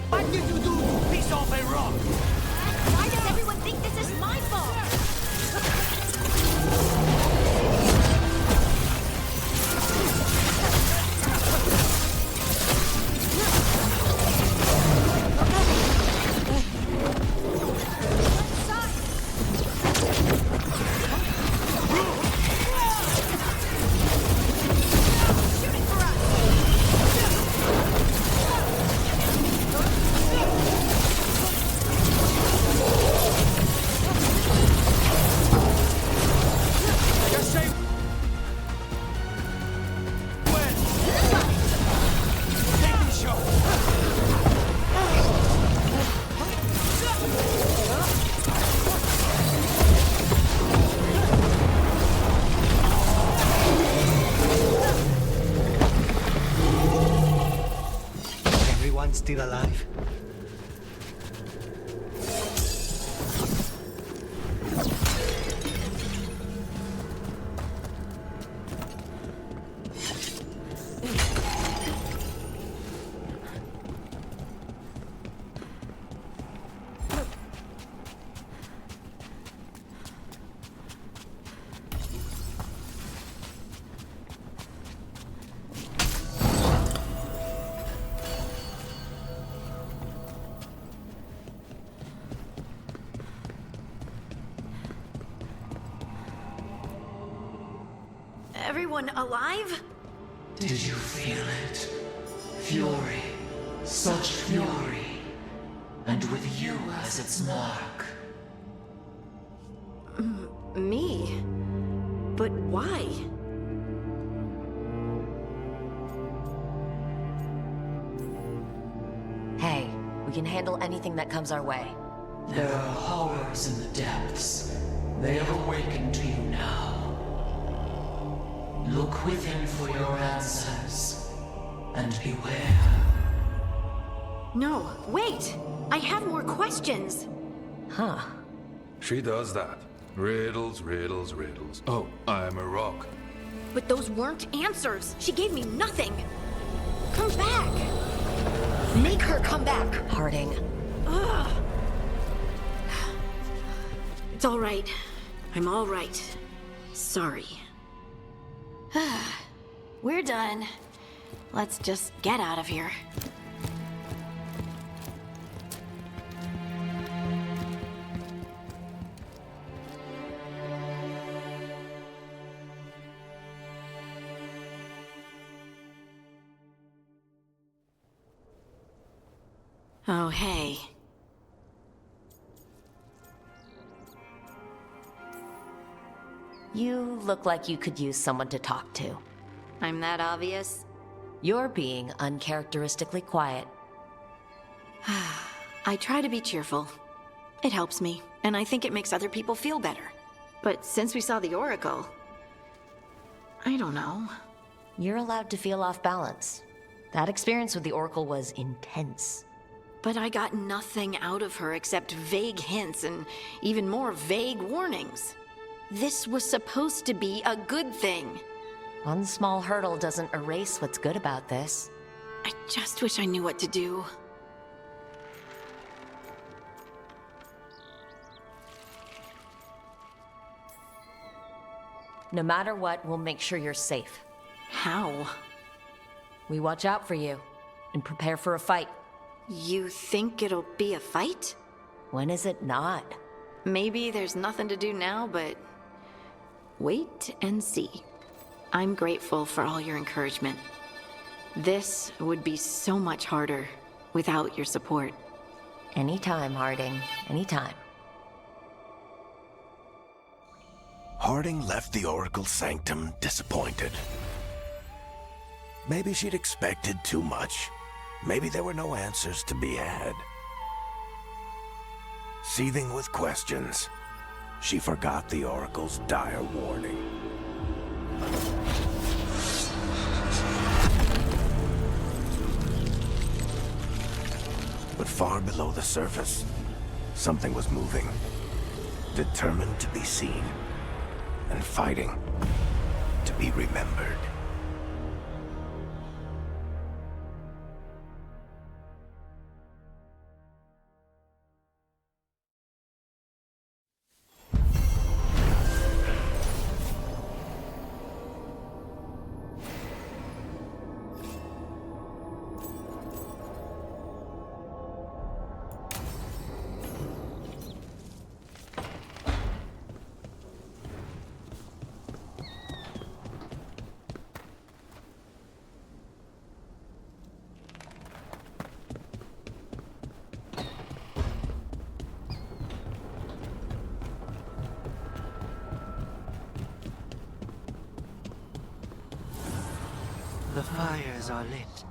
What did you do to piss off a rock? Why does everyone think this is my fault? Still alive? Everyone alive? Did you feel it? Fury. Such fury. And with you as its mark. Me? But why? Hey, we can handle anything that comes our way. There are horrors in the depths. They have awakened to you now. Look within for your answers. And beware. No, wait! I have more questions! Huh. She does that. Riddles, riddles, riddles. Oh, I'm a rock. But those weren't answers! She gave me nothing! Come back! Make her come back! Harding. Ugh. It's all right. I'm all right. Sorry. We're done. Let's just get out of here. Oh, hey. You look like you could use someone to talk to. I'm that obvious? You're being uncharacteristically quiet. I try to be cheerful. It helps me, and I think it makes other people feel better. But since we saw the Oracle, I don't know. You're allowed to feel off balance. That experience with the Oracle was intense. But I got nothing out of her except vague hints and even more vague warnings. This was supposed to be a good thing. One small hurdle doesn't erase what's good about this. I just wish I knew what to do. No matter what, we'll make sure you're safe. How? We watch out for you and prepare for a fight. You think it'll be a fight? When is it not? Maybe there's nothing to do now, but wait and see. I'm grateful for all your encouragement. This would be so much harder without your support. Anytime, Harding. Anytime. Harding left the Oracle's sanctum disappointed. Maybe she'd expected too much. Maybe there were no answers to be had. Seething with questions, she forgot the Oracle's dire warning. But far below the surface, something was moving, determined to be seen, and fighting to be remembered. The fires are lit.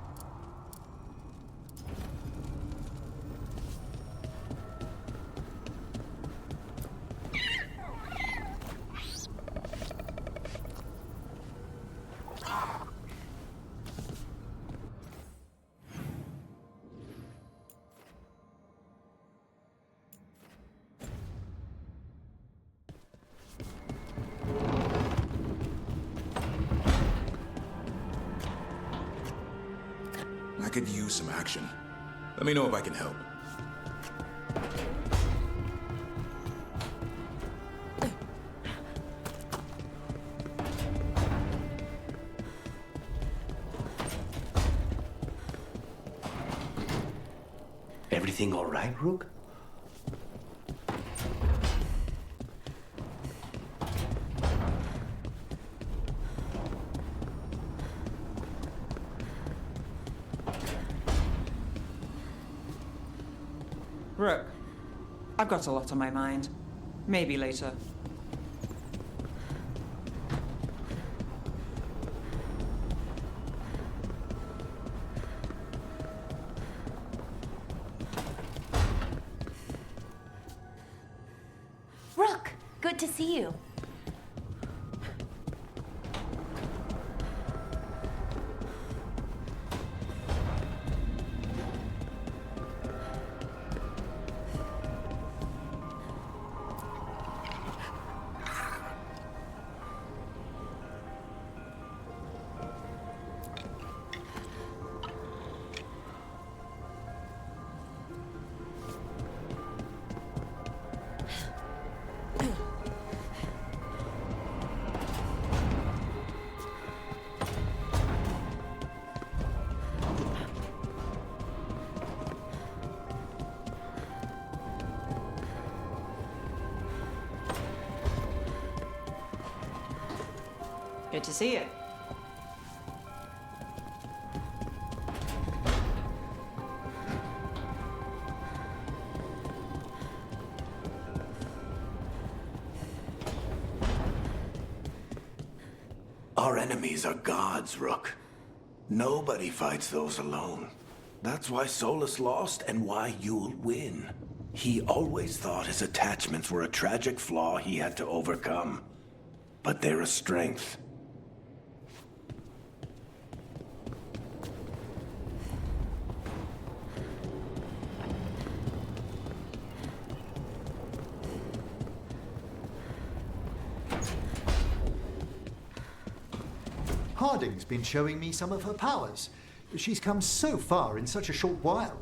I could use some action. Let me know if I can help. Everything all right, Rook? Rook, I've got a lot on my mind. Maybe later. Rook, good to see you. Good to see you. Our enemies are gods, Rook. Nobody fights those alone. That's why Solus lost and why you'll win. He always thought his attachments were a tragic flaw he had to overcome. But they're a strength. Harding's been showing me some of her powers. She's come so far in such a short while.